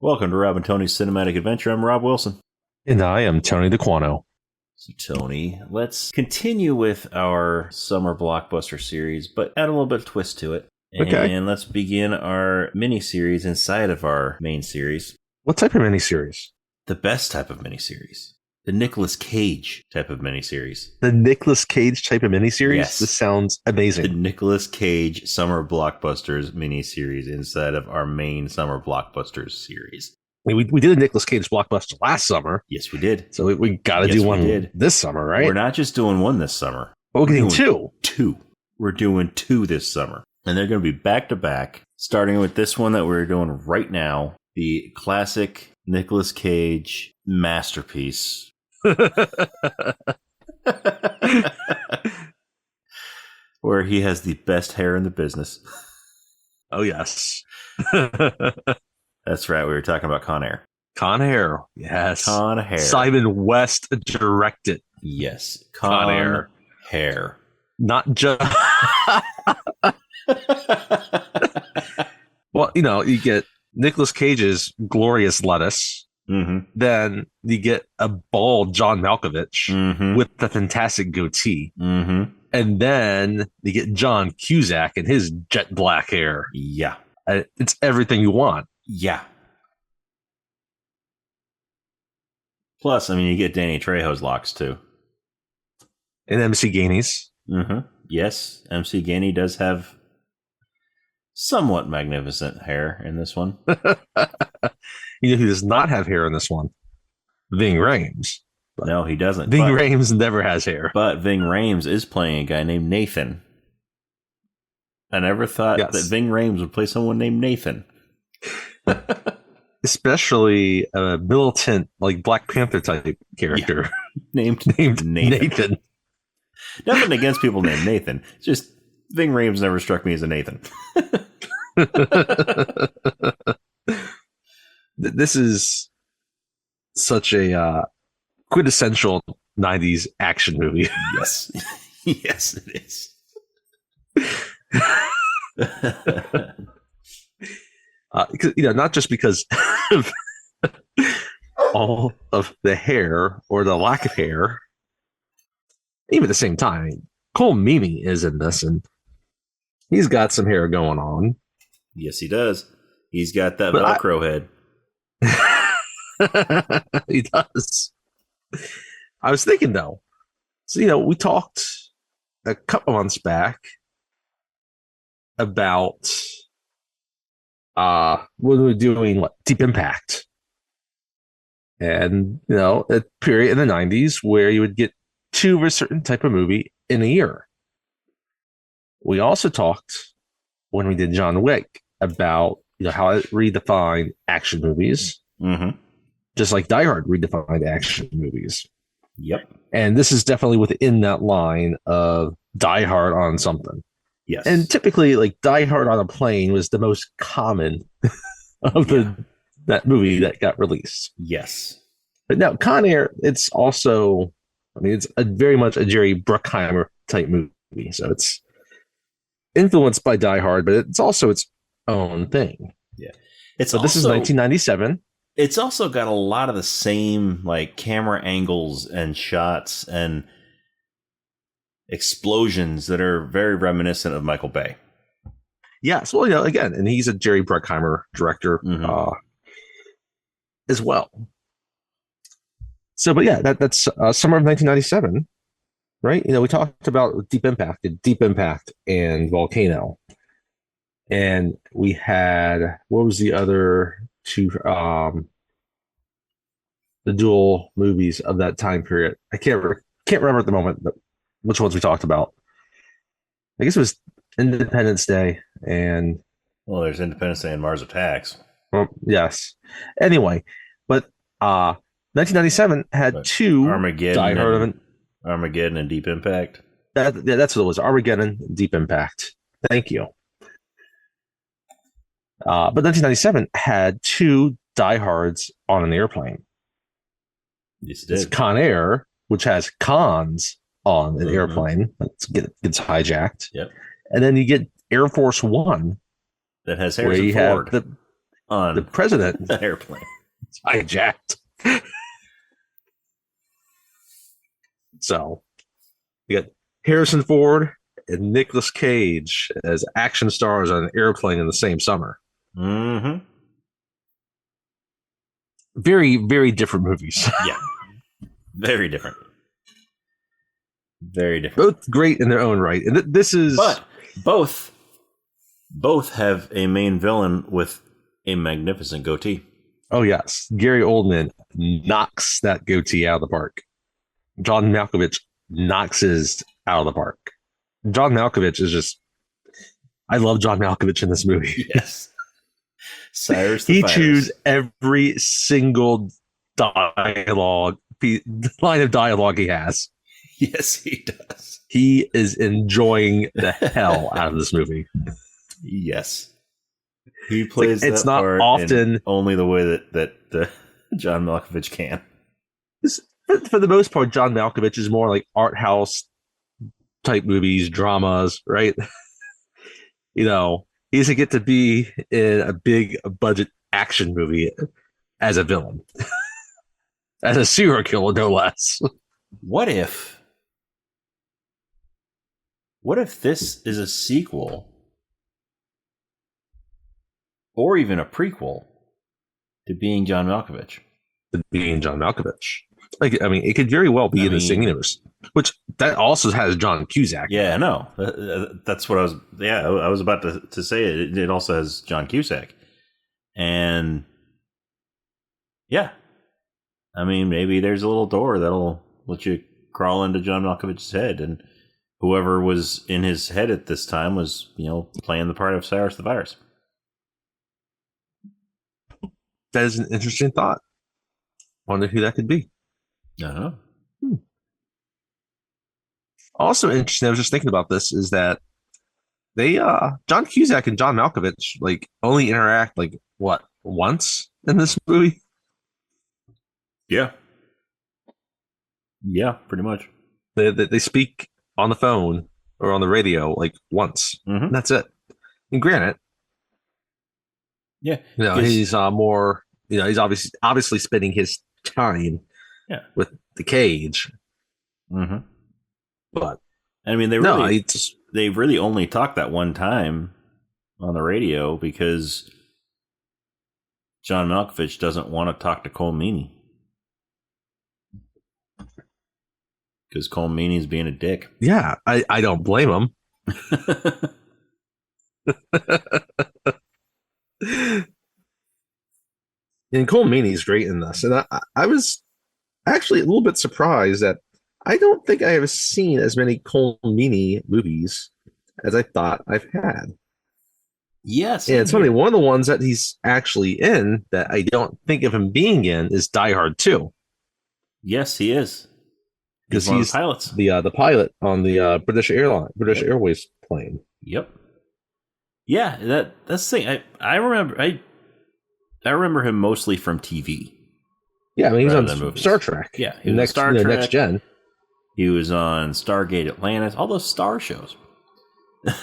Welcome to Rob and Tony's Cinematic Adventure. I'm Rob Wilson. And I am Tony DeQuano. So, Tony, let's continue with our summer blockbuster series, but add a little bit of twist to it. Okay. And let's begin our mini-series inside of our main series. What type of miniseries? The best type of mini-series. The Nicolas Cage type of mini-series. The Nicolas Cage type of miniseries? Yes. This sounds amazing. The Nicolas Cage Summer Blockbusters mini-series inside of our main Summer Blockbusters series. I mean, we did a Nicolas Cage blockbuster last summer. Yes, we did. So we got to do one this summer, right? We're not just doing one this summer. But we're getting two. We're doing two this summer. And they're going to be back-to-back, starting with this one that we're doing right now, the classic Nicolas Cage masterpiece. Where he has the best hair in the business. Oh, yes. That's right. We were talking about Con Air. Con Air. Yes. Con Air. Simon West directed. Yes. Con Air. Hair. Not just... Well, you get Nicolas Cage's glorious lettuce. Mm-hmm. Then you get a bald John Malkovich with the fantastic goatee. Mm-hmm. And then you get John Cusack and his jet black hair. Yeah. It's everything you want. Yeah. Plus, you get Danny Trejo's locks, too. And MC Gainey's. Mm-hmm. Yes, MC Gainey does have somewhat magnificent hair in this one. You know who does not have hair in this one? Ving Rhames. No, he doesn't. Ving Rhames never has hair. But Ving Rhames is playing a guy named Nathan. I never thought that Ving Rhames would play someone named Nathan. Especially a militant, like Black Panther type character. Yeah. Named Nathan. Nothing against people named Nathan. It's just Ving Rhames never struck me as a Nathan. This is such a quintessential 90s action movie. Yes. Yes, it is. Not just because of all of the hair or the lack of hair, even at the same time, Cole Meany is in this, and he's got some hair going on. Yes, he does. He's got that Velcro head. He does. I was thinking, though, so, we talked a couple months back about when we were doing Deep Impact. And, a period in the 90s where you would get two of a certain type of movie in a year. We also talked when we did John Wick about how it redefined action movies, just like Die Hard redefined action movies. Yep. And this is definitely within that line of Die Hard on something. Yes. And typically, Die Hard on a plane was the most common of that movie that got released. Yes. But now Con Air, it's also, it's very much a Jerry Bruckheimer type movie. So it's influenced by Die Hard, but it's also its own thing. Yeah. This is 1997. It's also got a lot of the same camera angles and shots and explosions that are very reminiscent of Michael Bay. Yes. Well, again, and he's a Jerry Bruckheimer director as well. So, but yeah, that's summer of 1997, right? We talked about Deep Impact and Volcano. And we had, what was the other two, the dual movies of that time period? I can't remember at the moment, but which ones we talked about. I guess it was Independence Day and... Well, there's Independence Day and Mars Attacks. Well, yes. Anyway, but 1997 had two Armageddon and Deep Impact. That's what it was. Armageddon, Deep Impact. Thank you. But 1997 had two Die Hards on an airplane. Yes, it did. It's Con Air, which has cons on an airplane that gets hijacked. Yep. And then you get Air Force One. That has Harrison Ford. on the president the airplane. hijacked. So you got Harrison Ford and Nicolas Cage as action stars on an airplane in the same summer. Mm-hmm. Very, very different movies. Yeah. Very different. Very different. Both great in their own right. And this is... But both have a main villain with a magnificent goatee. Oh, yes. Gary Oldman knocks that goatee out of the park. John Malkovich knocks his out of the park. John Malkovich is just... I love John Malkovich in this movie. Yes. Cyrus the He Virus. chews every single line of dialogue he has. Yes, he does. He is enjoying the hell out of this movie. Yes. He plays it's that not part often in only the way that John Malkovich can. For the most part, John Malkovich is more like art house type movies, dramas, right? You know, he doesn't get to be in a big budget action movie as a villain, as a serial killer, no less. What if this is a sequel or even a prequel to Being John Malkovich? Being John Malkovich. Like, I mean, it could very well be in the same universe, which that also has John Cusack. Yeah, no, that's what I was. Yeah, I was about to say it. It also has John Cusack, and yeah, I mean, maybe there's a little door that'll let you crawl into John Malkovich's head, and whoever was in his head at this time was, playing the part of Cyrus the Virus. That is an interesting thought. Wonder who that could be. Uh-huh. Also interesting, I was just thinking about this, is that they John Cusack and John Malkovich only interact once in this movie. Yeah, pretty much. They speak on the phone or on the radio once. Mm-hmm. That's it. And granted, yeah, he's more, he's obviously spending his time with the Cage. Mm-hmm. But I mean, they really only talked that one time on the radio because John Malkovich doesn't want to talk to Cole Meany because Cole Meany's being a dick. Yeah, I don't blame him. And Cole Meany's great in this, and I was actually a little bit surprised that I don't think I have seen as many Cole Meany movies as I thought I've had. Yes. And it's funny, one of the ones that he's actually in that I don't think of him being in is Die Hard 2. Yes, he is. Because he's pilots. The pilot on the British Airways plane. Yep. Yeah, that's the thing. I remember him mostly from TV. Yeah, I mean, he's on Star Trek. Yeah, he was on Star Trek. Next Gen. He was on Stargate Atlantis, all those Star shows. But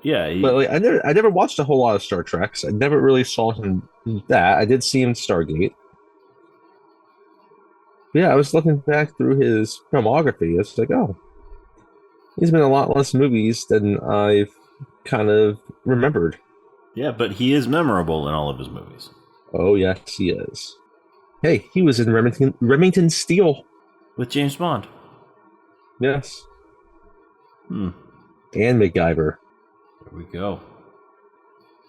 yeah, I never watched a whole lot of Star Treks. I never really saw him that. I did see him in Stargate. But yeah, I was looking back through his filmography. It's he's been in a lot less movies than I've kind of remembered. Yeah, but he is memorable in all of his movies. Oh, yes, he is. Hey, he was in Remington Steele. With James Bond. Yes. And MacGyver. There we go.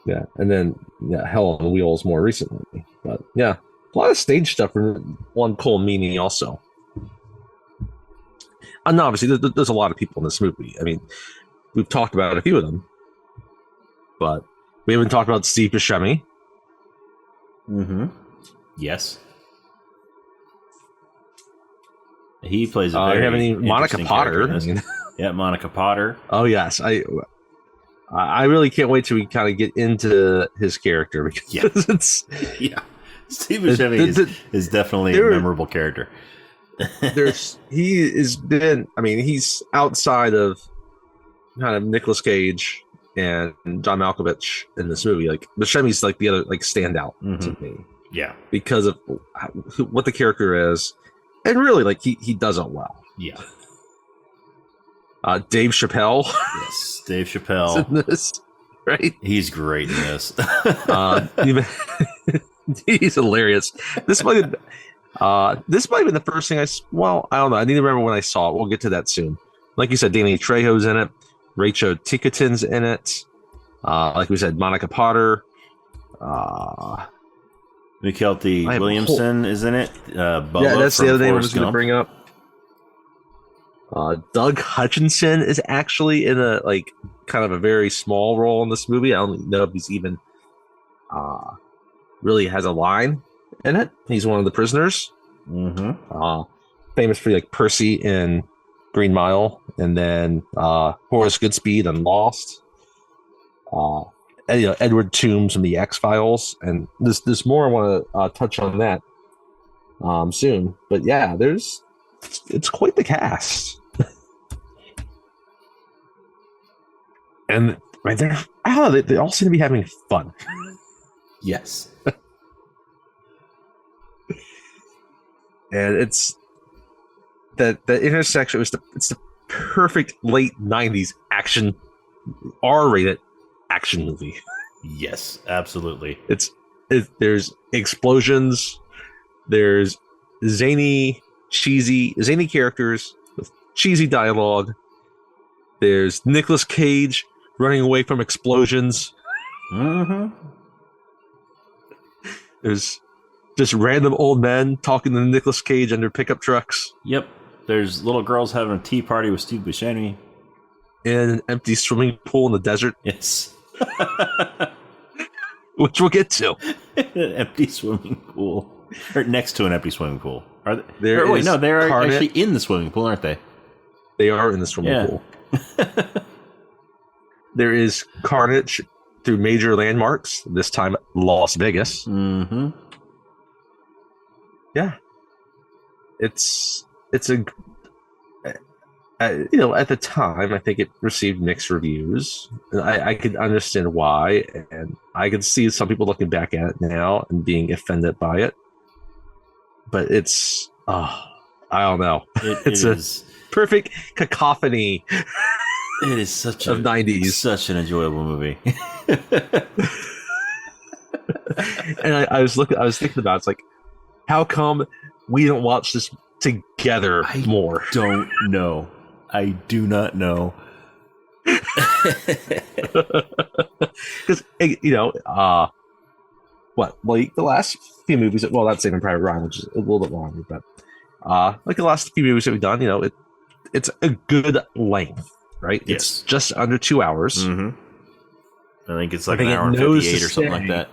Yeah, and then Hell on Wheels more recently. But yeah, a lot of stage stuff from one Cole Meany also. And obviously, there's a lot of people in this movie. I mean, we've talked about a few of them. But we haven't talked about Steve Buscemi. Mm-hmm. Yes. He plays a very Monica Potter. Yeah, Monica Potter. Oh yes, I really can't wait till we kind of get into his character because it's Steve Buscemi is definitely a memorable character. He's outside of kind of Nicolas Cage and John Malkovich in this movie. Like Buscemi's like the other like standout to me. Yeah, because of what the character is, and really like he does it well. Yeah. Dave Chappelle. Yes, Dave Chappelle. In this, right? He's great in this. He's hilarious. This might have been the first thing I don't know. I need to remember when I saw it. We'll get to that soon. Like you said, Danny Trejo's in it. Rachel Ticotin's in it. Like we said, Monica Potter. McKelty Williamson is in it. Bubba that's the other name I was going to bring up. Doug Hutchinson is actually in a like kind of a very small role in this movie. I don't know if he's even really has a line in it. He's one of the prisoners. Famous for like Percy in Green Mile, and then Horace Goodspeed in Lost. And, Edward Toombs from the X-Files, and there's more I want to touch on that soon. But yeah, it's quite the cast. And right there, I don't know, they all seem to be having fun. Yes. And it's that intersection it's the perfect late 90s action, R-rated action movie. Yes, absolutely. There's explosions, there's zany characters with cheesy dialogue. There's Nicolas Cage running away from explosions. There's just random old men talking to Nicolas Cage under pickup trucks. Yep. There's little girls having a tea party with Steve Buscemi. In an empty swimming pool in the desert. Yes. Which we'll get to. An empty swimming pool. Or next to an empty swimming pool. Are they? They're actually in the swimming pool, aren't they? They are in the swimming pool. There is carnage through major landmarks, this time Las Vegas. Yeah. It's a at the time, I think it received mixed reviews. I could understand why, and I could see some people looking back at it now and being offended by it. But it's, I don't know. It's a perfect cacophony. It is such of 90s. Such an enjoyable movie. And I was thinking about it's like, how come we don't watch this together more? I don't know. I do not know. Because like the last few movies, well, that's Saving Private Ryan, which is a little bit longer, but like the last few movies that we've done, it's a good length, right? Yes. It's just under 2 hours. I think it's like an hour and 58 or something like that.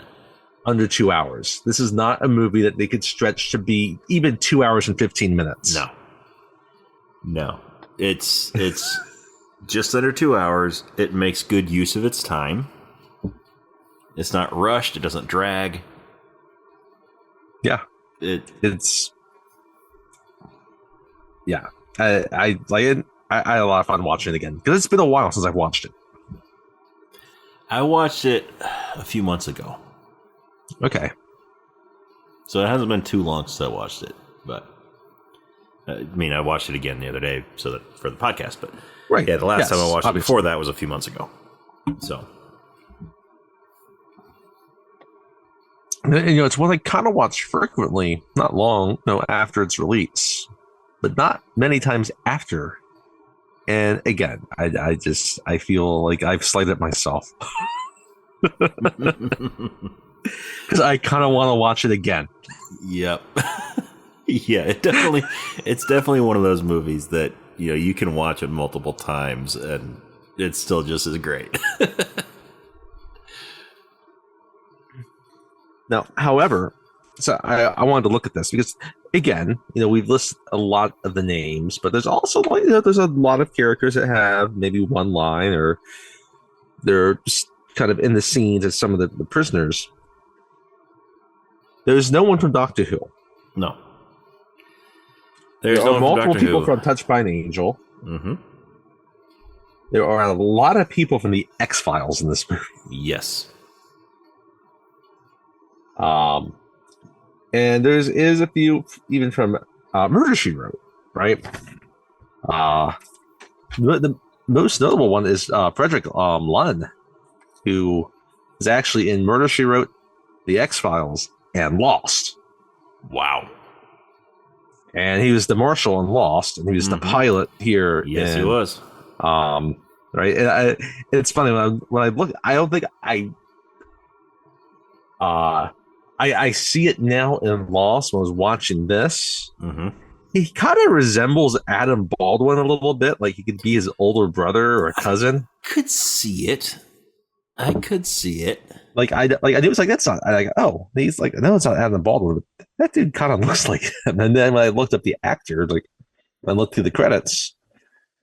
Under 2 hours. This is not a movie that they could stretch to be even 2 hours and 15 minutes. No. It's just under 2 hours. It makes good use of its time. It's not rushed. It doesn't drag. Yeah. It's yeah. I like it. I had a lot of fun watching it again because it's been a while since I've watched it. I watched it a few months ago. Okay. So it hasn't been too long since I watched it, but I watched it again the other day for the podcast, but right. Yeah, the last time I watched it before that was a few months ago. So, and, it's one I kind of watch frequently, not long, after its release, but not many times after. And again, I feel like I've slighted myself. Because I kind of want to watch it again. Yep. Yeah, it's definitely one of those movies that you can watch it multiple times and it's still just as great. Now, however, so I wanted to look at this because again, we've listed a lot of the names, but there's also there's a lot of characters that have maybe one line or they're just kind of in the scenes as some of the prisoners. There's no one from Doctor Who. No. There are multiple people from Touched by an Angel. Mm-hmm. there are a lot of people from the X-Files in this movie. Yes. And is a few even from Murder, She Wrote, right? The most notable one is Frederick Lund, who is actually in Murder, She Wrote, The X-Files, and Lost. Wow. And he was the marshal in Lost, and he was the pilot here. Yes, he was. Right. And it's funny when I look. I don't think I see it now in Lost when I was watching this. Mm-hmm. He kind of resembles Adam Baldwin a little bit, like he could be his older brother or cousin. I could see it. Like I knew it's like that's not. He's like, no, it's not Adam Baldwin. But that dude kind of looks like him. And then when I looked up the actor, like I looked through the credits,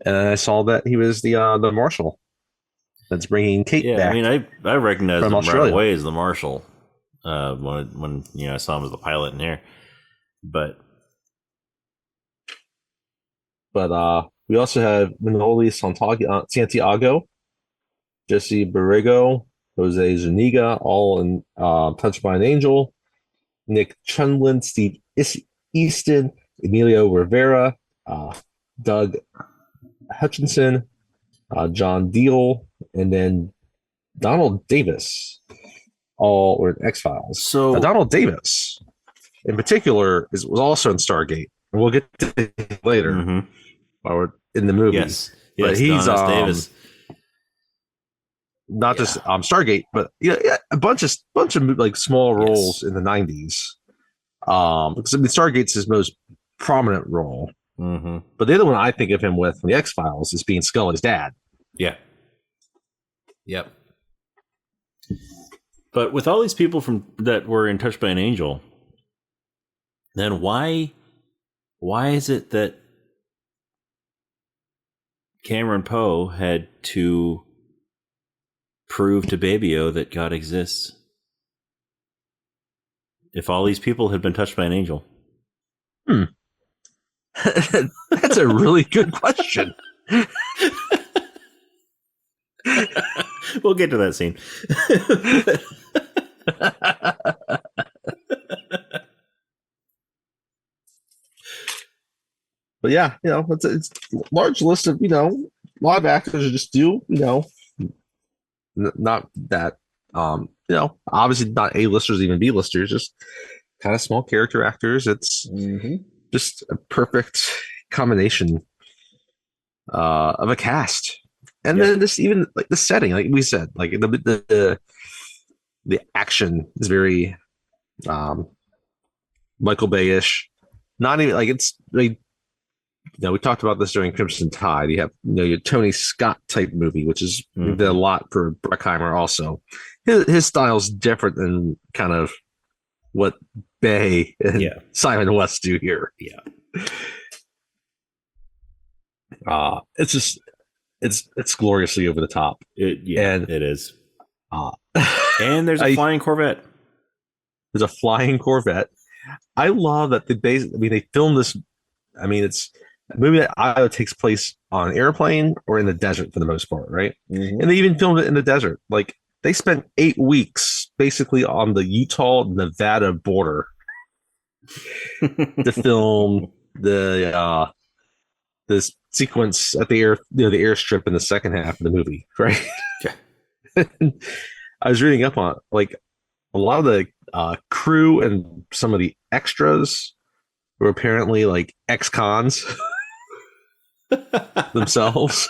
and I saw that he was the marshal that's bringing Kate back. I mean, I recognized him Australia. right away as the marshal when I saw him as the pilot in here, but we also have Manoli Santiago, Jesse Borrego, Jose Zuniga, all in Touched by an Angel, Nick Chunlin, Steve Easton, Emilio Rivera, Doug Hutchinson, John Deal, and then Donald Davis, all were in X-Files. So Donald Davis, in particular, was also in Stargate, and we'll get to it later while we're in the movie. Yes, but he's Davis. Not just Stargate, but a bunch of like small roles in the 90s. Because I mean, Stargate's his most prominent role. Mm-hmm. But the other one I think of him with from the X-Files is being Scully's dad. Yeah. Yep. But with all these people that were in Touched by an Angel, then why is it that Cameron Poe had to prove to Baby-O that God exists? If all these people had been touched by an angel. That's a really good question. We'll get to that scene. But yeah, it's a large list of live actors just do not that obviously not A-listers, even B-listers, just kind of small character actors. It's just a perfect combination of a cast. And then just even like the setting, like we said, like the action is very Michael Bay-ish. Not even like it's like, we talked about this during Crimson Tide. You have your Tony Scott type movie, which is did a lot for Bruckheimer. Also, his style's different than kind of what Bay and Simon West do here. Yeah. It's just it's gloriously over the top. It is. And there's a flying Corvette. There's a flying Corvette. I love that they filmed this. I mean, it's a movie that either takes place on an airplane or in the desert for the most part, right? And they even filmed it in the desert. Like they spent 8 weeks basically on the Utah-Nevada border to film the this sequence at the airstrip in the second half of the movie, right? Yeah. I was reading up on it, like a lot of the crew and some of the extras were apparently like ex-cons themselves.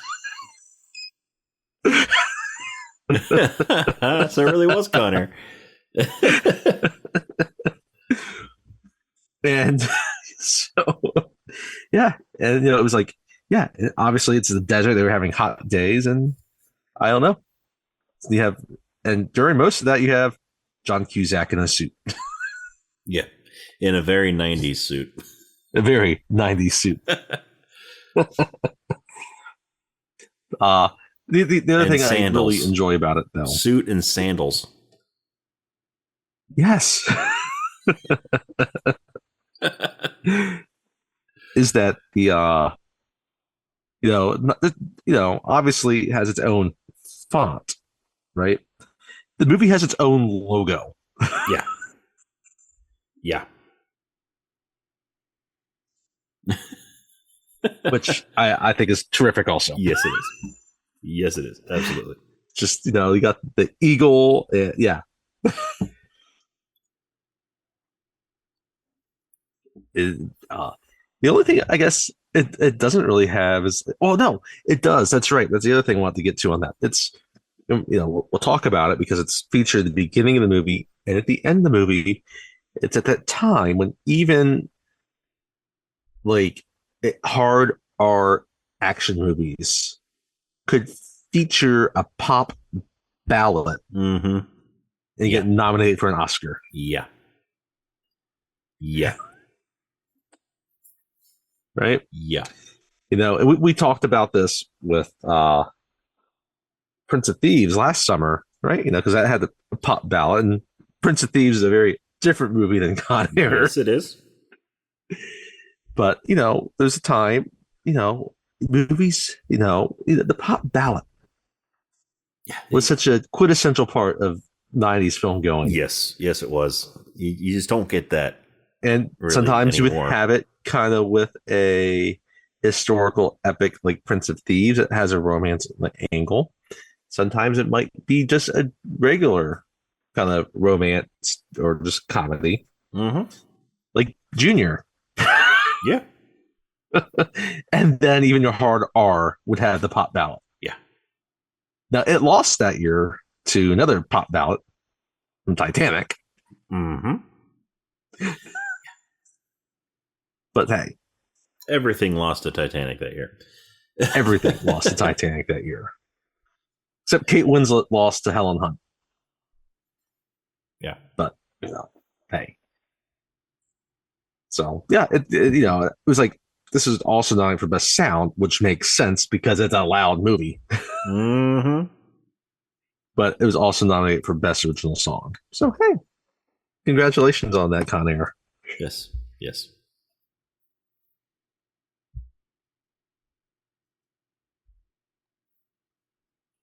So it really was Connor. And so, yeah. And, it was like, yeah, obviously it's the desert. They were having hot days, and I don't know. And during most of that, you have John Cusack in a suit. Yeah. In a very 90s suit. A very 90s suit. The other thing sandals. I really enjoy about it, though. Suit and sandals. Yes. Is that the Obviously has its own font, right? The movie has its own logo. Yeah. Yeah. Which I think is terrific also. Yes, it is. Yes, it is. Absolutely. Just, you got the eagle. Yeah. The only thing I guess it doesn't really have is, well, no, it does. That's right. That's the other thing I want to get to on that. It's, we'll talk about it because it's featured at the beginning of the movie and at the end of the movie. It's at that time when even like hard R action movies could feature a pop ballad Mm-hmm. and get nominated for an Oscar. Yeah. Yeah. Right? Yeah. We talked about this with Prince of Thieves last summer, right? Because that had the pop ballad, and Prince of Thieves is a very different movie than Con Air. Yes, it is. But, there's a time, movies, the pop ballad was such a quintessential part of 90s film going. Yes, it was. You just don't get that. And really sometimes anymore. You would have it kind of with a historical epic like Prince of Thieves that has a romance angle. Sometimes it might be just a regular kind of romance or just comedy. Mm-hmm. Like Junior. Yeah. And then even your hard R would have the pop ballad. Yeah. Now it lost that year to another pop ballad from Titanic. Mm-hmm. But hey. Everything lost to Titanic that year. Everything lost to Titanic that year. Except Kate Winslet lost to Helen Hunt. Yeah. But, hey. So, yeah, it was like, this is also nominated for Best Sound, which makes sense because it's a loud movie. Mm-hmm. But it was also nominated for Best Original Song. So, hey, congratulations on that, Con Air. Yes. Yes.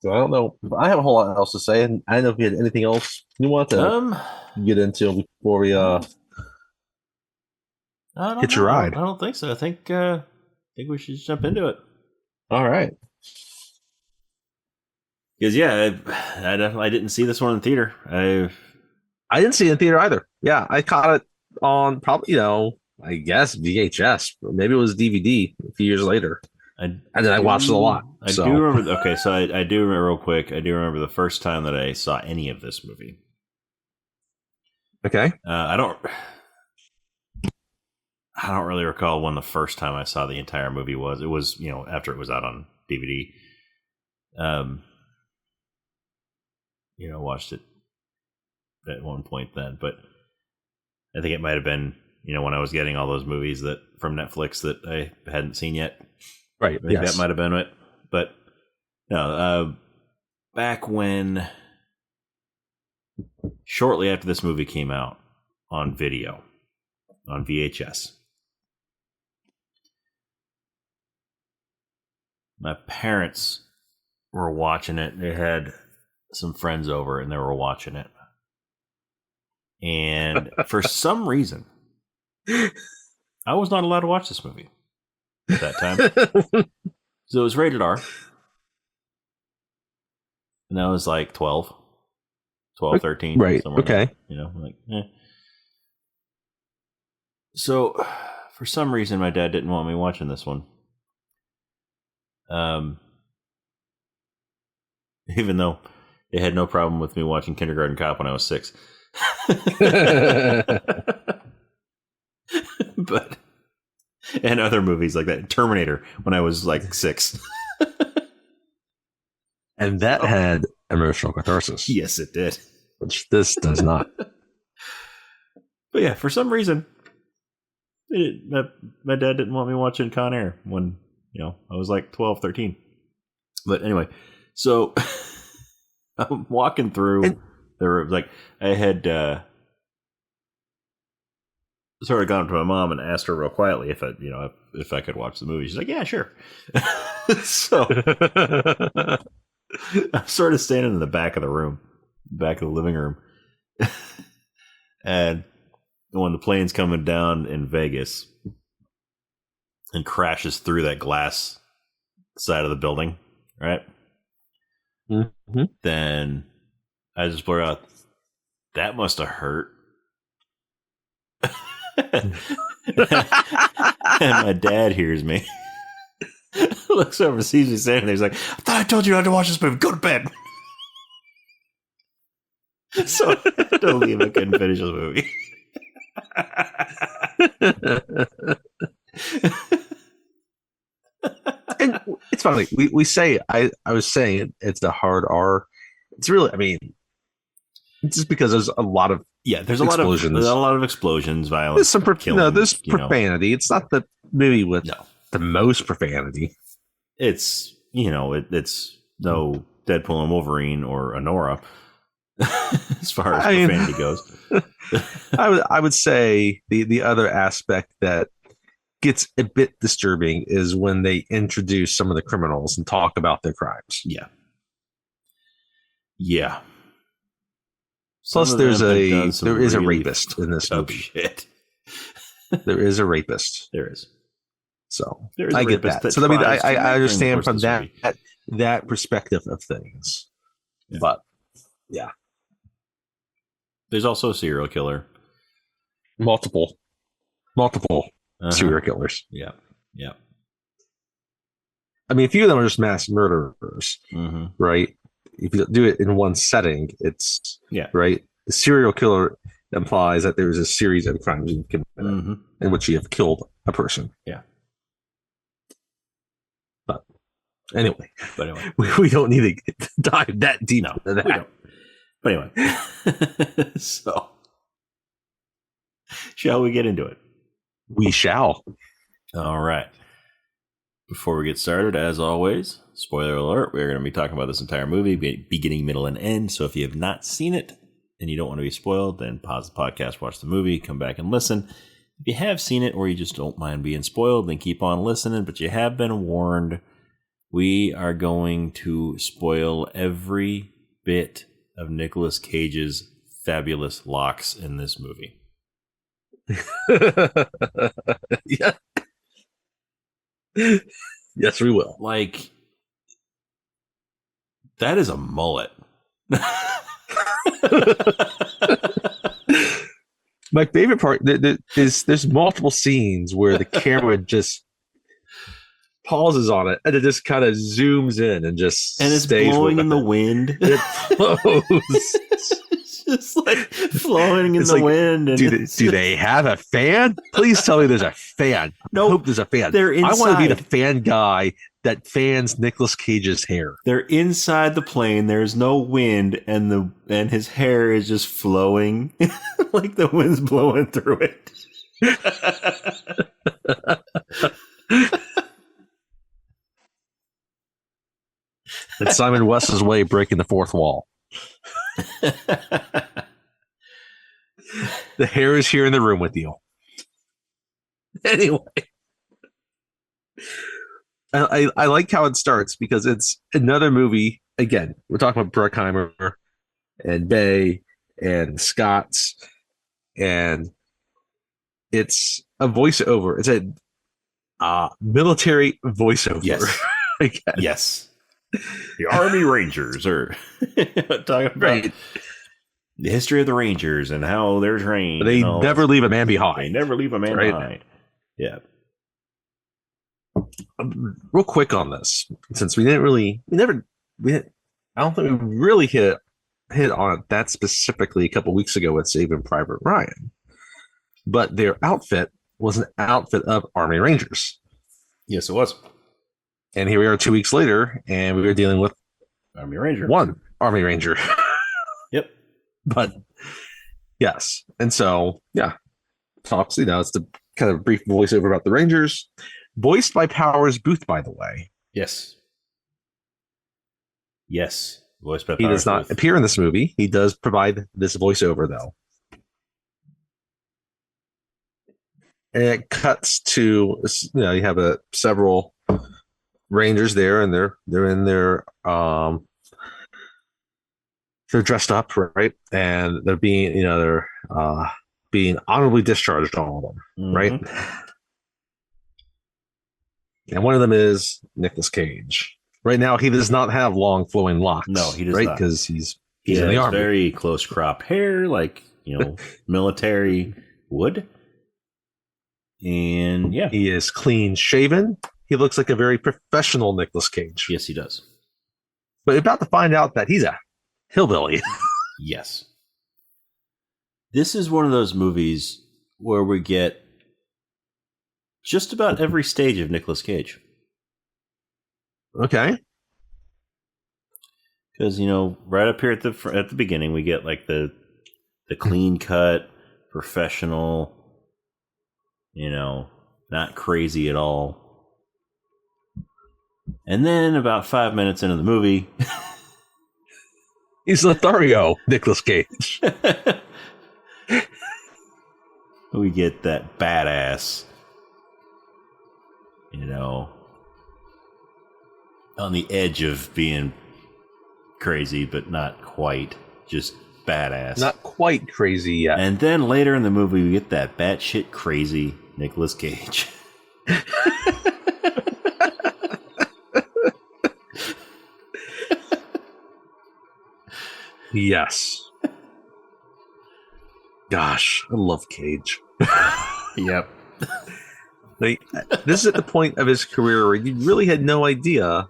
So I don't know. I have a whole lot else to say, and I don't know if you had anything else you want to get into before we hit your ride. I don't think so. I think we should jump into it. All right. Because I definitely didn't see this one in theater. I didn't see it in theater either. Yeah, I caught it on probably I guess VHS, or maybe it was DVD a few years later. And then I watched it a lot. I do remember. Okay, so I do remember real quick. I do remember the first time that I saw any of this movie. Okay. I don't really recall when the first time I saw the entire movie was. It was after it was out on DVD. Watched it at one point then, but I think it might have been when I was getting all those movies that from Netflix that I hadn't seen yet. Right. I think that might have been it. But no, back when, shortly after this movie came out on video, on VHS, my parents were watching it. They had some friends over and they were watching it. And for some reason, I was not allowed to watch this movie at that time. So it was rated R. And I was like 12, 13. Right. Okay. Eh. So for some reason, my dad didn't want me watching this one. Even though they had no problem with me watching Kindergarten Cop when I was 6. But and other movies like that, Terminator when I was like 6. And that had emotional catharsis. Yes, it did. Which this does not. But yeah, for some reason, my dad didn't want me watching Con Air when I was like 12, 13. But anyway, so I'm walking through. There were like I had sort of gone up to my mom and asked her real quietly if I could watch the movie. She's like, yeah, sure. So I'm sort of standing in the back of the room, back of the living room. And when the plane's coming down in Vegas and crashes through that glass side of the building, right? Mm-hmm. Then I just blur out, that must have hurt. And my dad hears me. Looks over, sees me standing there. He's like, I thought I told you not to watch this movie. Go to bed. So I had to leave. I couldn't finish the movie. And it's funny. We say, I was saying it's a hard R. It's really, I mean, it's just because there's a lot of there's a lot of explosions, violence. There's some killing, there's profanity. It's not the movie with the most profanity. It's it's no Deadpool and Wolverine or Anora as far as profanity goes. I would say the other aspect that gets a bit disturbing is when they introduce some of the criminals and talk about their crimes. Yeah. Plus, there is a rapist in this movie. Shit. There is a rapist. There is. So I get that. So I mean, I understand from that perspective of things. Yeah. But yeah, there's also a serial killer. Multiple serial killers. Yeah. I mean, a few of them are just mass murderers, right? If you do it in one setting, it's right. The serial killer implies that there is a series of crimes you've committed in which you have killed a person. Yeah. But anyway, we don't need to dive that deep into that. We don't. But anyway, so shall we get into it? We shall. All right. Before we get started, as always, spoiler alert, we're going to be talking about this entire movie, beginning, middle, and end. So if you have not seen it and you don't want to be spoiled, then pause the podcast, watch the movie, come back and listen. If you have seen it or you just don't mind being spoiled, then keep on listening. But you have been warned. We are going to spoil every bit of Nicolas Cage's fabulous locks in this movie. Yeah. Yes, we will. Like, that is a mullet. My favorite part is there's multiple scenes where the camera just pauses on it and it just kind of zooms in and it's blowing in the wind. It flows. It's just like flowing in the wind. And do they have a fan? Please tell me there's a fan. No, I hope there's a fan. They're inside. I want to be the fan guy that fans Nicolas Cage's hair. They're inside the plane. There's no wind, and his hair is just flowing like the wind's blowing through it. It's Simon West's way of breaking the fourth wall. The hair is here in the room with you. Anyway, I like how it starts because it's another movie. Again, we're talking about Bruckheimer and Bay and Scott's, and it's a voiceover. It's a military voiceover. Yes. Yes. The Army Rangers are talking about the history of the Rangers and how they're trained. They never leave a man behind. They never leave a man behind. Yeah. Real quick on this, since I don't think we really hit on it that specifically a couple weeks ago with Saving Private Ryan. But their outfit was an outfit of Army Rangers. Yes, it was. And here we are 2 weeks later, and we were dealing with Army Ranger. One Army Ranger. Yep. But yes. And so, yeah. Talks, it's the kind of brief voiceover about the Rangers. Voiced by Powers Booth, by the way. Yes. Yes. Voiced by Powers He does not Booth. appear in this movie. He does provide this voiceover, though. And it cuts to, you have several Rangers there, and they're in their they're dressed up, right? And they're being, they're being honorably discharged, all of them, right? And one of them is Nicolas Cage. Right now, he does not have long flowing locks. No, he does right? not. Because he's in the army. Very close crop hair, like, military would. And yeah. He is clean shaven. He looks like a very professional Nicolas Cage. Yes, he does. But you're about to find out that he's a hillbilly. Yes. This is one of those movies where we get just about every stage of Nicolas Cage. Okay. Because, right up here at the beginning, we get like the clean cut, professional, not crazy at all. And then about 5 minutes into the movie, he's Lothario, Nicolas Cage. We get that badass, on the edge of being crazy, but not quite, just badass. Not quite crazy yet. And then later in the movie, we get that batshit crazy Nicolas Cage. Yes. Gosh, I love Cage. Yep. Like, this is at the point of his career where you really had no idea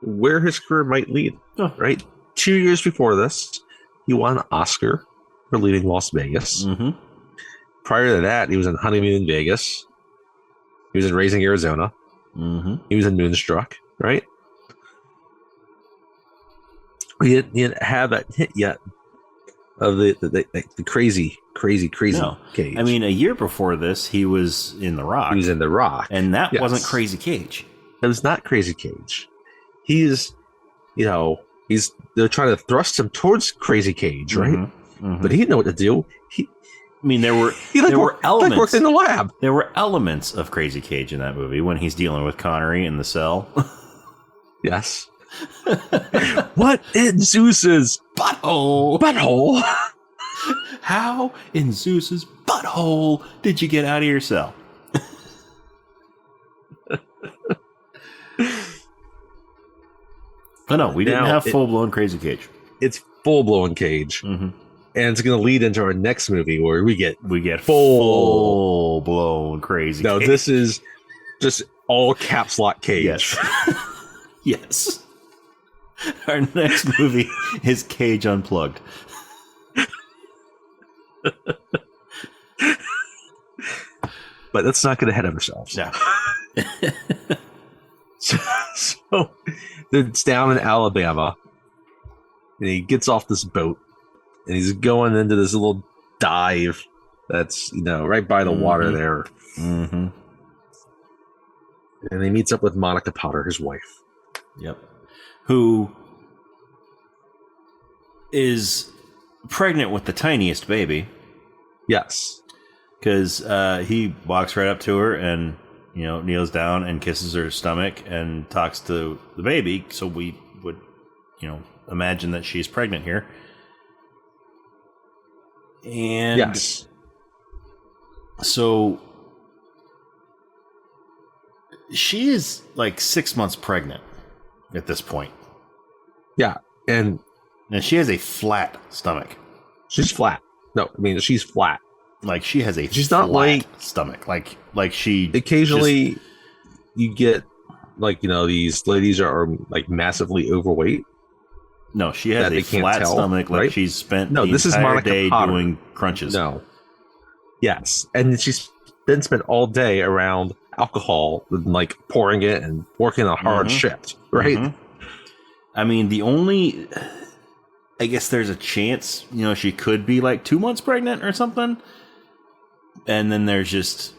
where his career might lead. Oh. Right? 2 years before this, he won an Oscar for leaving Las Vegas. Mm-hmm. Prior to that, he was in Honeymoon in Vegas. He was in Raising Arizona. Mm-hmm. He was in Moonstruck, right? He didn't have that hit yet of the crazy no. Cage. I mean, a year before this, he was in The Rock. He was in The Rock. And that wasn't Crazy Cage. It was not Crazy Cage. He's, they're trying to thrust him towards Crazy Cage, right? Mm-hmm. Mm-hmm. But he didn't know what to do. There were elements. Like worked in the lab. There were elements of Crazy Cage in that movie when he's dealing with Connery in the cell. Yes. What in Zeus's butthole? How in Zeus's butthole did you get out of your cell? But no, we didn't have full-blown Crazy Cage. It's full-blown Cage. Mm-hmm. And it's going to lead into our next movie where we get full-blown Crazy Cage. No, this is just all caps lock Cage. Yes. Yes. Our next movie is Cage Unplugged. But let's not get ahead of ourselves. Yeah. So it's down in Alabama, and he gets off this boat, and he's going into this little dive that's right by the water there. Mm-hmm. And he meets up with Monica Potter, his wife. Yep. Who is pregnant with the tiniest baby. Yes. Because he walks right up to her and, kneels down and kisses her stomach and talks to the baby. So we would, imagine that she's pregnant here. And yes. So she is like 6 months pregnant at this point. Yeah. And she has a flat stomach. She's flat. No, I mean, she's flat. Like she has a she's flat not like stomach. Like she occasionally just, you get these ladies are like massively overweight. No, she has a flat stomach. Like she's spent the this entire is Monica day Potter. Doing crunches. No. Yes, and she's then spent all day around alcohol, like pouring it and working a hard shift. Right. Mm-hmm. I mean, I guess there's a chance, she could be like 2 months pregnant or something. And then there's just,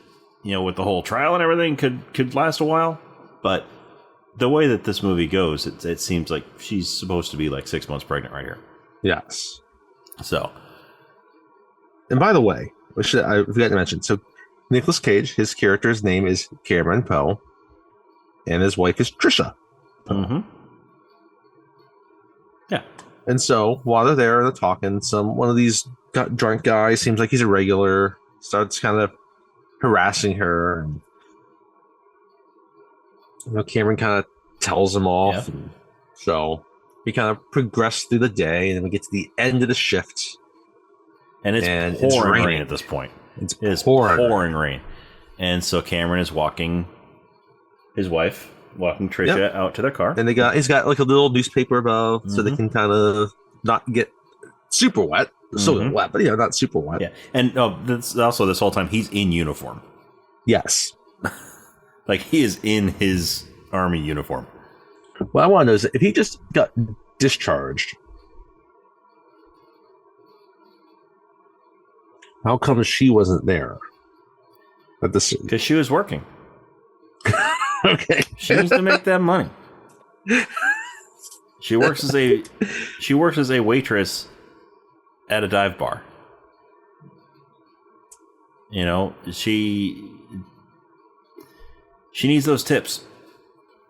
with the whole trial and everything could last a while. But the way that this movie goes, it seems like she's supposed to be like 6 months pregnant right here. Yes. So. And by the way, I forgot to mention, so Nicolas Cage, his character's name is Cameron Poe, and his wife is Trisha Poe. Mm-hmm. Yeah. And so while they're there, they're talking. One of these drunk guys seems like he's a regular, starts kind of harassing her. And, Cameron kind of tells him off. Yeah. And so we kind of progress through the day, and then we get to the end of the shift. And it's pouring rain at this point. It's pouring rain. And so Cameron is walking his wife, walking Trisha out to their car. And he's got like a little newspaper above so they can kind of not get super wet. So wet, but not super wet. Yeah. And that's also this whole time he's in uniform. Yes. Like he is in his army uniform. What I want to know is if he just got discharged, how come she wasn't there? Because she was working. Okay. She needs to make that money. She works as a waitress at a dive bar. She needs those tips.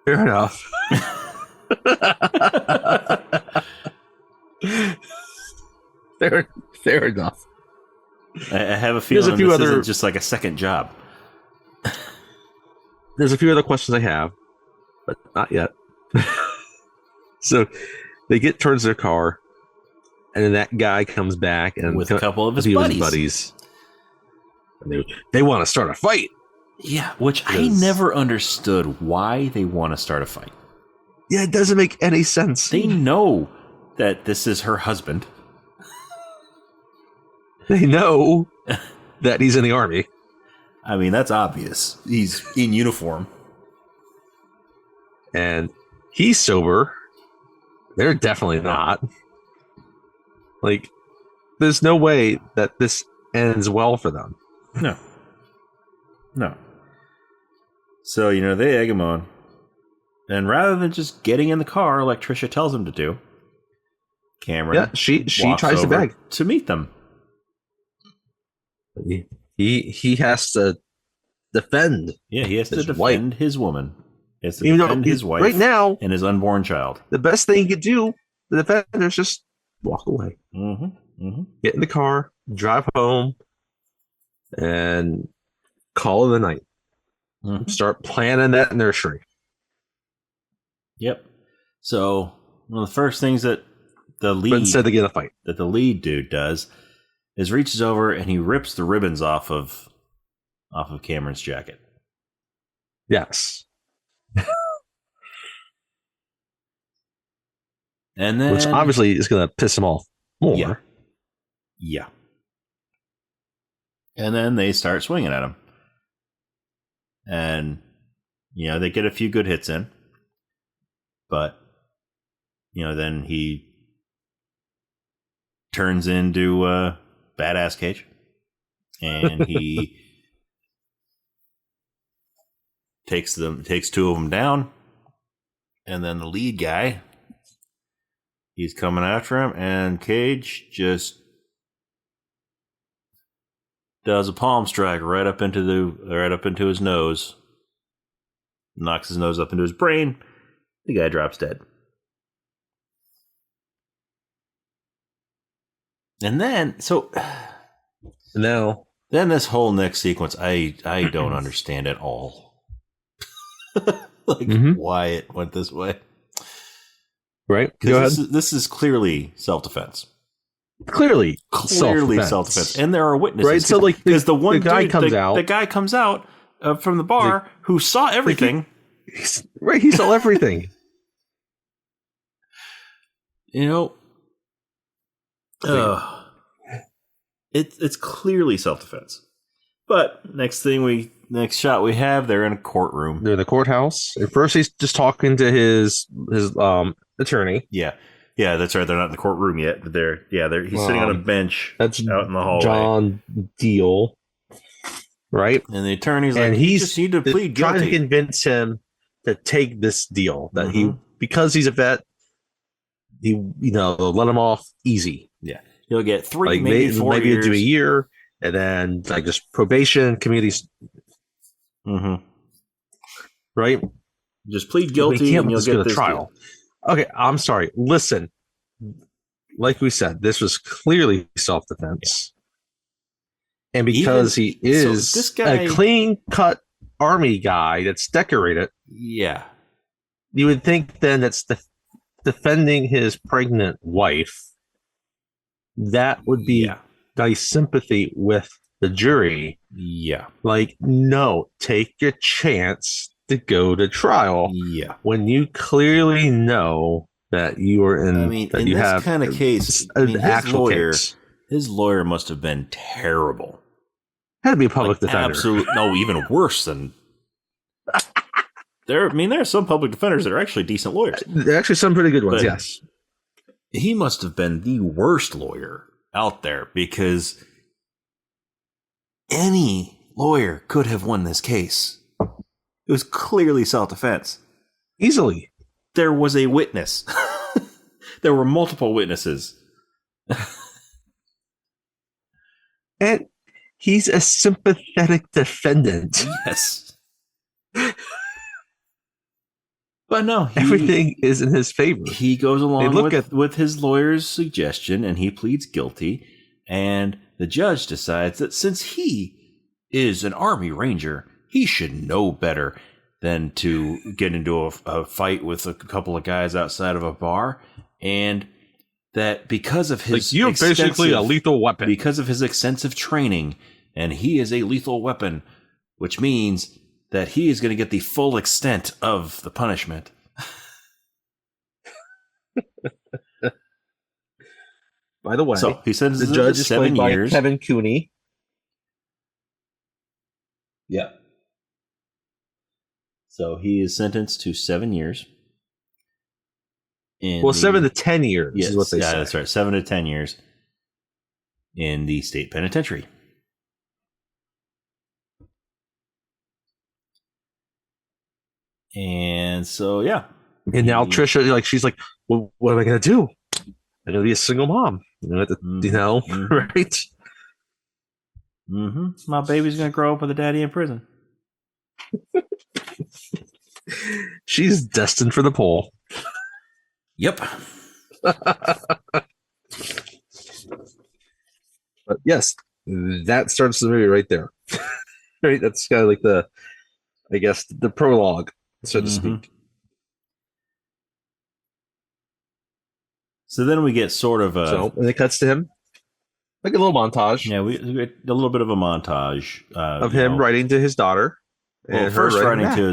Fair enough. Fair enough. I have a feeling this isn't just like a second job. There's a few other questions I have, but not yet. So they get towards their car, and then that guy comes back and with a couple of his buddies. And they want to start a fight. Yeah, which I never understood why they want to start a fight. Yeah, it doesn't make any sense. They know that this is her husband. They know that he's in the army. I mean, that's obvious. He's in uniform. And he's sober. They're definitely not. Like, there's no way that this ends well for them. No. So, they egg him on. And rather than just getting in the car like Trisha tells him to do, Cameron she tries to beg to meet them. He has to defend. Yeah, he has to defend his woman. He has to defend his wife right now, and his unborn child. The best thing he could do, the defender, is just walk away. Get in the car, drive home, and call it a night. Start planning that nursery. Yep. So one of the first things that the lead, but instead to get a fight, that the lead dude does is reaches over and he rips the ribbons off of Cameron's jacket. Yes. And then, which obviously is going to piss him off more. Yeah. And then they start swinging at him. And, they get a few good hits in. But, then he turns into Badass Cage. And he takes two of them down. And then the lead guy, he's coming after him, and Cage just does a palm strike right up into his nose, knocks his nose up into his brain. The guy drops dead. And then, then this whole next sequence, I don't understand at all. Why it went this way. Right. Because this is clearly self-defense. Clearly self-defense. And there are witnesses. Right. So because the guy comes out from the bar who saw everything. He saw everything. It's clearly self-defense. But next shot we have, they're in a courtroom. They're in the courthouse. At first, he's just talking to his attorney. Yeah, that's right. They're not in the courtroom yet, but he's sitting on a bench out in the hallway. John Deal, right? And the attorney's like, you just need to plead guilty. Trying to convince him to take this deal that because he's a vet, they'll let him off easy. Yeah, he'll get 3, maybe 4 years. Maybe do a year. and then like just probation, community, right? Just plead But guilty you can't and let you'll this go get to this trial. deal. Okay, I'm sorry. Listen, like we said, this was clearly self-defense. And because he is this a guy, clean-cut army guy that's decorated, yeah, you would think then that's defending his pregnant wife. That would be nice sympathy with the jury. Yeah. Like, no, take your chance to go to trial. Yeah. When you clearly know that you are in. I mean, that in you this have kind of case, an actual case. His lawyer must have been terrible. Had to be a public defender. Absolutely, no, even worse than. There are some public defenders that are actually decent lawyers. There are actually some pretty good ones, yes. He must have been the worst lawyer out there because any lawyer could have won this case. It was clearly self-defense. Easily. There was a witness. There were multiple witnesses. And he's a sympathetic defendant. Yes. But no, everything is in his favor. He goes along with his lawyer's suggestion, and he pleads guilty. And the judge decides that since he is an Army Ranger, he should know better than to get into a fight with a couple of guys outside of a bar. And that because of his you're basically a lethal weapon. Because of his extensive training, and he is a lethal weapon, which means that he is going to get the full extent of the punishment. By the way, so he says the judge is 7 years. By Kevin Cooney. Yeah. So he is sentenced to 7 years. 7 to 10 years is what they say. Yeah, that's right. 7 to 10 years in the state penitentiary. And so, yeah. And now Trisha, she's like, well, what am I going to do? I'm going to be a single mom. Right? Mm-hmm. My baby's going to grow up with a daddy in prison. She's destined for the pole. Yep. But yes, that starts the movie right there. Right? That's kind of like the prologue, so to speak. So then we get sort of and it cuts to him, like a little montage. Yeah, we get a little bit of a montage of him writing to his daughter. Well, first writing to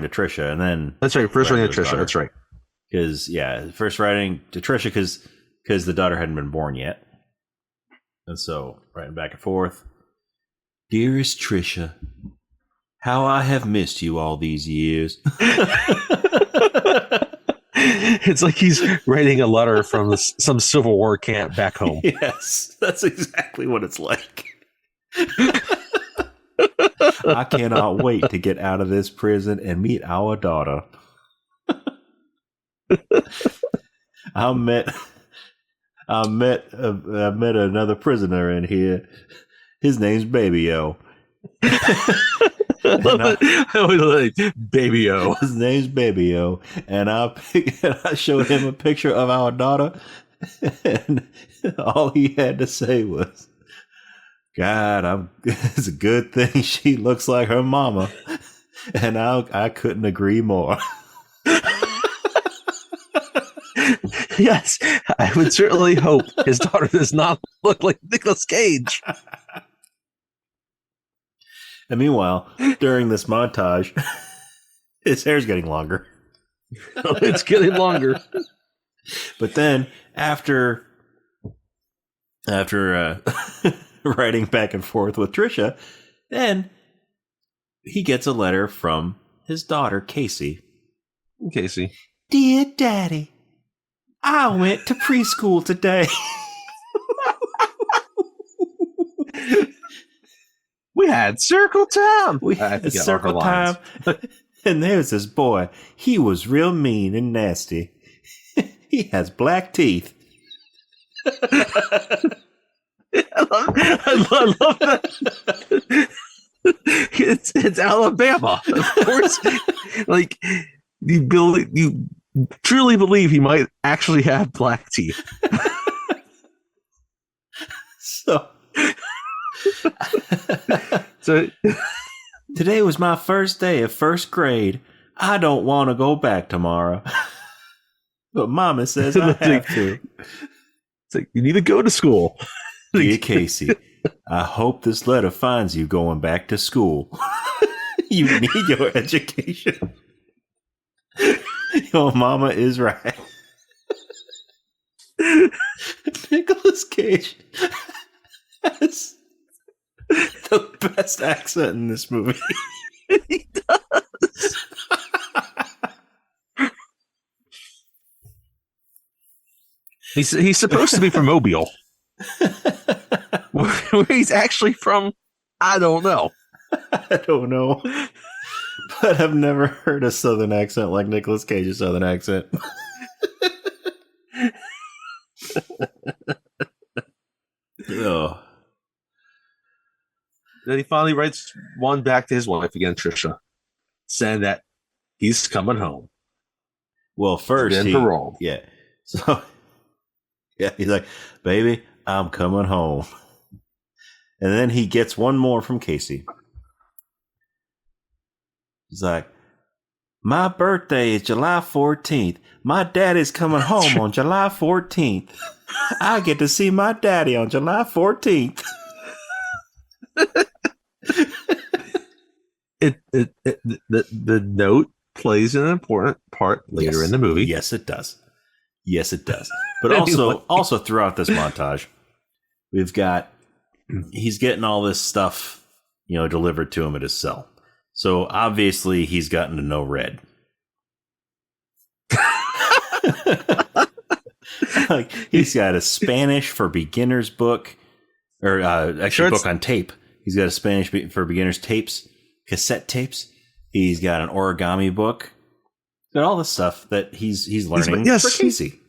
Trisha, and then that's right. First writing to Trisha. That's right. Because first writing to Trisha because the daughter hadn't been born yet, and so writing back and forth. Dearest Trisha, how I have missed you all these years. It's like he's writing a letter from some Civil War camp back home. Yes, that's exactly what it's like. I cannot wait to get out of this prison and meet our daughter. I met another prisoner in here. His name's Baby-O. Baby-O. His name's Baby-O. And I showed him a picture of our daughter, and all he had to say was, God, it's a good thing she looks like her mama. And I couldn't agree more. Yes, I would certainly hope his daughter does not look like Nicolas Cage. And meanwhile, during this montage, his hair's getting longer. It's getting longer. But then after writing back and forth with Trisha, then he gets a letter from his daughter, Casey. Dear Daddy, I went to preschool today. We had circle time. We had circle time. And there's this boy. He was real mean and nasty. He has black teeth. I I love that. It's Alabama, of course. Like you truly believe he might actually have black teeth. So So today was my first day of first grade. I don't want to go back tomorrow. But Mama says I have to. It's like, you need to go to school. Dear Casey, I hope this letter finds you going back to school. You need your education. Your mama is right. Nicolas Cage has the best accent in this movie. He does. He's supposed to be from Mobile. Where he's actually from, I don't know. I don't know. But I've never heard a Southern accent like Nicolas Cage's Southern accent. Oh. Then he finally writes one back to his wife again, Trisha, saying that he's coming home. Well, first he parole. Yeah. So yeah, he's like, baby, I'm coming home. And then he gets one more from Casey. He's like, my birthday is July 14th. My daddy's coming home on July 14th. I get to see my daddy on July 14th. The note plays an important part later in the movie. Yes, it does. Yes, it does. But also throughout this montage, we've got he's getting all this stuff, delivered to him at his cell. So obviously he's gotten to know Red. Like he's got a Spanish for beginners book, or actually book on tape. He's got a Spanish for beginners tapes, cassette tapes. He's got an origami book. Got all this stuff that he's learning for Casey.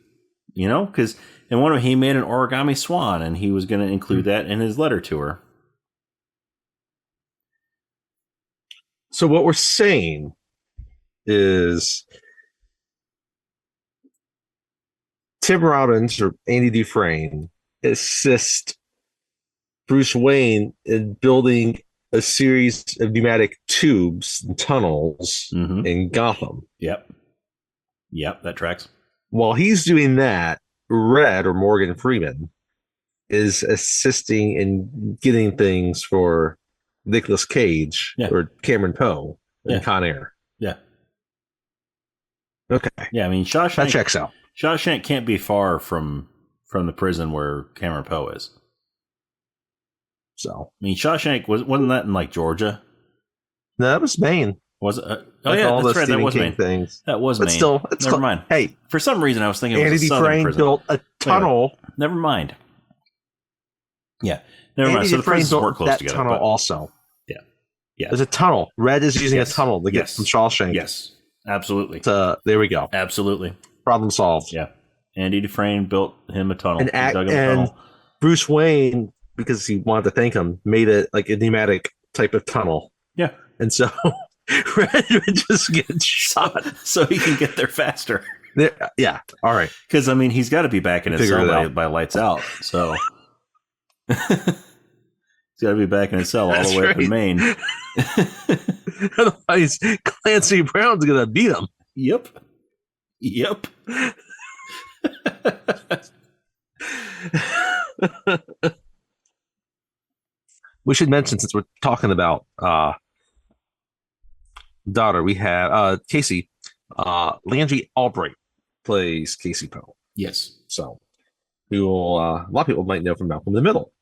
Because in one of them he made an origami swan, and he was going to include that in his letter to her. So what we're saying is Tim Robbins or Andy Dufresne assist Bruce Wayne in building a series of pneumatic tubes and tunnels in Gotham. Yep, that tracks. While he's doing that, Red, or Morgan Freeman, is assisting in getting things for Nicolas Cage or Cameron Poe in Con Air. Yeah. Okay. Yeah, I mean, Shawshank. That checks out. Shawshank can't be far from the prison where Cameron Poe is. So, I mean, Shawshank wasn't that in like Georgia? No, that was Maine. Was it? That's right. That was Maine. Things. That was Maine. Maine. Still, never mind. Hey, for some reason, I was thinking Andy it was a southern prison. built a tunnel. Never mind. Yeah, never mind. Andy So the prisons built were close that together. Tunnel also. Yeah. There's a tunnel. Red is using a tunnel to get from Shawshank. Yes, absolutely. There we go. Absolutely. Problem solved. Yeah. Andy Dufresne built him a tunnel. And Bruce Wayne, because he wanted to thank him, made it like a pneumatic type of tunnel. Yeah. And so Red would just get shot. So he can get there faster. Yeah. All right. Because, I mean, he's got to be back in his cell by lights out. So he's got to be back in his cell all the way up in Maine. Otherwise, Clancy Brown's going to beat him. Yep. We should mention, since we're talking about daughter, we have Casey. Landry Albright plays Casey Poe. Yes. So a lot of people might know from Malcolm in the Middle.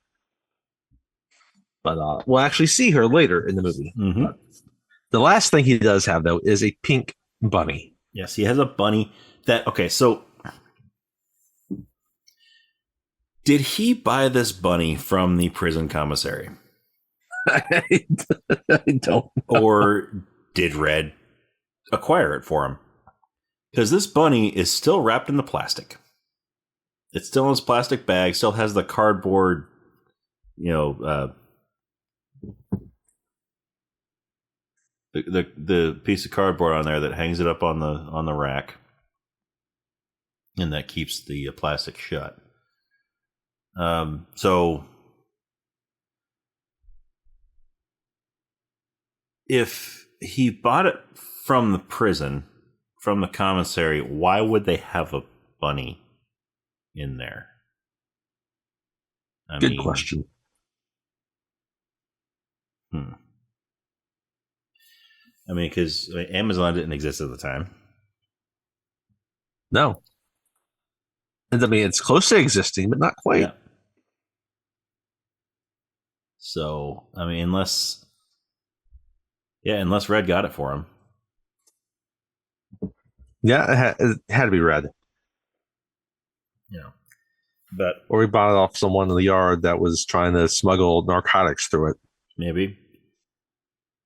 But we'll actually see her later in the movie. Mm-hmm. The last thing he does have, though, is a pink bunny. Yes, he has a bunny so did he buy this bunny from the prison commissary? I don't know. Or did Red acquire it for him? Because this bunny is still wrapped in the plastic. It's still in his plastic bag, still has the cardboard the piece of cardboard on there that hangs it up on the rack, and that keeps the plastic shut. So if he bought it from the prison, from the commissary, why would they have a bunny in there? Good question. I mean, because Amazon didn't exist at the time. No. And I mean, it's close to existing, but not quite. Yeah. So, I mean, unless Red got it for him. Yeah, it had to be Red. Or he bought it off someone in the yard that was trying to smuggle narcotics through it. Maybe.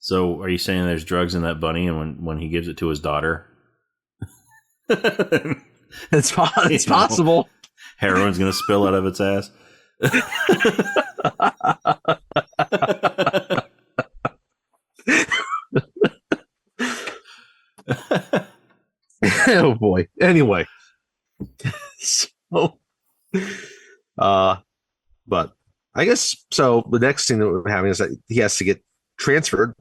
So, are you saying there's drugs in that bunny, and when he gives it to his daughter, it's possible. Heroin's going to spill out of its ass. Oh boy. Anyway, so, but I guess so. The next thing that we're having is that he has to get transferred.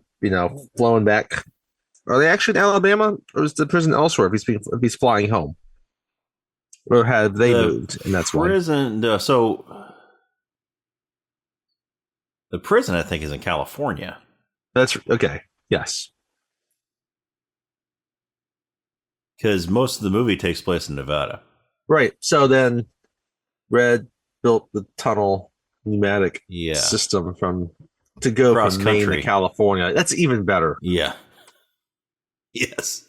Flown back. Are they actually in Alabama, or is the prison elsewhere? If he's flying home, or have they moved? And that's prison. So the prison, I think, is in California. That's okay. Yes, because most of the movie takes place in Nevada. Right. So then, Red built the tunnel pneumatic system to go cross from country. Maine to California. That's even better. Yeah. Yes.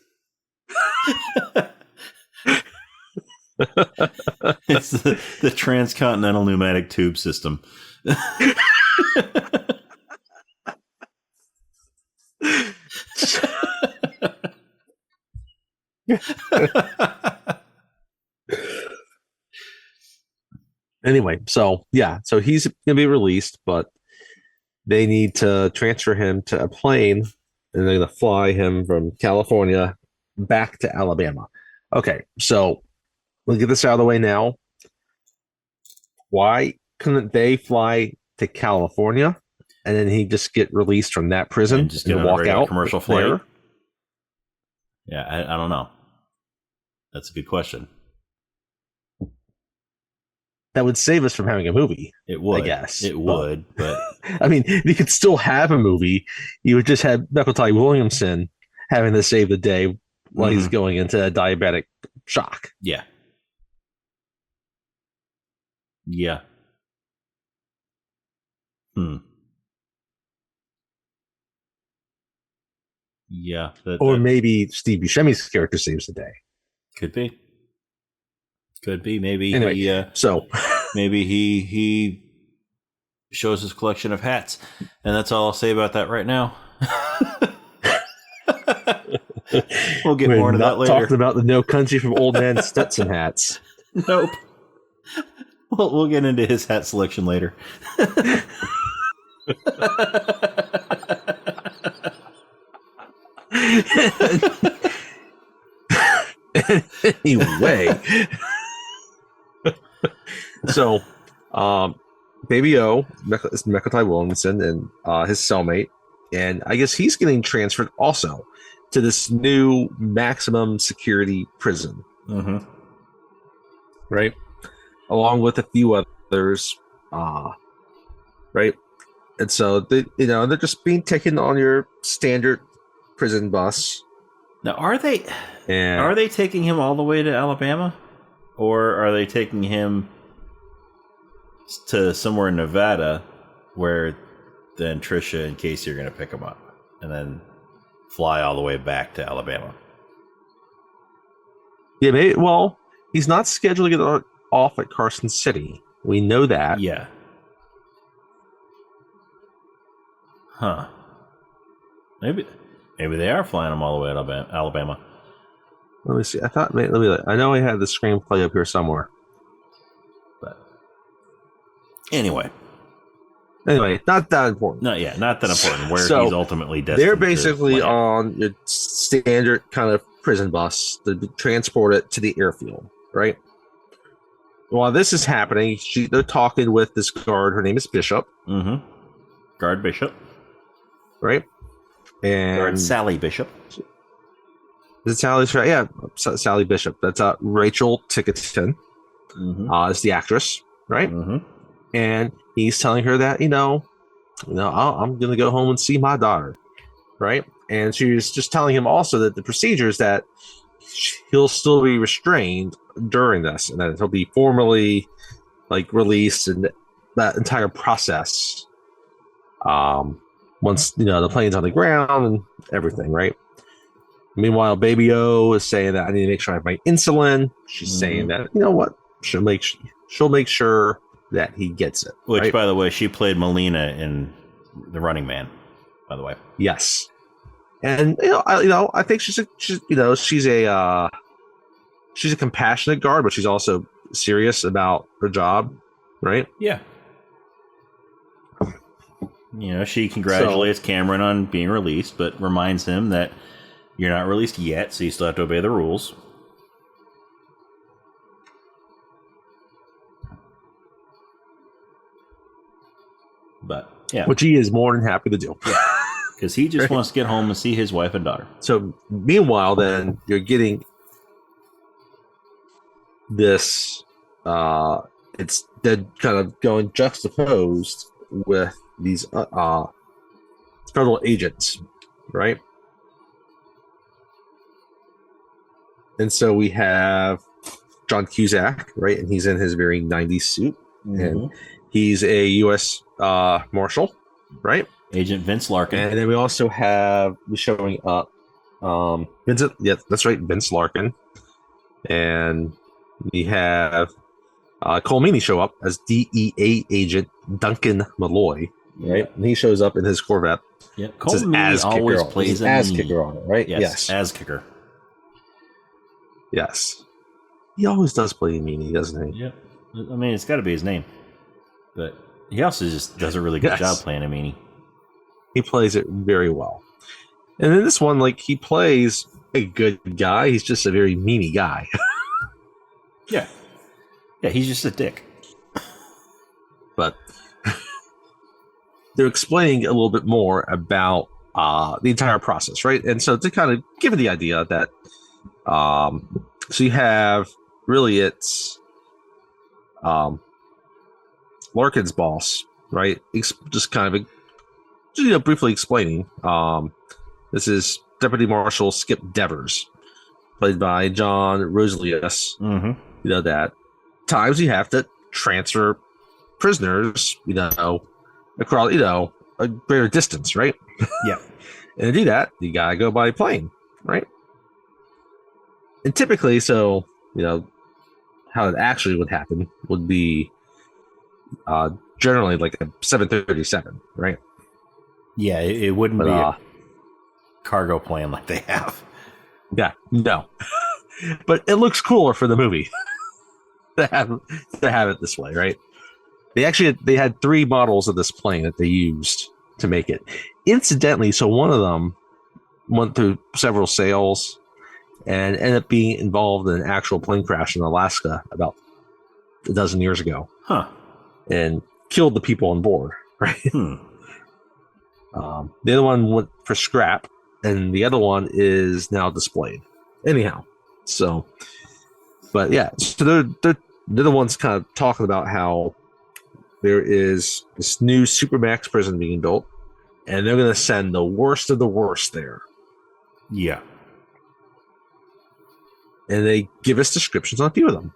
It's the transcontinental pneumatic tube system. Anyway, so he's gonna be released, but they need to transfer him to a plane, and they're gonna fly him from California back to Alabama. Okay, so we'll get this out of the way now. Why couldn't they fly to California and then he just get released from that prison and just get walk out commercial flight? There? Yeah, I don't know. That's a good question. That would save us from having a movie. It would. I guess. It would, but I mean, you could still have a movie. You would just have Nicolas Williamson having to save the day while he's going into a diabetic shock. Yeah. Yeah. Yeah. Or maybe Steve Buscemi's character saves the day. Could be. Maybe anyway, maybe he shows his collection of hats, and that's all I'll say about that right now. We'll get more into that later. Talking about the No Country for Old Men Stetson hats. Nope. We'll get into his hat selection later. Anyway, so Baby O is Nicolas Williamson and his cellmate, and I guess he's getting transferred also to this new maximum security prison, right? Along with a few others, right? And so they're just being taken on your standard prison bus. Now, are they taking him all the way to Alabama, or are they taking him to somewhere in Nevada, where then Trisha and Casey are going to pick him up and then fly all the way back to Alabama? Yeah, maybe. Well, he's not scheduled to get off at Carson City. We know that. Yeah. Huh. Maybe they are flying him all the way to Alabama. Let me see. I know I had the screenplay up here somewhere. But anyway. Anyway, not that important. No, yeah, not that important. Where So, he's ultimately destined. They're basically to land. on your standard kind of prison bus to transport it to the airfield, right? While this is happening, they're talking with this guard. Her name is Bishop. Mm-hmm. Guard Bishop. Right? And Guard Sally Bishop. Is it Sally? Yeah, Sally Bishop. That's Rachel Tickerton. Is the actress, right? Mm-hmm. And he's telling her that I'm gonna go home and see my daughter, right? And she's just telling him also that the procedures that he'll still be restrained during this, and that he'll be formally released, and that entire process. Once the plane's on the ground and everything, right? Meanwhile, Baby O is saying that I need to make sure I have my insulin. She's saying that what she'll make sure that he gets it. Which, right? by the way, she played Melina in The Running Man. By the way, yes, and I think she's a compassionate guard, but she's also serious about her job, right? Yeah. She congratulates Cameron on being released, but reminds him that you're not released yet, so you still have to obey the rules. But, yeah. Which he is more than happy to do. Because he just wants to get home and see his wife and daughter. So, meanwhile, then, you're getting this, it's dead kind of going juxtaposed with these federal agents, right? And so we have John Cusack, right? And he's in his very 90s suit. And he's a U.S. Marshal, right? Agent Vince Larkin. And then we also have showing up Vincent. Yeah, that's right, Vince Larkin. And we have Cole Meany show up as DEA agent Duncan Malloy, right? And he shows up in his Corvette. Yeah, Cole Meany always plays an ass kicker on it, right? Yes, ass kicker. Yes. He always does play Meany, doesn't he? Yep. I mean, it's got to be his name. But he also just does a really good job playing a meanie. He plays it very well. And in this one, he plays a good guy. He's just a very meanie guy. Yeah. Yeah, he's just a dick. But they're explaining a little bit more about the entire process, right? And so to kind of give it the idea that so you have it's Larkin's boss, right? Just kind of briefly explaining. This is Deputy Marshal Skip Devers, played by John Roselius. That times you have to transfer prisoners, across, a greater distance, right? Yeah. And to do that, you gotta go by plane, right? And typically, so, how it actually would happen would be generally like a 737, right? Yeah, it wouldn't be a cargo plane like they have. Yeah, no. But it looks cooler for the movie to have it this way, right? They had 3 models of this plane that they used to make it. Incidentally, so one of them went through several sales and ended up being involved in an actual plane crash in Alaska about a dozen years ago. Huh. And killed the people on board, right? The other one went for scrap, and the other one is now displayed. Anyhow, so, but yeah, so they're the ones kind of talking about how there is this new Supermax prison being built, and they're going to send the worst of the worst there. Yeah. And they give us descriptions on a few of them.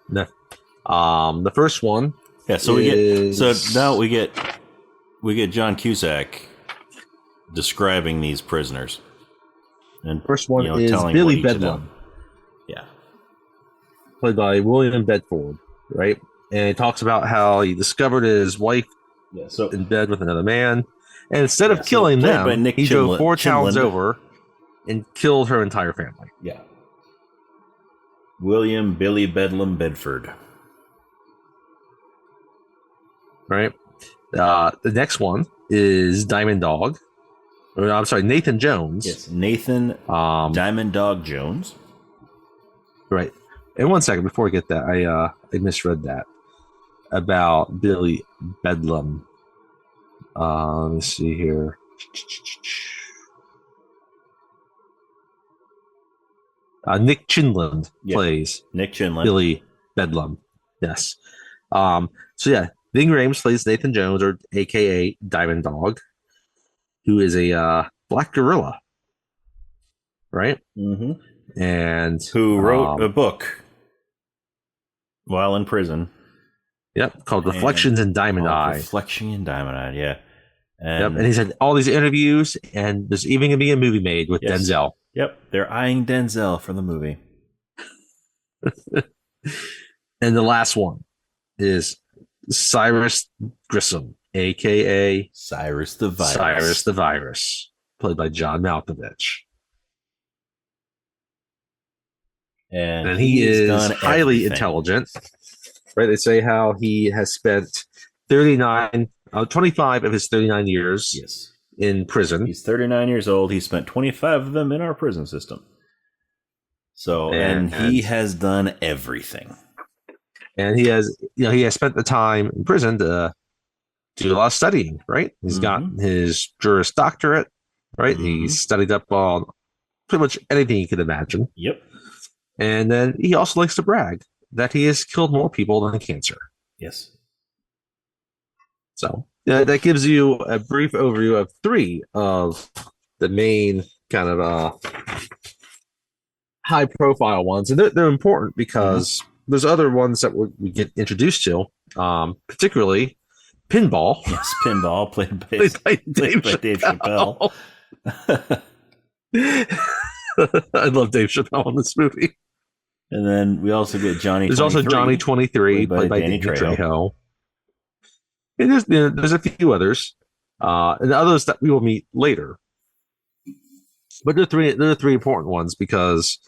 The first one. Yeah, so now we get John Cusack describing these prisoners. And first one is Billy Bedlam. Yeah. Played by William Bedford, right? And he talks about how he discovered his wife in bed with another man. And instead of killing them, he drove 4 towns over and killed her entire family. Yeah. William Billy Bedlam Bedford. Right. The next one is Diamond Dog. Or, I'm sorry, Nathan Jones. Yes, Nathan Diamond Dog Jones. Right. And 1 second before I get that, I misread that about Billy Bedlam. Let me see here. Nick Chinland plays Nick Chinland. Billy Bedlam. Yes. So yeah, Ving Rhames plays Nathan Jones, or AKA Diamond Dog, who is a black gorilla, right? Mm-hmm. And who wrote a book while in prison. Yep, called Reflections in Diamond Eye. Reflection in Diamond Eye, yeah. And he's had all these interviews, and there's even going to be a movie made with Denzel. Yep, they're eyeing Denzel for the movie. And the last one is Cyrus Grissom, a.k.a. Cyrus the Virus. Cyrus the Virus, played by John Malkovich. And he is highly intelligent. Right? They say how he has spent 25 of his 39 years in prison. He's 39 years old. He spent 25 of them in our prison system. So, and he has done everything. And he has spent the time in prison to do a lot of studying, right? He's got his Juris Doctorate, right? He's studied up on pretty much anything you could imagine. Yep. And then he also likes to brag that he has killed more people than cancer. Yes. So that gives you a brief overview of 3 of the main kind of high-profile ones, and they're important because there's other ones that we get introduced to, particularly Pinball. Yes, Pinball, played by Dave Chappelle. I love Dave Chappelle in this movie. And then we also get Johnny. There's 23, also Johnny 23, played by Danny Trejo. And there's a few others, and others that we will meet later. But they're the 3 important ones because,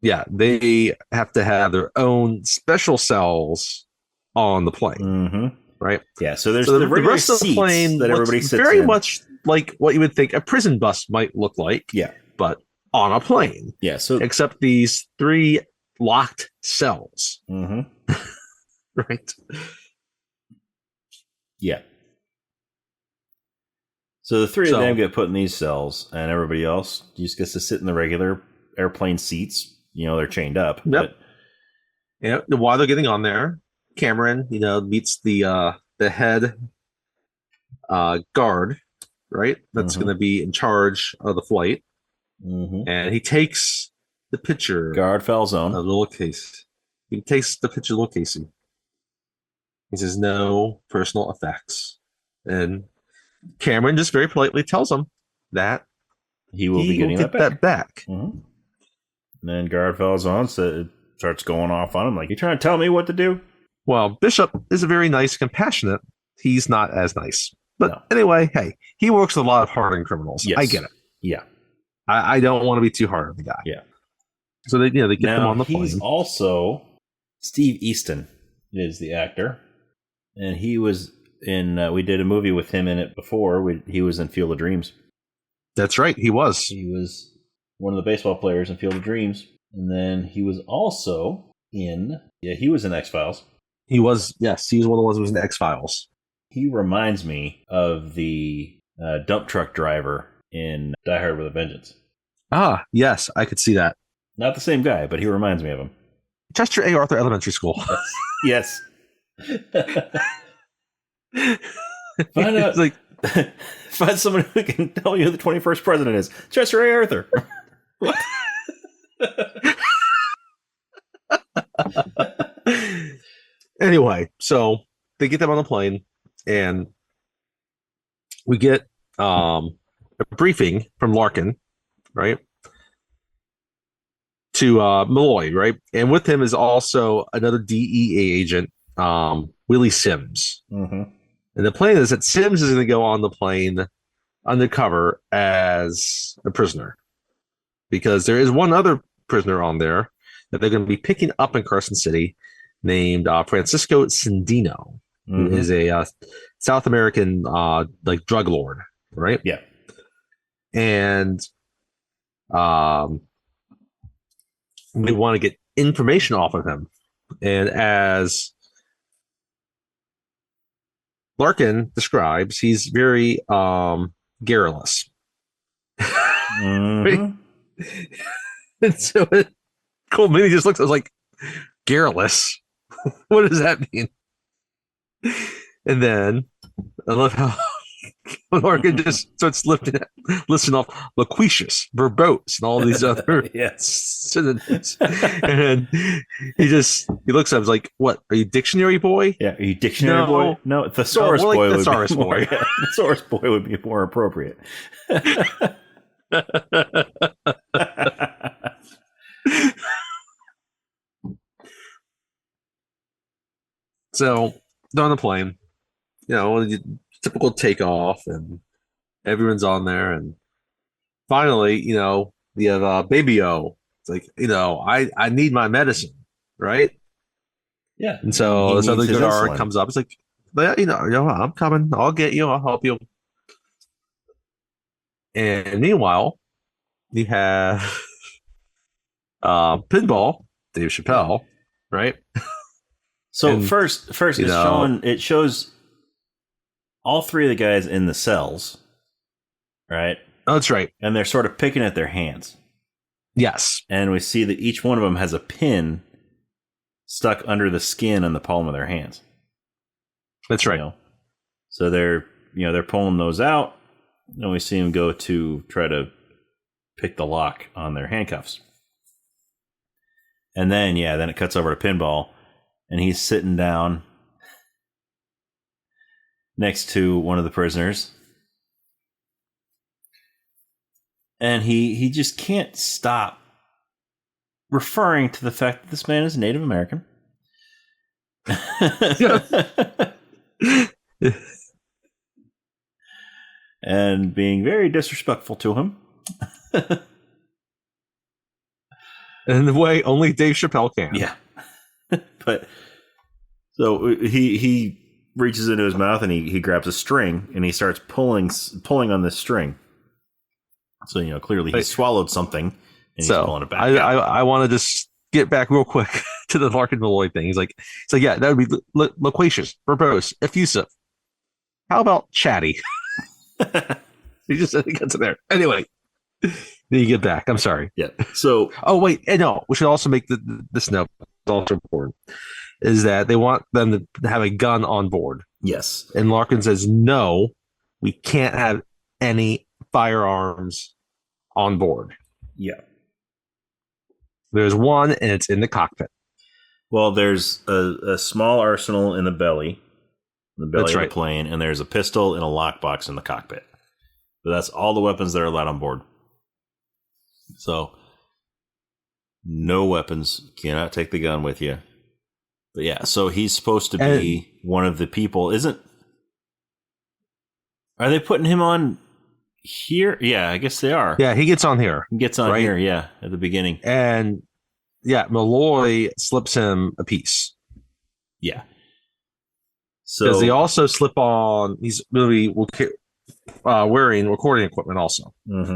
they have to have their own special cells on the plane, right? Yeah. So there's the rest of the plane that everybody sits very in. much like what you would think a prison bus might look like. Yeah, but on a plane. Yeah. So except these 3 locked cells, right? Yeah. So the 3 of them get put in these cells, and everybody else just gets to sit in the regular airplane seats. They're chained up. Yep. Yeah. While they're getting on there, Cameron, meets the head guard, right? That's going to be in charge of the flight, and he takes the picture. Guard Falzone. A little case. He takes the picture, little Casey. He says, "No personal effects," and Cameron just very politely tells him that he will be getting that back. And then Guard Falzone starts going off on him like, "You trying to tell me what to do?" Well, Bishop is a very nice, compassionate. He's not as nice. But anyway, hey, he works with a lot of hardened criminals. Yes. I get it. Yeah. I don't want to be too hard on the guy. Yeah. So they get them on the plane. He's also Steve Easton is the actor. And he was in, we did a movie with him in it before. He was in Field of Dreams. That's right. He was. He was one of the baseball players in Field of Dreams. And then he was also he was in X-Files. He was, yes. He was one of the ones who was in X-Files. He reminds me of the dump truck driver in Die Hard with a Vengeance. Ah, yes. I could see that. Not the same guy, but he reminds me of him. Chester A. Arthur Elementary School. Yes. Find out, find someone who can tell you who the 21st president is. Chester A. Arthur. What? Anyway, so they get them on the plane, and we get a briefing from Larkin, right, to Malloy, right, and with him is also another DEA agent, Willie Sims. And the plan is that Sims is going to go on the plane undercover as a prisoner, because there is one other prisoner on there that they're going to be picking up in Carson City named Francisco Cindino. who is a South American like drug lord, right? Yeah. And we want to get information off of him. And as Larkin describes, he's very garrulous. Mm-hmm. And so Cole Mini just looks at us like, garrulous? What does that mean? And then I love how Larkin just starts listing off loquacious, verbose, and all these other synonyms. And he looks at him like, "What? Are you dictionary boy?" Yeah, are you dictionary boy? No, thesaurus like boy. Thesaurus would be boy. More, thesaurus boy would be more appropriate. So on the plane, typical takeoff, and everyone's on there, and finally, we have Baby O. It's like, I need my medicine, right? Yeah. And so this other guard comes up. It's like, I'm coming. I'll get you. I'll help you. And meanwhile, you have Pinball, Dave Chappelle, right? So and, first it shows all three of the guys in the cells, right? Oh, that's right. And they're sort of picking at their hands. Yes. And we see that each one of them has a pin stuck under the skin on the palm of their hands. That's right. So they're pulling those out, and we see them go to try to pick the lock on their handcuffs. And then it cuts over to Pinball, and he's sitting down next to one of the prisoners. And he just can't stop referring to the fact that this man is Native American. And being very disrespectful to him. In the way only Dave Chappelle can. Yeah. But so he reaches into his mouth and he grabs a string and he starts pulling on this string. So, clearly he swallowed something and he's pulling it back out. I want to just get back real quick to the Larkin Malloy thing. He's like, yeah, that would be loquacious, verbose, effusive. How about chatty? He just gets it there. Anyway, then you get back. I'm sorry. Yeah. So. Oh, wait. No, we should also make this note. It's also important. Is that they want them to have a gun on board. Yes. And Larkin says, no, we can't have any firearms on board. Yeah. There's one, and it's in the cockpit. Well, there's a small arsenal in the belly of the plane, and there's a pistol and a lockbox in the cockpit. But that's all the weapons that are allowed on board. So, no weapons. Cannot take the gun with you. But yeah, so he's supposed to be one of the people. Are they putting him on here? Yeah, I guess they are. Yeah, he gets on here. He gets on here, yeah, at the beginning. And yeah, Malloy slips him a piece. Yeah. So because they also slip on, he's really wearing recording equipment also,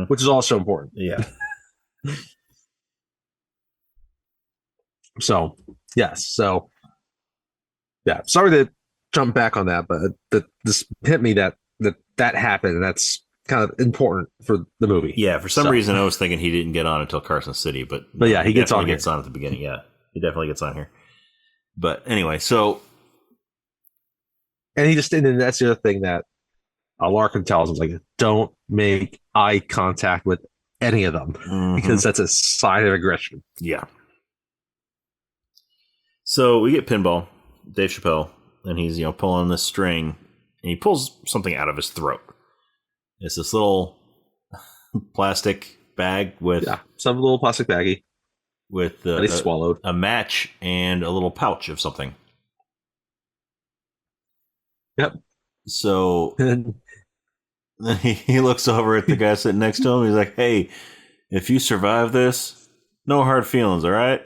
which is also important. Yeah. So, yes. So, yeah. Sorry to jump back on that, but this hit me that happened, and that's kind of important for the movie. Yeah, for some reason I was thinking he didn't get on until Carson City, but yeah, he gets on at the beginning. Yeah, he definitely gets on here. But anyway, so and and that's the other thing that Larkin tells him, like, don't make eye contact with any of them because that's a sign of aggression. Yeah. So we get Pinball, Dave Chappelle, and he's pulling this string, and he pulls something out of his throat. It's this little plastic bag with some little plastic baggie with that he swallowed, a match, and a little pouch of something. Yep. So he looks over at the guy sitting next to him. He's like, "Hey, if you survive this, no hard feelings, all right?"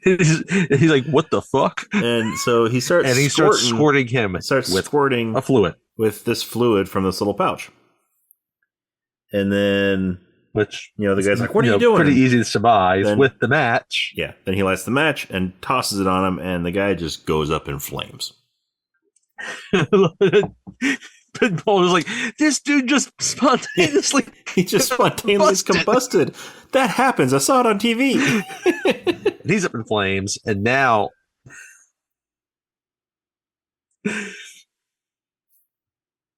He's like, what the fuck? And so he starts And he starts squirting him with squirting a fluid. With this fluid from this little pouch. And then, which, the guy's like, what are you doing? Pretty easy to surmise then, with the match. Yeah. Then he lights the match and tosses it on him, and the guy just goes up in flames. Pinball was like, this dude just spontaneously he just spontaneously combusted. That happens. I saw it on TV. And he's up in flames, and now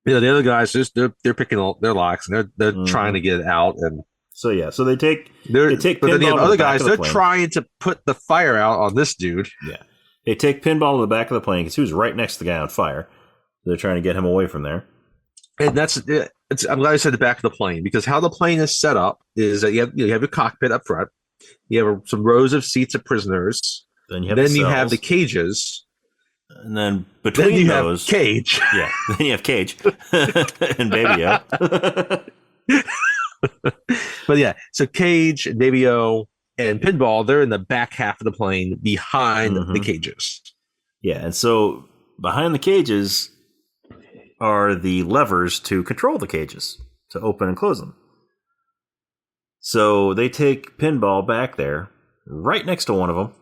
the other guys they're picking their locks, and they're trying to get out. And so they take but then you have other guys, they're plane. trying to put the fire out on this dude. Yeah, they take Pinball to the back of the plane because he was right next to the guy on fire. They're trying to get him away from there. And I'm glad I said the back of the plane, because how the plane is set up is that you have your cockpit up front, you have some rows of seats of prisoners, then you have the cages, and then between those, have Cage. Yeah, then you have Cage and Baby-O. But yeah, so Cage and Baby-O and Pinball, they're in the back half of the plane behind the cages. Yeah, and so behind the cages are the levers to control the cages, to open and close them. So they take Pinball back there, right next to one of them.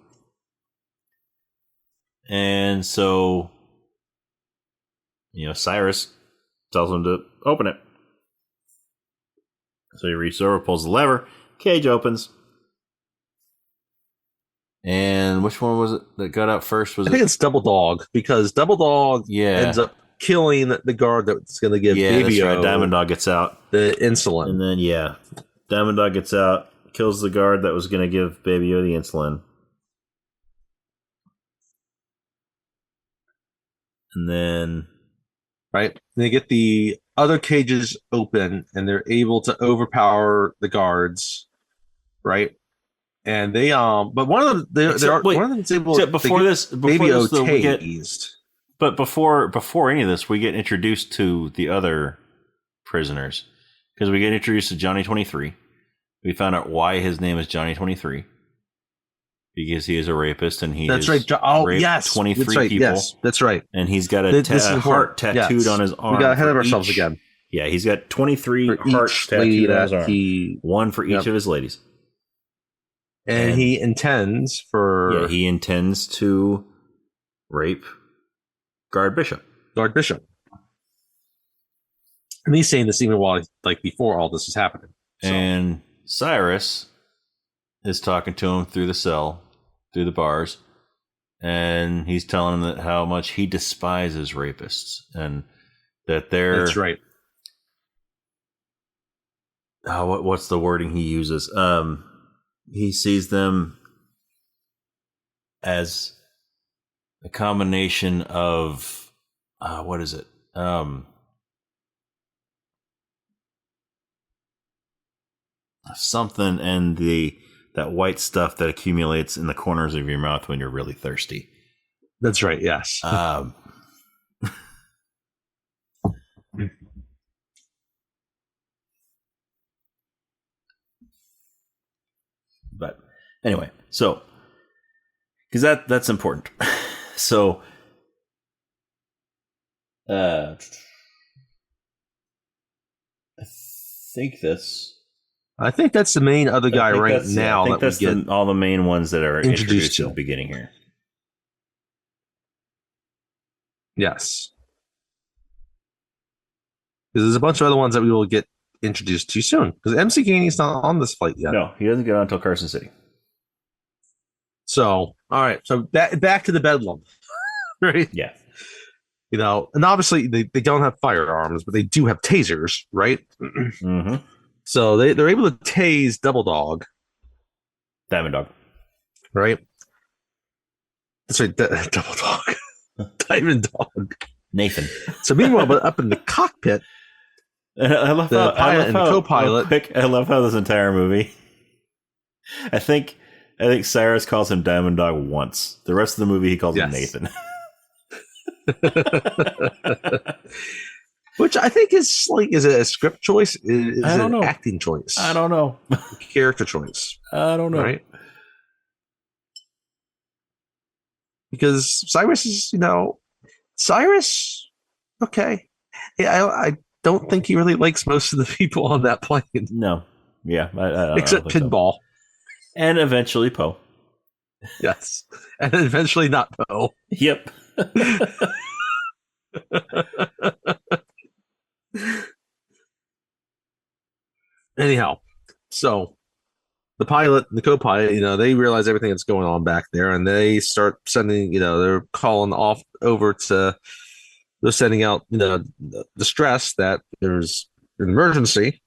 And so, Cyrus tells him to open it. So he reaches over, pulls the lever, cage opens. And which one was it that got out first? I think it's Double Dog, because Double Dog ends up killing the guard that's going to give Baby-O. That's right. Diamond Dog gets out. The insulin. And then, Diamond Dog gets out, kills the guard that was going to give Baby-O the insulin. And then... Right? They get the other cages open, and they're able to overpower the guards. Right? And they... But one of them... one of them is able to get Baby-O tased. But before any of this, we get introduced to the other prisoners, because we get introduced to Johnny 23. We found out why his name is Johnny 23, because he is a rapist and he raped 23 people. Yes, that's right. And he's got a heart tattooed on his arm. We got ahead of ourselves again. Yeah, he's got 23 hearts tattooed on his arm. One for each of his ladies. And he intends for... Yeah, he intends to rape Guard Bishop. And he's saying this even while, before all this is happening. So. And Cyrus is talking to him through the cell, through the bars, and he's telling him that how much he despises rapists, and that they're... That's right. What's the wording he uses? He sees them as a combination of what is it? Something and that white stuff that accumulates in the corners of your mouth when you're really thirsty. That's right. Yes. But anyway, so because that's important. So, I think that's the main other guy right now. I think that's all the main ones that are introduced at the beginning here. Yes, because there's a bunch of other ones that we will get introduced to soon. Because MC Gainey's not on this flight yet. No, he doesn't get on until Carson City. So, all right. So back to the Bedlam, right? Yeah. And obviously they don't have firearms, but they do have tasers, right? Mm-hmm. So they're able to tase Double Dog. Diamond Dog. Right? That's right, Double Dog. Diamond Dog. Nathan. So meanwhile, but up in the cockpit, I love the pilot and the co-pilot. I love how this entire movie... I think Cyrus calls him Diamond Dog once. The rest of the movie, he calls him Nathan. Which I think is is it a script choice? Is it an acting choice? I don't know. Character choice. I don't know. Right? because Cyrus is, Cyrus. Okay, yeah, I don't think he really likes most of the people on that plane, No. Yeah, I don't except think so. Pinball. And eventually Poe. Yes, and eventually not Poe. Yep. Anyhow, so the pilot, the co-pilot, they realize everything that's going on back there, and they start sending, they're calling off over to, they're sending out, distress that there's an emergency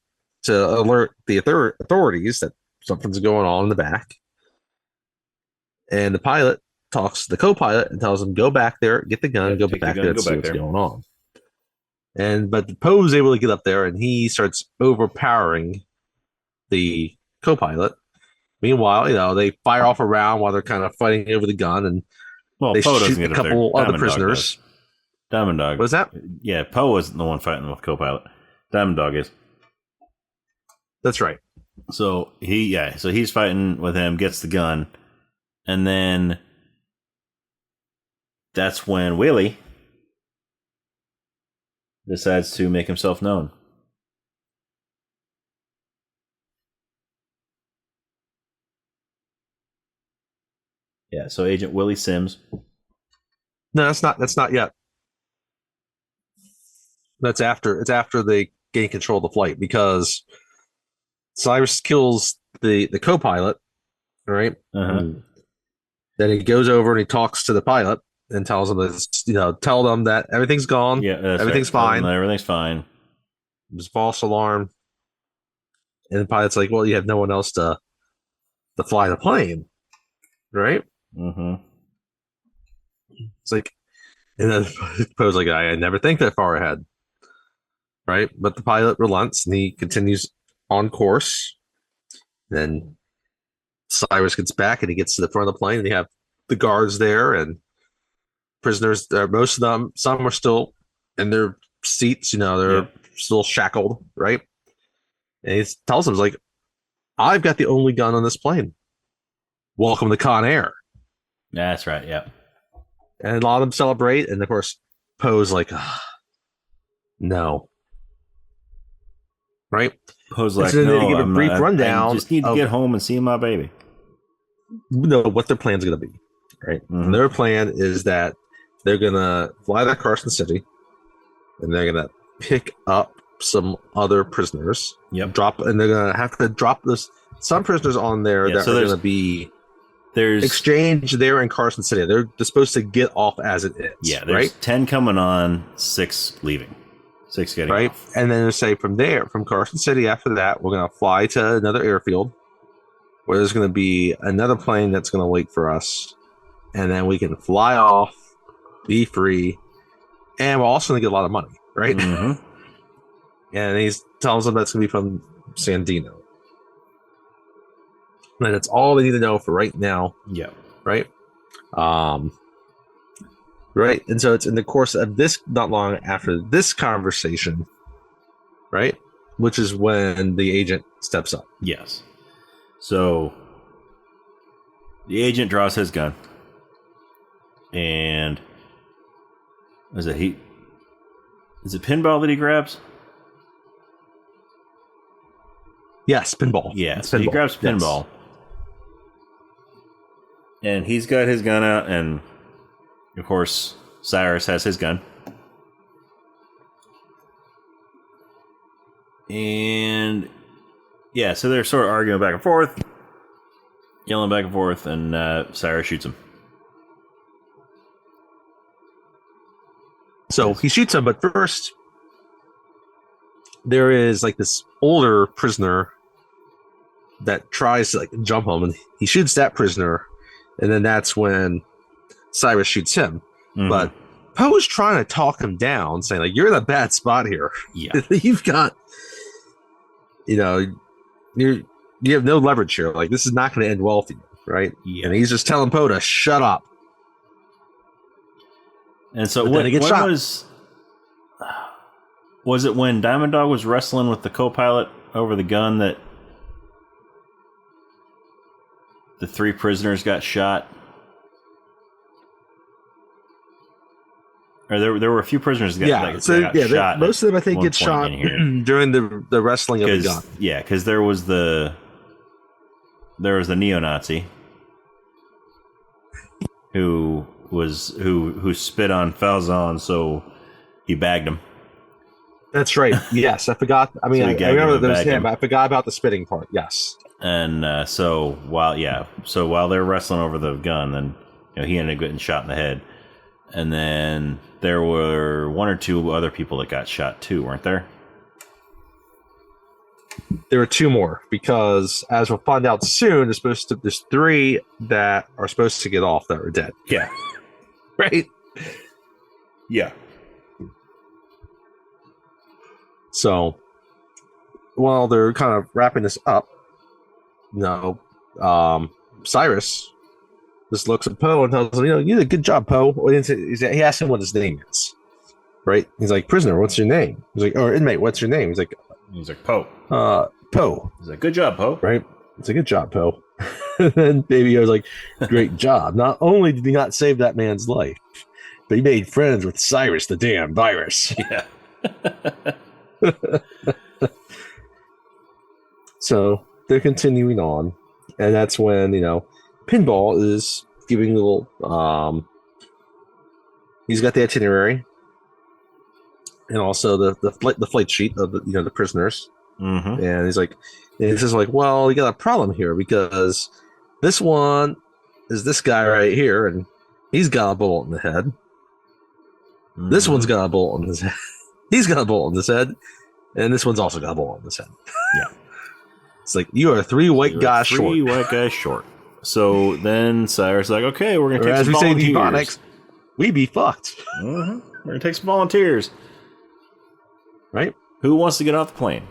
to alert the authorities that something's going on in the back. And the pilot talks to the co-pilot and tells him, go back there, get the gun, go back there, see what's going on. But Poe's able to get up there, and he starts overpowering the co-pilot. Meanwhile, they fire off a round while they're kind of fighting over the gun, and they Poe shoot a couple other prisoners. Diamond Dog. What was that? Yeah, Poe wasn't the one fighting with co-pilot. Diamond Dog is. That's right. So he's fighting with him, gets the gun, and then that's when Willie decides to make himself known. Yeah, so Agent Willie Sims. No, that's not yet. It's after they gain control of the flight, because Cyrus kills the co-pilot, right? Uh-huh. Then he goes over and he talks to the pilot and tells him that, tell them that everything's gone. Yeah, everything's fine. Everything's fine. It was a false alarm. And the pilot's like, well, you have no one else to fly the plane, right? Mm-hmm. It's like, and then Poe's like, I never think that far ahead, right? But the pilot relents and he continues on course. Then Cyrus gets back and he gets to the front of the plane, and they have the guards there and prisoners. Most of them, some are still in their seats. They're still shackled, right? And he tells them, like, I've got the only gun on this plane. Welcome to Con Air. That's right. Yeah. And a lot of them celebrate, and of course, Poe's like, no. Right? Poe's like, so no, they give a brief rundown. I just need to get home and see my baby. What their plan's going to be, right? Mm-hmm. And their plan is that they're going to fly to Carson City, and they're going to pick up some other prisoners. Yep. And they're going to have to drop some prisoners on there that are going to be exchange there in Carson City. They're supposed to get off as it is. Yeah, there's right? 10 coming on, 6 leaving. 6 getting right off. And then they say from Carson City, after that, we're going to fly to another airfield where there's going to be another plane that's going to wait for us, and then we can fly off, be free, and we're also going to get a lot of money, right? Mm-hmm. And he tells them that's going to be from Sandino. And that's all they need to know for right now. Yeah. Right? Right. And so it's in the course of this, not long after this conversation, right? Which is when the agent steps up. Yes. So the agent draws his gun. And is it Pinball that he grabs? Yes, Pinball. Yeah, so he grabs Pinball. Yes. And he's got his gun out, and of course, Cyrus has his gun. And yeah, so they're sort of arguing back and forth, yelling back and forth, and Cyrus shoots him. So he shoots him, but first, there is like this older prisoner that tries to like jump him, and he shoots that prisoner, and then that's when Cyrus shoots him. Mm-hmm. But Poe's trying to talk him down, saying like, "You're in a bad spot here. Yeah, you've got, you have no leverage here. Like this is not going to end well for you, right?" Yeah. And he's just telling Poe to shut up. And so when was it when Diamond Dog was wrestling with the co-pilot over the gun that the 3 prisoners got shot? Or there were a few prisoners that got shot. Most of them I think get shot during the wrestling of the gun. Yeah, because there was the neo-Nazi who spit on Falzon, so he bagged him. That's right. Yes, I forgot. I mean, I remember there was him. I forgot about the spitting part. Yes. And so while they're wrestling over the gun, then he ended up getting shot in the head. And then there were one or two other people that got shot too, weren't there? There were two more, because as we'll find out soon, there's three that are supposed to get off that are dead. Yeah. Right? Yeah. So while they're kind of wrapping this up, Cyrus just looks at Poe and tells him, you did a good job, Poe. He asked him what his name is. Right? He's like, prisoner, what's your name? He's like, or inmate, what's your name? He's like, Poe. Poe. He's like, good job, Poe. Right? It's a good job, Poe. And then Baby O's like, great job. Not only did he not save that man's life, but he made friends with Cyrus the damn virus. Yeah. So they're continuing on, and that's when Pinball is giving a little. He's got the itinerary, and also the flight sheet of the prisoners. Mm-hmm. And he's like, well, you got a problem here, because this one is this guy right here, and he's got a bullet in the head. Mm-hmm. This one's got a bullet in his head. He's got a bullet in his head, and this one's also got a bullet in his head. Yeah. It's like, you are three white guys short. Three white guys short. So then Cyrus is like, okay, we're going to take some volunteers. As we say in Ebonics, we be fucked. Mm-hmm. We're going to take some volunteers. Right? Who wants to get off the plane?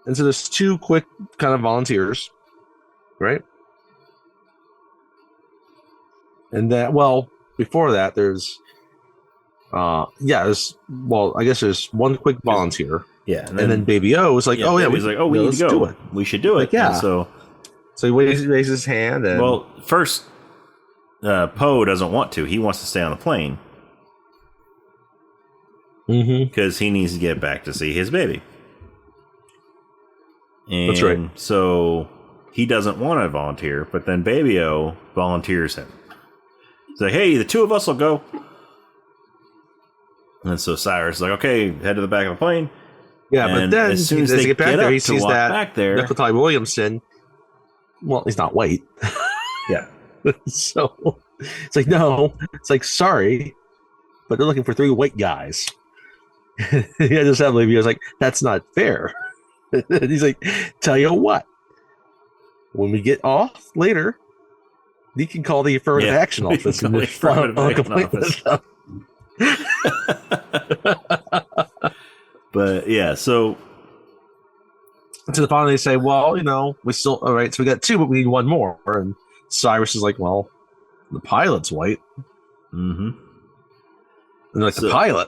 And so there's two quick kind of volunteers. Right? And then, before that, there's... I guess there's one quick volunteer. Yeah. And then Baby O was like, we need to go. We should do it. Like, yeah. And so he raises his hand. And, well, first, Poe doesn't want to. He wants to stay on the plane. Because he needs to get back to see his baby. And that's right. So he doesn't want to volunteer, but then Baby O volunteers him. He's like, hey, the two of us will go. And so Cyrus is like, okay, head to the back of the plane. Yeah, and but then as soon as they get back there, he sees that back there, Nicolas Williamson, he's not white. Yeah. So it's like, no. It's like, sorry, but they're looking for three white guys. He had this family. He was like, that's not fair. He's like, tell you what, when we get off later, you can call the affirmative action office and file a complaint with them. But yeah, so to the final they say, we still all right, so we got two, but we need one more. And Cyrus is like, well, the pilot's white. Mm-hmm. And like, the pilot.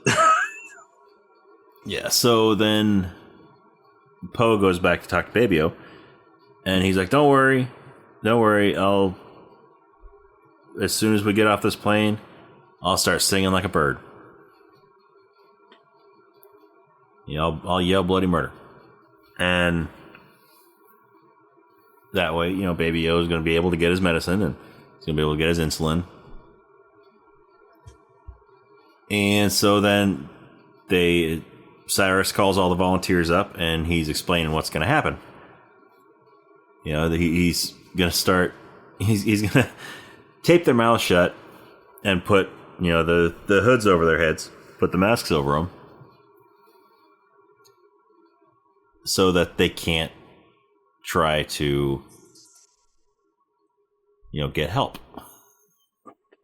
Yeah, so then Poe goes back to talk to Baby O, and he's like, don't worry, I'll, as soon as we get off this plane, I'll start singing like a bird. I'll yell bloody murder. And that way, Baby O is going to be able to get his medicine, and he's going to be able to get his insulin. And so then Cyrus calls all the volunteers up, and he's explaining what's going to happen. He's going to start, he's going to tape their mouths shut and put, the hoods over their heads, put the masks over them, so that they can't try to, get help.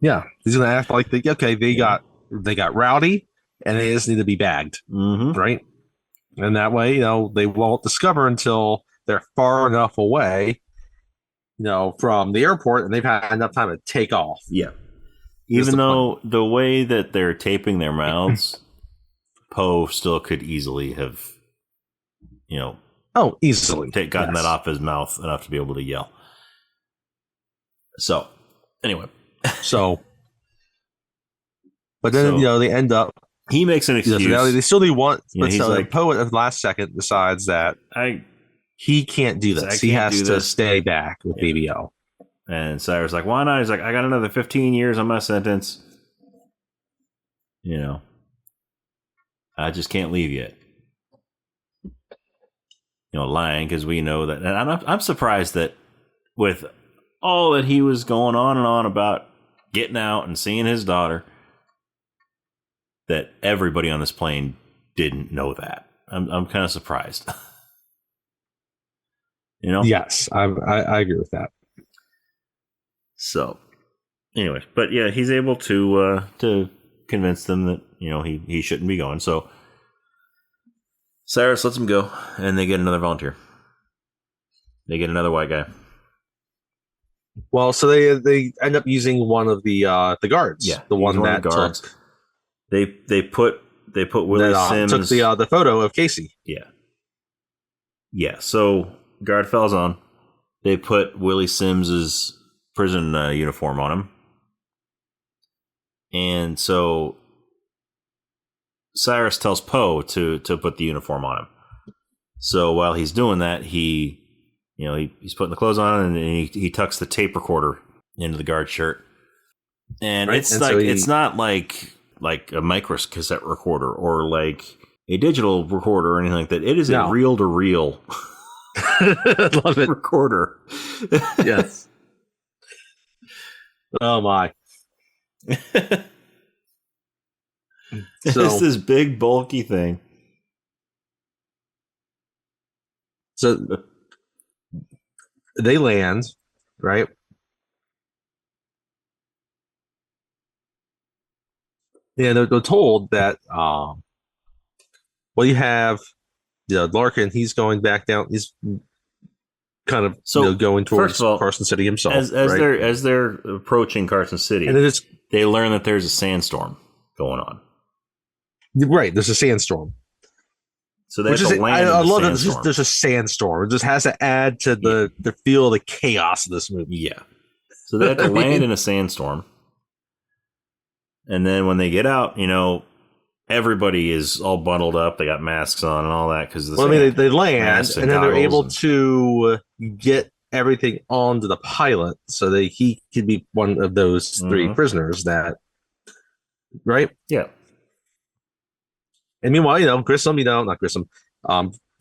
Yeah, he's gonna act like they got rowdy, and they just need to be bagged, right? And that way, they won't discover until they're far enough away, from the airport, and they've had enough time to take off. Yeah. Even though the way that they're taping their mouths, Poe still could easily have, easily gotten that off his mouth enough to be able to yell. So, anyway. So, But then, So they end up. he makes an excuse. So now they still do one, but he's so like, Poe at the last second decides that he can't do this. He has to stay back with BBO. And Cyrus like, why not? He's like, I got another 15 years on my sentence. I just can't leave yet. Lying because we know that. And I'm surprised that with all that he was going on and on about getting out and seeing his daughter, that everybody on this plane didn't know that. I'm kind of surprised. Yes, I agree with that. So, anyway, but yeah, he's able to convince them that he shouldn't be going. So Cyrus lets him go, and they get another volunteer. They get another white guy. Well, so they end up using one of the guards. Yeah, the one that guards. They put Willie Sims took the photo of Casey. Yeah. So guard fells on. They put Willie Sims's prison uniform on him, and so Cyrus tells Poe to put the uniform on him. So while he's doing that, he's putting the clothes on, and he tucks the tape recorder into the guard shirt, and right? It's not like a micro cassette recorder or like a digital recorder or anything like that. It is a reel-to-reel love it recorder. Yes. Oh my. It's this big bulky thing. So they land, right? Yeah, they're told that you have Larkin, he's going back down, he's kind of going towards Carson City himself. As they're approaching Carson City, and they learn that there's a sandstorm going on. Right, there's a sandstorm. So they have to land. I love that there's a sandstorm. It just has to add to the feel of the chaos of this movie. Yeah. So they have to land in a sandstorm. And then when they get out, everybody is all bundled up. They got masks on and all that because they land and then they're able to get everything onto the pilot so that he could be one of those three prisoners that, right? Yeah. And meanwhile, Grissom, not Grissom,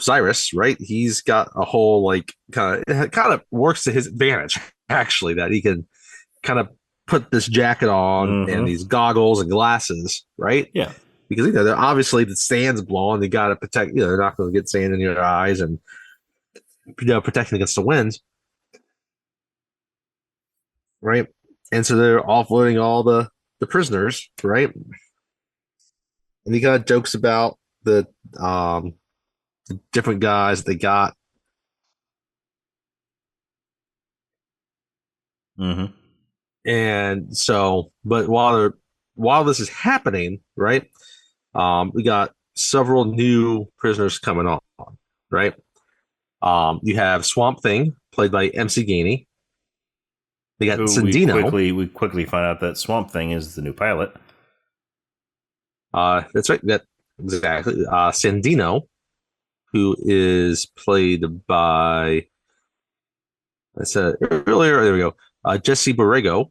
Cyrus, right? He's got a whole kind of works to his advantage, actually, that he can kind of put this jacket on and these goggles and glasses, right? Yeah. Because they're obviously the sand's blowing. They got to protect. They're not going to get sand in your eyes and protecting against the winds, right? And so they're offloading all the prisoners, right? And he kind of jokes about the different guys they got. And so, but while this is happening, right? We got several new prisoners coming on, right? You have Swamp Thing, played by MC Gainey. They got Sandino. We quickly find out that Swamp Thing is the new pilot. That's right. That exactly. Sandino, who is played by, I said earlier. There we go. Jesse Borrego.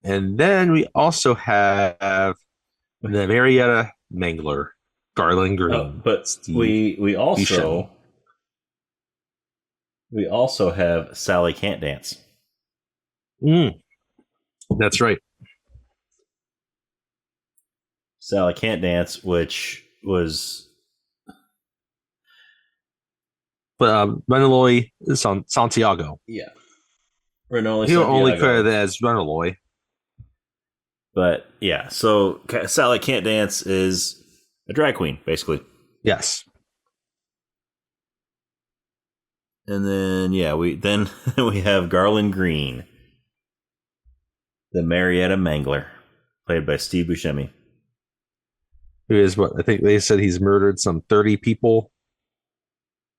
And then we also have the Marietta Mangler, Garland Green. But we also have Sally Can't Dance. That's right. Sally Can't Dance, which was Renaloy Santiago. Yeah. Renaloy Santiago. Only credited as Renaloy. But yeah, so Sally Can't Dance is a drag queen, basically. Yes. And then we have Garland Green, the Marietta Mangler, played by Steve Buscemi. Who is what I think they said he's murdered some 30 people.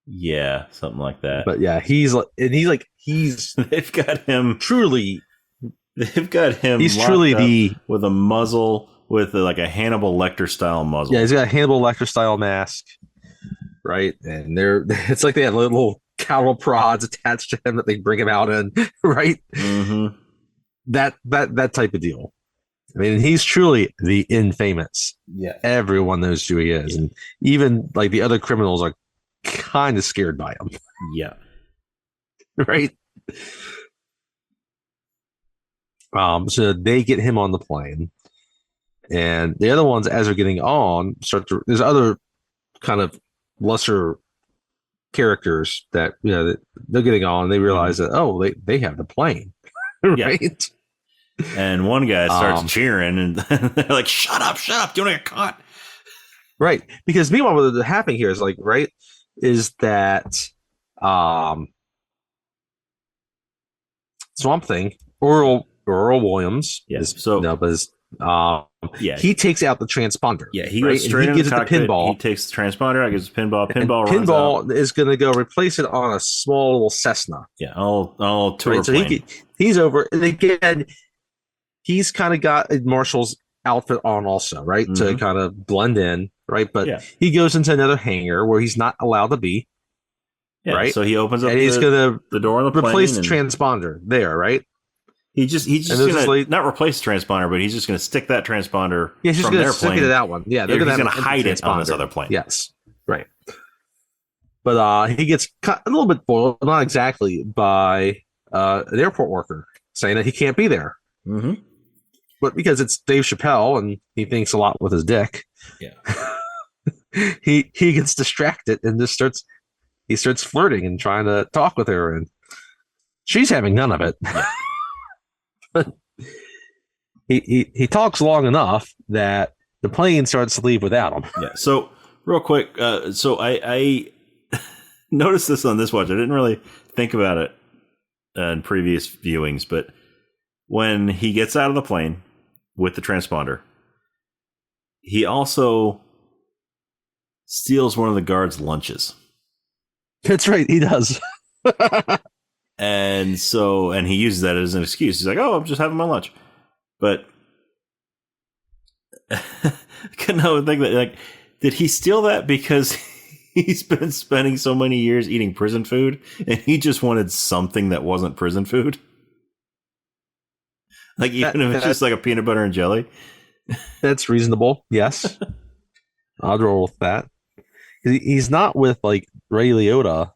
Yeah, something like that. But yeah, he's they've got him truly They've got him He's locked truly up with a muzzle, with like a Hannibal Lecter style muzzle. Yeah, he's got a Hannibal Lecter style mask, right? And it's like they have little cattle prods attached to him that they bring him out in, right? Mm-hmm. That type of deal. I mean, he's truly the infamous. Yeah. Everyone knows who he is. Yeah. And even like the other criminals are kind of scared by him. Yeah. Right? So they get him on the plane. And the other ones, as they're getting on, there's other kind of lesser characters that, you know, that they're getting on and they realize that, oh, they have the plane. Right? Yeah. And one guy starts cheering and they're like, shut up, do you want to get caught? Right. Because meanwhile, what's happening here is like, right, is that Swamp Thing, Earl Williams, he takes out the transponder. Yeah, he goes straight into the cockpit. The pinball. He takes the transponder. I guess pinball. Pinball is going to go replace it on a small little Cessna. Yeah, all tour plane. So he's over, and again, he's kind of got a Marshall's outfit on also, right, to kind of blend in, right. But he goes into another hangar where he's not allowed to be. Yeah, right. So he opens up, and he's going to the door on the plane, replace the transponder there, right. He's just going to not replace the transponder, but he's just going to stick that transponder from their plane. Stick it to that one. Yeah, he's going to hide it on this other plane. Yes, right. But he gets cut a little bit foiled, not exactly, by an airport worker saying that he can't be there. Mm-hmm. But because it's Dave Chappelle and he thinks a lot with his dick, he gets distracted and just starts flirting and trying to talk with her, and she's having none of it. But he talks long enough that the plane starts to leave without him. Yeah. So real quick, so I noticed this on this watch. I didn't really think about it in previous viewings, but when he gets out of the plane with the transponder, he also steals one of the guards' lunches. That's right, he does. And he uses that as an excuse. He's like, "Oh, I'm just having my lunch." But I couldn't help but think that, like, did he steal that because he's been spending so many years eating prison food and he just wanted something that wasn't prison food? Like, even if it's just like a peanut butter and jelly? That's reasonable, yes. I'll roll with that. He's not with, like, Ray Liotta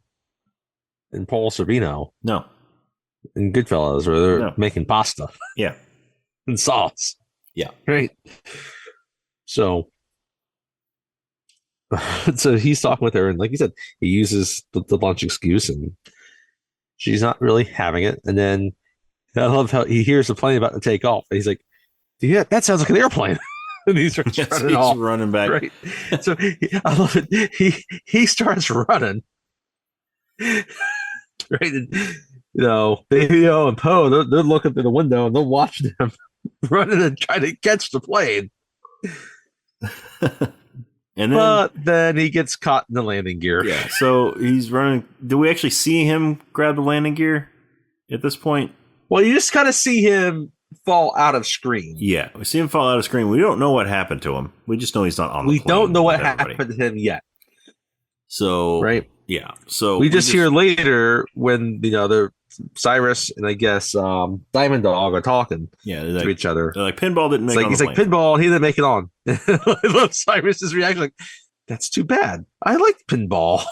and Paul Sorvino. No. And Goodfellas, where they're making pasta. Yeah. And sauce. Yeah. Right. So he's talking with her, and like you said, he uses the lunch excuse, and she's not really having it. And then I love how he hears the plane about to take off. And he's like, "Yeah, that sounds like an airplane." And he starts running back. Right. So I love it. He starts running. Right. And, and Poe, they're looking through the window and they're watching him running and trying to catch the plane. But then he gets caught in the landing gear. Yeah. So he's running. Do we actually see him grab the landing gear at this point? Well, you just kind of see him fall out of screen. Yeah. We see him fall out of screen. We don't know what happened to him. We just know he's not on the plane. We don't know what happened to him yet. So, right. Yeah. So we just hear later when, they're Cyrus and I guess Diamond Dog are talking to each other. They're like, Pinball didn't make it on. He's like, Pinball, he didn't make it on. I love Cyrus's reaction. Like, that's too bad. I like Pinball.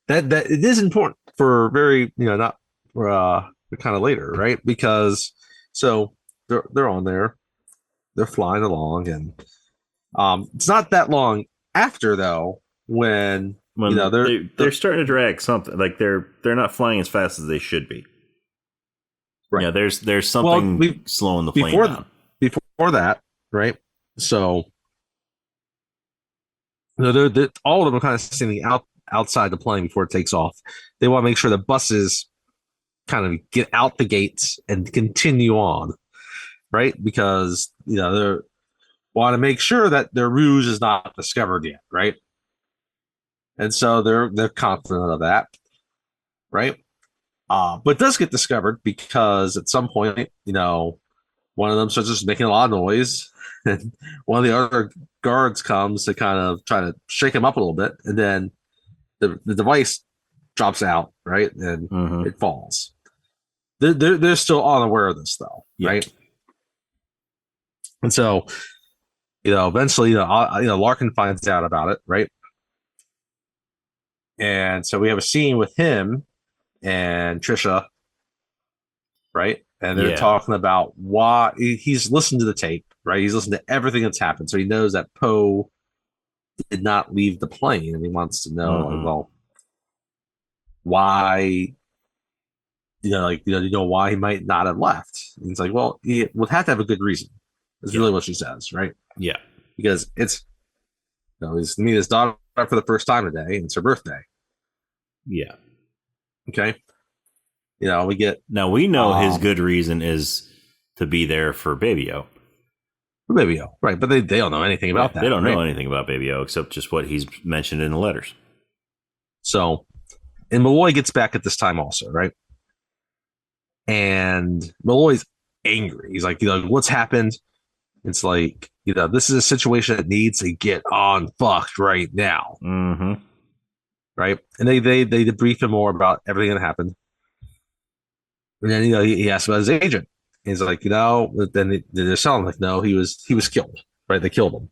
that it is important for very, not for kind of later, right? Because so they're on there. They're flying along, and it's not that long after though when they're starting to drag something. Like they're not flying as fast as they should be. Right. Yeah, there's something slowing the plane down. Before that, right? So they're all of them are kind of standing outside the plane before it takes off. They want to make sure the buses kind of get out the gates and continue on. Right, because they're want to make sure that their ruse is not discovered yet, right? And so they're confident of that, right? But it does get discovered because at some point, one of them starts just making a lot of noise, and one of the other guards comes to kind of try to shake him up a little bit, and then the device drops out, right, and it falls. They're still unaware of this, though, right? And so, eventually, Larkin finds out about it, right? And so we have a scene with him and Trisha, right? And they're talking about why he's listened to the tape, right? He's listened to everything that's happened. So he knows that Poe did not leave the plane, and he wants to know, why, why he might not have left. And he's like, well, he would have to have a good reason. That's really what she says, right? Yeah. Because it's, he's meeting his daughter for the first time today, and it's her birthday. Yeah. Okay. We know his good reason is to be there for Baby-O. For Baby-O, right? But they don't know anything about that. They don't know anything about Baby-O except just what he's mentioned in the letters. So, and Malloy gets back at this time also, right? And Malloy's angry. He's like, what's happened? It's like, this is a situation that needs to get on fucked right now. Mm-hmm. Right? And they debrief him more about everything that happened. And then, he asks about his agent. He's like, then they're telling him, like, no, he was killed, right? They killed him.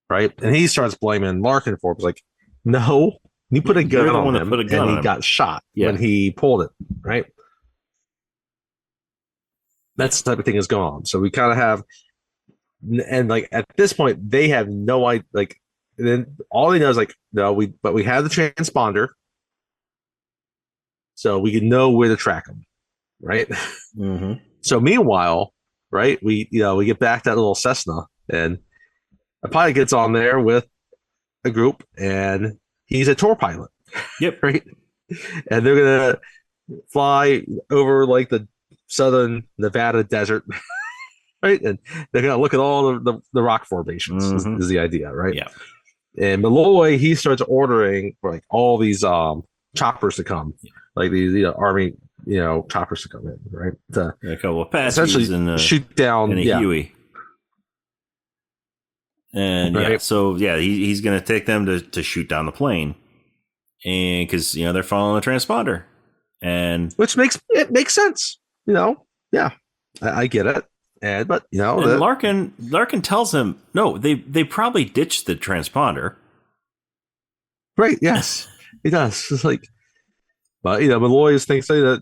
Right? And he starts blaming Larkin for it. He's like, no, he put a gun on him and he got shot when he pulled it, right? That's the type of thing that's going on. So we kind of have, and like at this point, they have no idea. Like, and then all they know is like, no, we have the transponder, so we can know where to track them, right? Mm-hmm. So meanwhile, right, we get back that little Cessna, and a pilot gets on there with a group, and he's a tour pilot. Yep. Right, and they're gonna fly over like the southern Nevada desert, right? And they're gonna look at all the rock formations. Is the idea, right? Yeah. And Malloy, he starts ordering for like all these choppers to come, like these Army choppers to come in, right? To a couple of Apaches and shoot down and a Huey. And right. he's gonna take them to shoot down the plane, and because they're following the transponder, and which makes sense, I get it. But and Larkin tells him, no, they probably ditched the transponder. Right? Yes, he does. It's like, but Malloy's thing say that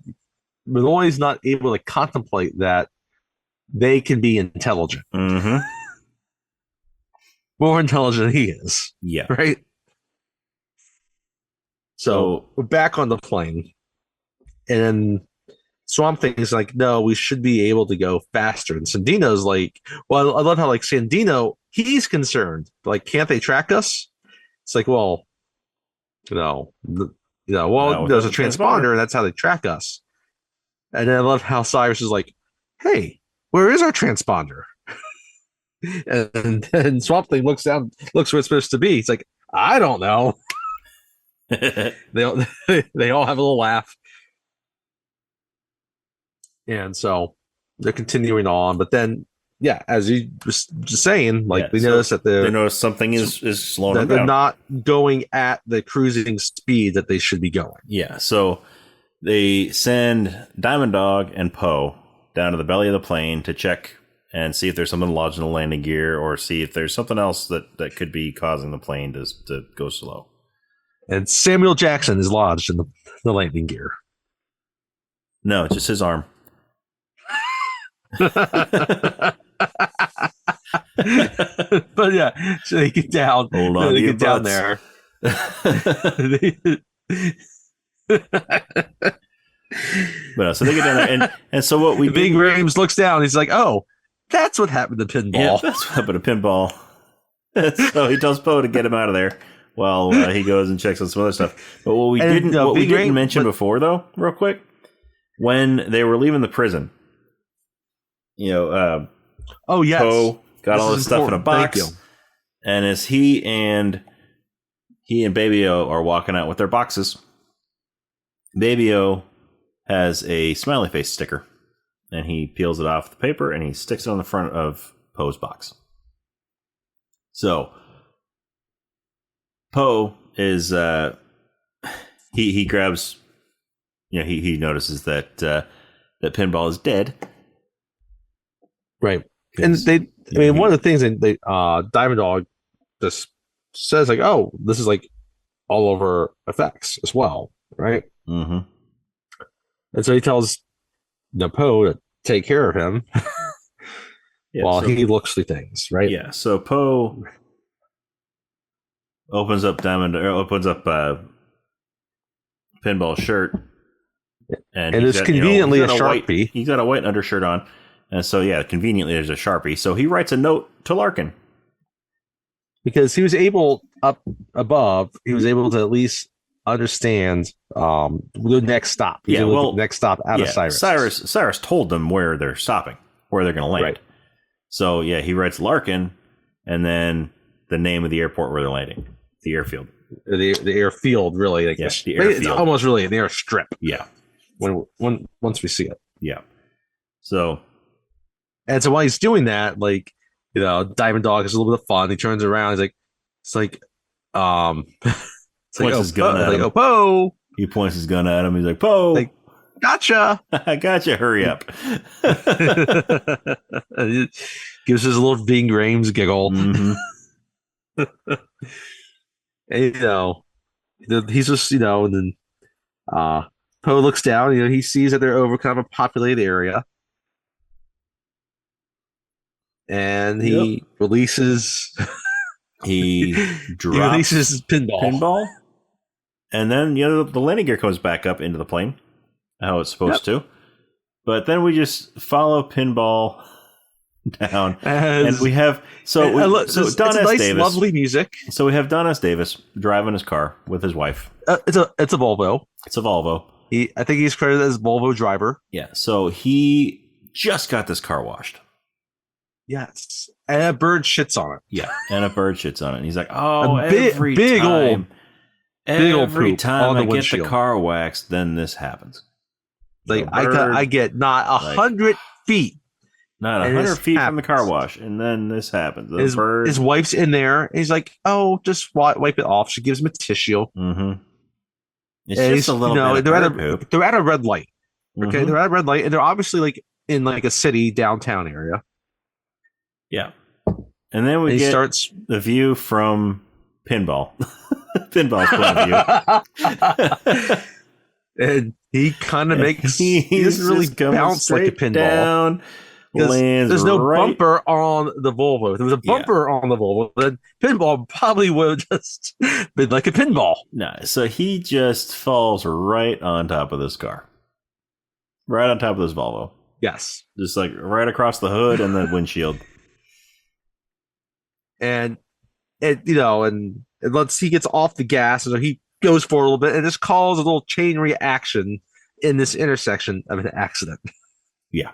Malloy's not able to contemplate that they can be intelligent. Mm-hmm. More intelligent than he is. Yeah. Right. So we're back on the plane, and Swamp Thing is like, no, we should be able to go faster. And Sandino's like, well, I love how like Sandino, he's concerned. Like, can't they track us? It's like, well, there's a transponder, and that's how they track us. And then I love how Cyrus is like, hey, where is our transponder? and Swamp Thing looks where it's supposed to be. He's like, I don't know. they all have a little laugh. And so they're continuing on, but then, as you just saying, like, notice that they notice something is slowing them down. They're not going at the cruising speed that they should be going. Yeah, so they send Diamond Dog and Poe down to the belly of the plane to check and see if there's something lodged in the landing gear, or see if there's something else that could be causing the plane to go slow. And Samuel Jackson is lodged in the landing gear. No, just his arm. But so they get down. Hold on, they get down there. But so they get down there, and so what we Big Rames looks down. He's like, "Oh, that's what happened to Pinball. Yeah, that's what happened to Pinball." So he tells Poe to get him out of there while he goes and checks on some other stuff. But what we didn't mention before, though, real quick, when they were leaving the prison. Poe got all this stuff in a box. And as he and Baby-O are walking out with their boxes, Baby-O has a smiley face sticker. And he peels it off the paper and he sticks it on the front of Poe's box. So Poe is he grabs, he notices that that Pinball is dead. Right. And one of the things that Diamond Dog just says, like, oh, this is like all over effects as well, right? Mm-hmm. And so he tells Poe to take care of him while he looks through things, right? Yeah. So Poe opens up Pinball's shirt, and it's conveniently a Sharpie. He's got a white undershirt on, and so conveniently there's a Sharpie. So he writes a note to Larkin because he was able to at least understand the next stop. The next stop out of Cyrus. Cyrus told them where they're stopping, where they're going to land. Right. So he writes Larkin, and then the name of the airport where they're landing, the airfield. The airfield, really. Like the airfield. It's almost really an airstrip. Yeah. Once we see it. Yeah. So while he's doing that, Diamond Dog has a little bit of fun. He turns around. He's like, points his gun at him. Oh, Poe! He points his gun at him. He's like, Poe! Gotcha! I gotcha. Hurry up. Gives his little Ving Rhames giggle. Mm-hmm. And, he's just, and then Poe looks down. He sees that they're over kind of a populated area. And he releases... He releases Pinball. And then the landing gear comes back up into the plane, how it's supposed to. But then we just follow Pinball down, and we have Don S. Davis, lovely music. So we have Don S. Davis driving his car with his wife. It's a Volvo. It's a Volvo. I think he's credited as Volvo driver. Yeah. So he just got this car washed. Yes. And a bird shits on it. Yeah. And a bird shits on it. And he's like, oh, every time I get the car waxed, then this happens. I get not 100 feet. Not 100 feet from the car wash. And then this happens. His wife's in there. And he's like, oh, just wipe it off. She gives him a tissue. Mm-hmm. It's just a little bit of poop. They're at a red light. Okay. Mm-hmm. They're at a red light. And they're obviously in a city downtown area. Yeah. And then we get the view from Pinball. Pinball's point of view. And he kind of makes... He doesn't really bounce like a pinball. Down, there's no bumper on the Volvo. If there was a bumper on the Volvo, then Pinball probably would have just been like a pinball. No, so he just falls right on top of this car. Right on top of this Volvo. Yes. Just right across the hood and the windshield. And once he gets off the gas, so he goes for a little bit and just calls a little chain reaction in this intersection of an accident. Yeah.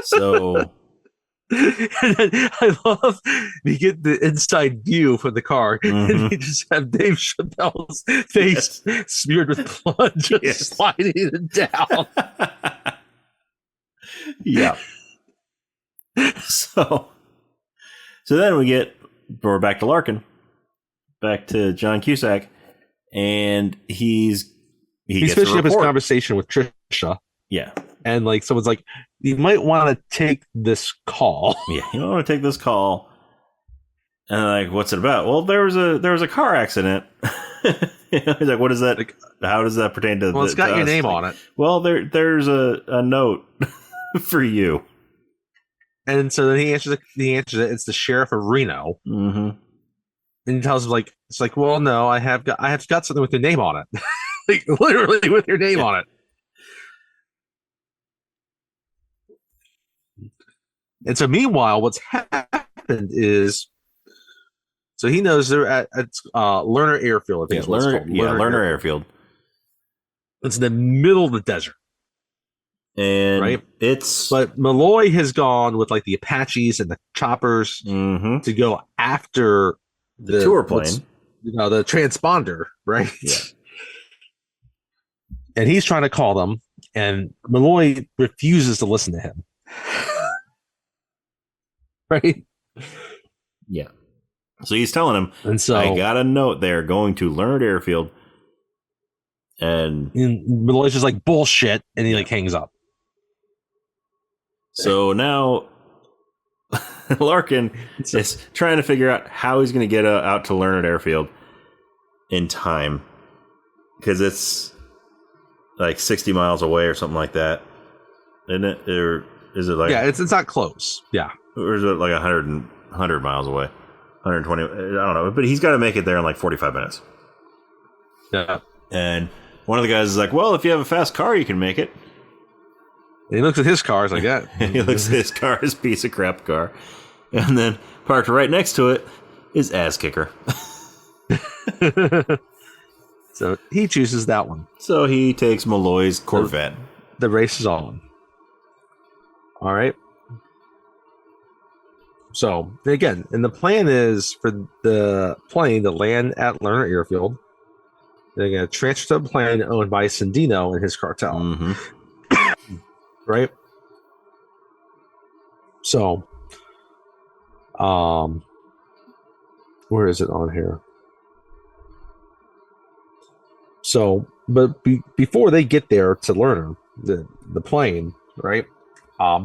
So and then I love we get the inside view from the car, and you just have Dave Chappelle's face smeared with blood just sliding it down. Yeah. So then we're back to Larkin, back to John Cusack, and he's finishing up his conversation with Trisha. Yeah. And someone's like, you might want to take this call. Yeah, you want to take this call. And what's it about? Well, there was a car accident. He's like, what is that? How does that pertain to? Well, it's got your name on it. Well, there's a note for you. And so then he answers it. It's the sheriff of Reno. Mm-hmm. And he tells him well, no, I have got something with your name on it. Literally with your name on it. And so meanwhile, what's happened is, so he knows they're at Lerner Airfield. I think Lerner Airfield. It's in the middle of the desert. And but Malloy has gone with like the Apaches and the choppers to go after the tour plane, the transponder, right? Yeah. And he's trying to call them, and Malloy refuses to listen to him. Right? Yeah. So he's telling him, and so I got a note there going to Leonard Airfield. And Malloy's just like, bullshit, and he like hangs up. So now Larkin is trying to figure out how he's going to get out to Leonard Airfield in time, because it's like 60 miles away or something like that, isn't it? Or is it like... Yeah, it's not close. Yeah. Or is it like 100 miles away? 120? I don't know. But he's got to make it there in like 45 minutes. Yeah. And one of the guys is like, well, if you have a fast car, you can make it. And he looks at his car. He's like, yeah. He looks at his car, his piece of crap car. And then parked right next to it is Ass Kicker. So he chooses that one. So he takes Malloy's Corvette. The race is on. All right. So again, and the plan is for the plane to land at Lerner Airfield. They're going to transfer the plane owned by Sandino and his cartel. Right? So, where is it on here? So, but before they get there to Lerner, the plane, right?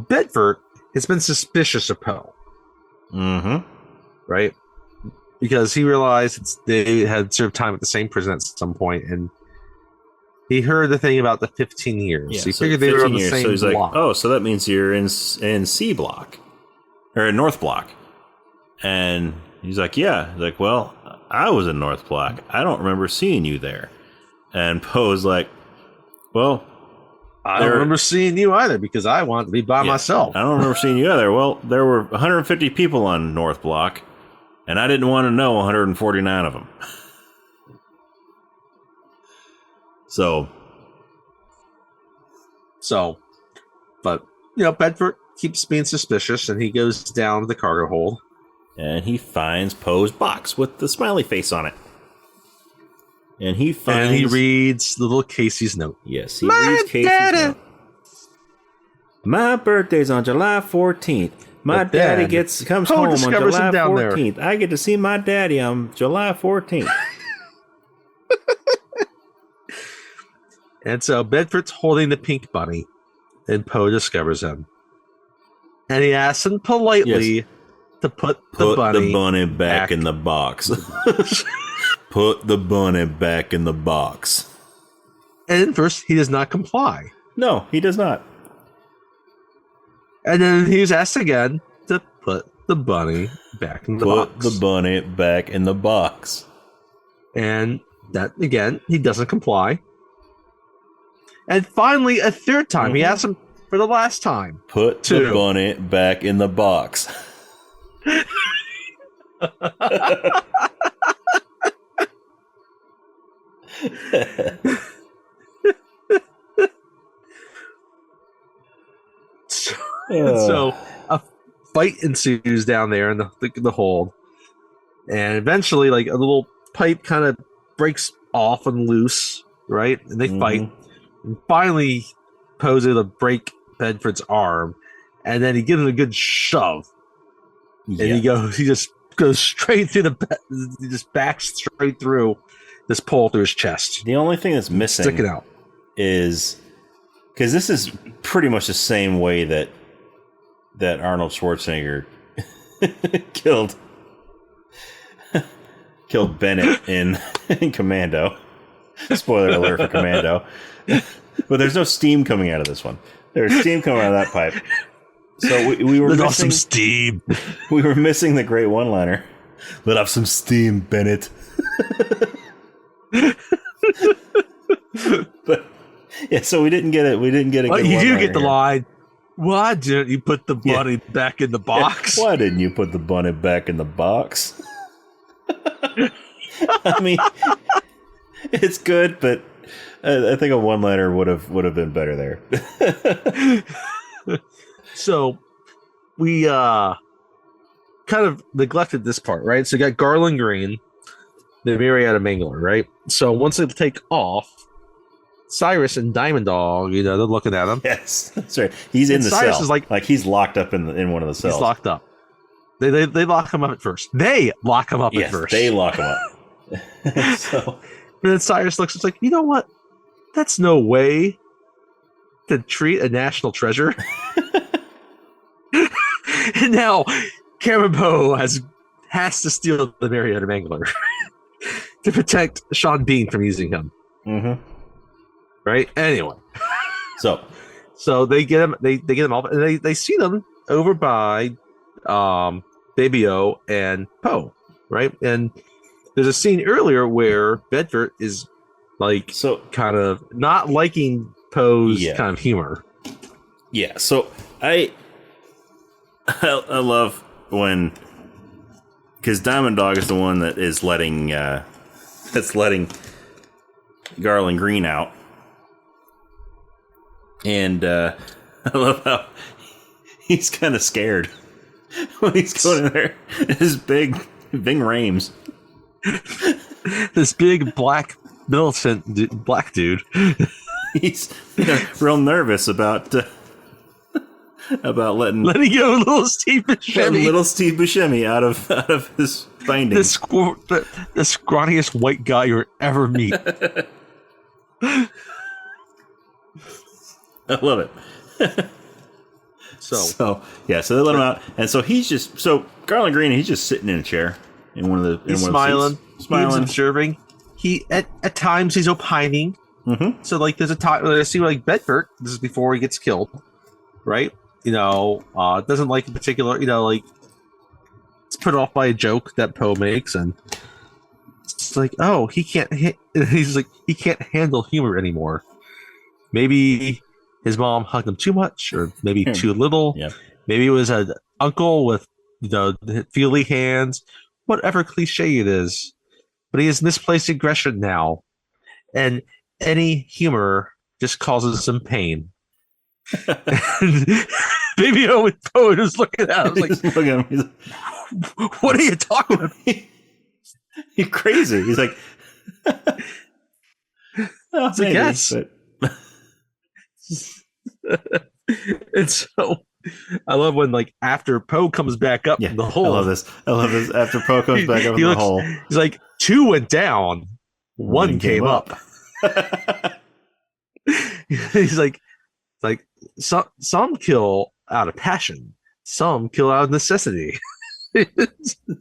Bedford has been suspicious of Poe. Right? Because he realized they had served time at the same prison at some point, and he heard the thing about the 15 years. Yeah, he figured they were on the same so he's block. Like, oh, so that means you're in C block or in North Block. And he's like, yeah. He's like, well, I was in North Block. I don't remember seeing you there. And Poe's like, well, I don't remember seeing you either because I wanted to be by myself. I don't remember seeing you either. Well, there were 150 people on North Block, and I didn't want to know 149 of them. So, but, Bedford keeps being suspicious, and he goes down to the cargo hold. And he finds Poe's box with the smiley face on it. And he reads the little Casey's note. Yes, he reads Casey's note. My birthday's on July 14th. My daddy comes home on July 14th. I get to see my daddy on July 14th. And so Bedford's holding the pink bunny, and Poe discovers him. And he asks him politely to put the bunny back in the box. Put the bunny back in the box. And first, he does not comply. No, he does not. And then he's asked again to put the bunny back in the box. Put the bunny back in the box. And that, again, he doesn't comply. And finally, a third time, he asks him for the last time. Put the bunny back in the box. So a fight ensues down there in the hold, and eventually, like, a little pipe kind of breaks off and loose, right? And they fight, and finally, Poe's able to break Bedford's arm, and then he gives him a good shove, and he just goes straight through he just backs straight through this pole through his chest. The only thing that's missing sticking out is, because this is pretty much the same way that Arnold Schwarzenegger killed Bennett in Commando. Spoiler alert for Commando. But there's no steam coming out of this one. There's steam coming out of that pipe. So we were missing some steam. We were missing the great one-liner. Let off some steam, Bennett. But yeah, so we didn't get it. We didn't get it. You do get the line. Why didn't you put the bunny back in the box? Why didn't you put the bunny back in the box? I mean, it's good, but I think a one-liner would have been better there. So we kind of neglected this part, right? So you got Garland Green, the Marietta Mangler, right? So once they take off, Cyrus and Diamond Dog, they're looking at him. Yes, that's right. He's in the Cyrus cell. is like he's locked up in one of the cells. He's locked up. They lock him up at first. They lock him up at first. They lock him up. So, and then Cyrus looks. It's like, you know what? That's no way to treat a national treasure. And now Cameron Poe has to steal the Marietta Mangler to protect Sean Bean from using him. Mm-hmm. Right. Anyway, so they get him. They get him off, and they see them over by Baby O and Poe. Right. And there's a scene earlier where Bedford is kind of not liking Poe's kind of humor. Yeah. So I love when, because Diamond Dog is the one that is letting Garland Green out, and I love how he's kind of scared when he's going in there. His big Ving Rhames, this big black militant black dude. He's real nervous about letting go little Steve Buscemi out of his binding. The scrawniest white guy you ever meet. I love it. So they let him out, and so Garland Green, he's just sitting in a chair in one of the he's smiling, he's observing. He at times he's opining. Mm-hmm. So there's a time I see Bedford. This is before he gets killed, right? Doesn't like in particular. It's put off by a joke that Poe makes, and it's like, oh, he can't. He's like, he can't handle humor anymore. Maybe his mom hugged him too much, or maybe too little. Yeah. Maybe it was an uncle with feely hands. Whatever cliche it is, but he has misplaced aggression now, and any humor just causes him pain. Baby O and Poe just looking at him like, what are you talking about? You're crazy. He's like, oh, maybe, yes. And so I love when after Poe comes back up in the hole. I love this. After Poe comes back up in the hole. He's like, 2 went down, 1 came up. He's like some kill out of passion, some kill out of necessity.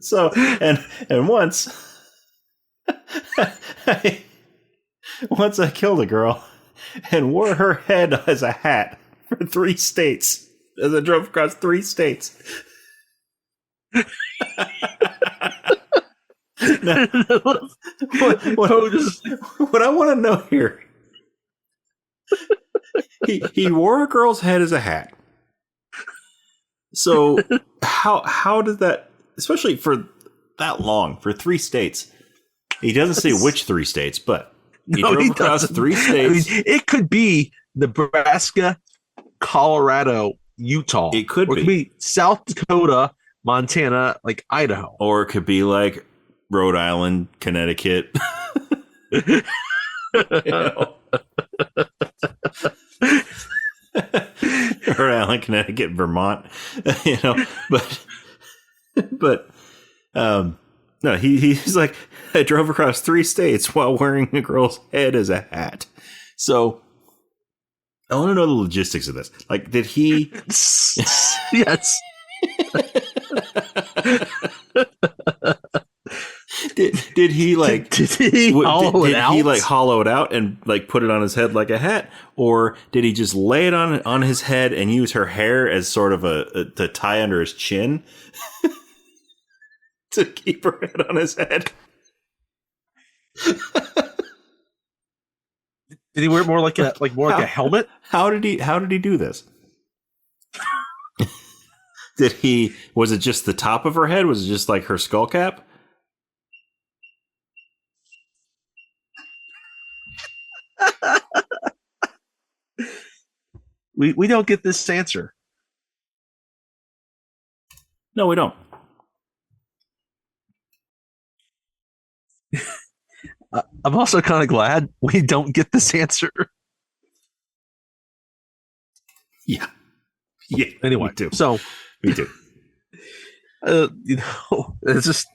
So and once I killed a girl and wore her head as a hat for 3 states as I drove across 3 states. Now, what I want to know here, he wore a girl's head as a hat. So how did that, especially for that long, for 3 states? He doesn't say which 3 states, but he drove across 3 states. I mean, it could be Nebraska, Colorado, Utah. It could be South Dakota, Montana, Idaho. Or it could be Rhode Island, Connecticut. Rhode Island, Connecticut, Vermont. But no, he's like, I drove across 3 states while wearing a girl's head as a hat. So I want to know the logistics of this. Did he? Yes. Did he hollow it out and put it on his head like a hat, or did he just lay it on his head and use her hair as sort of to tie under his chin to keep her head on his head? Did he wear it more like a helmet? How did he do this? Was it just the top of her head? Was it just her skull cap? We don't get this answer. No, we don't. I'm also kind of glad we don't get this answer. Yeah. Yeah. Anyway, me too. So Me too. It's just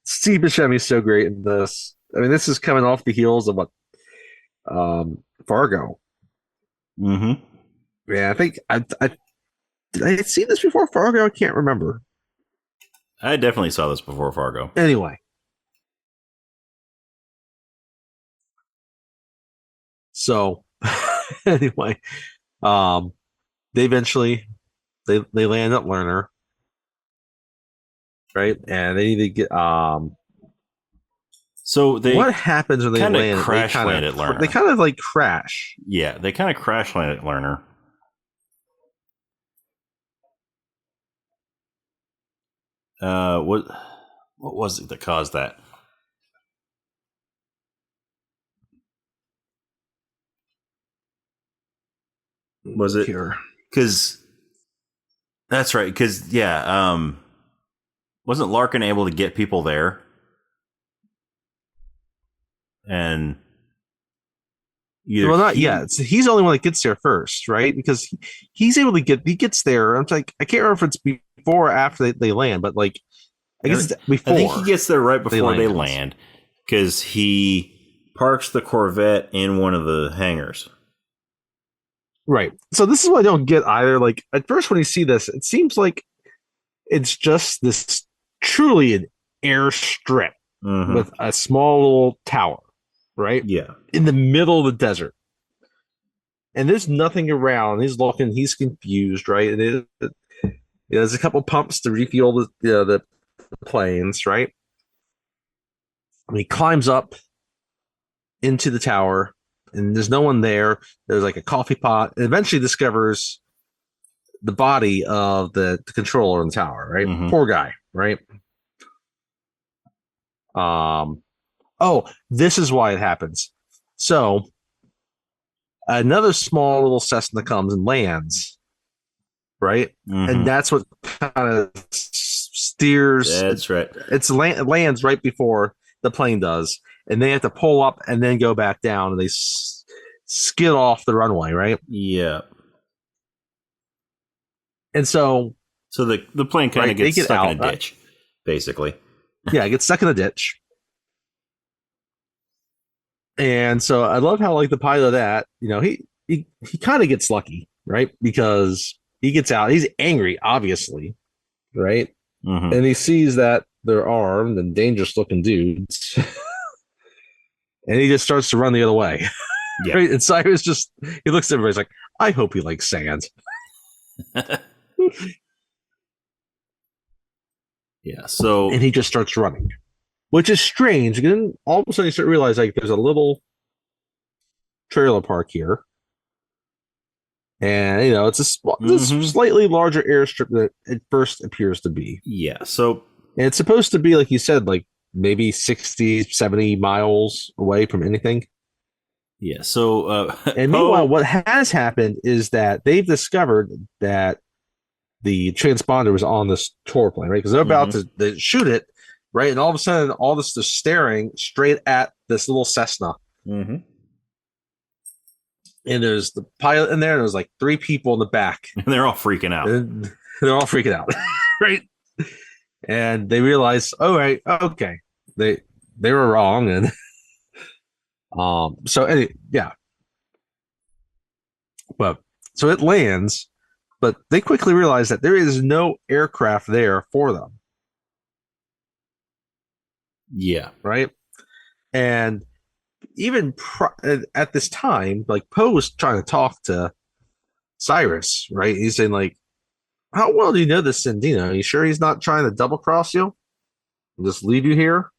Steve Buscemi is so great in this. I mean, this is coming off the heels of what Fargo. Mm-hmm. Yeah, I think did I see this before Fargo? I can't remember. I definitely saw this before Fargo. Anyway, so anyway, they eventually they land at Lerner, right? And they need to get So they what happens when they kind of land? crash land at Lerner. They kind of like crash. Yeah, they kind of crash land at Lerner. What was it that caused that? Was it Here? because that's right? Because wasn't Larkin able to get people there? And Well, not yet. So he's the only one that gets there first, right? Because he's able to he gets there. I'm like, I can't remember if it's before or after they land, but like, I guess it's before. I think he gets there right before they land because he parks the Corvette in one of the hangars. Right. So this is what I don't get either. Like at first when you see this, it seems like it's just this truly an airstrip with a small little tower, right? Yeah. In the middle of the desert. And there's nothing around. He's looking, he's confused, right? And there's a couple pumps to refuel the planes, right? And he climbs up into the tower, and there's no one there. There's like a coffee pot, and eventually discovers the body of the controller in the tower, right? Poor guy, right? Oh, this is why it happens. So another small little Cessna comes and lands, right? And that's what kind of steers. That's right. It lands right before the plane does, and they have to pull up and then go back down, and they skid off the runway, right? Yeah. And so the plane kind of gets stuck in a ditch, basically. Yeah, it gets stuck in a ditch. And so I love how like the pilot of that, he kind of gets lucky, right? Because he gets out, he's angry, obviously, right? And he sees that they're armed and dangerous looking dudes. And he just starts to run the other way. Yeah. Right? And Cyrus he looks at everybody, he's like, I hope he likes sand. Yeah, so and he just starts running, which is strange. And then all of a sudden you start to realize like there's a little trailer park here. And it's a slightly larger airstrip than it first appears to be. Yeah. So and it's supposed to be, like you said, like maybe 60, 70 miles away from anything. Yeah. So and meanwhile, what has happened is that they've discovered that the transponder was on this tour plane, right? Because they're about to shoot it, right? And all of a sudden, all this is staring straight at this little Cessna. And there's the pilot in there, and there's like 3 people in the back. And they're all freaking out. And they're all freaking out, right? And they realize, oh, right, okay, they were wrong, and so anyway, yeah. But so it lands. But they quickly realize that there is no aircraft there for them. Yeah. Right? And even at this time, like Poe was trying to talk to Cyrus, right? He's saying like, how well do you know this Sandino? Are you sure he's not trying to double cross you? And just leave you here?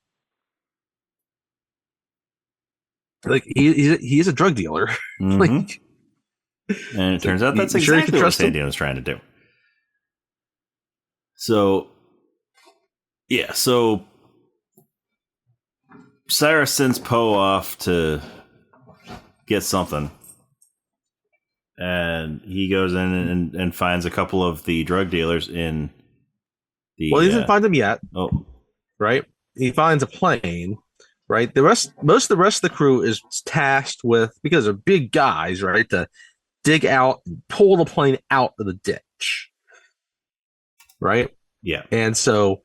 Like he's a drug dealer. Like, and it turns out that's exactly what Sandino's trying to do. So, yeah. So Cyrus sends Poe off to get something. and he goes in and finds a couple of the drug dealers in the. Well, he doesn't find them yet. Oh, right. He finds a plane. Right. Most of the rest of the crew is tasked with, because they're big guys, right, to dig out and pull the plane out of the ditch. Right. yeah. And so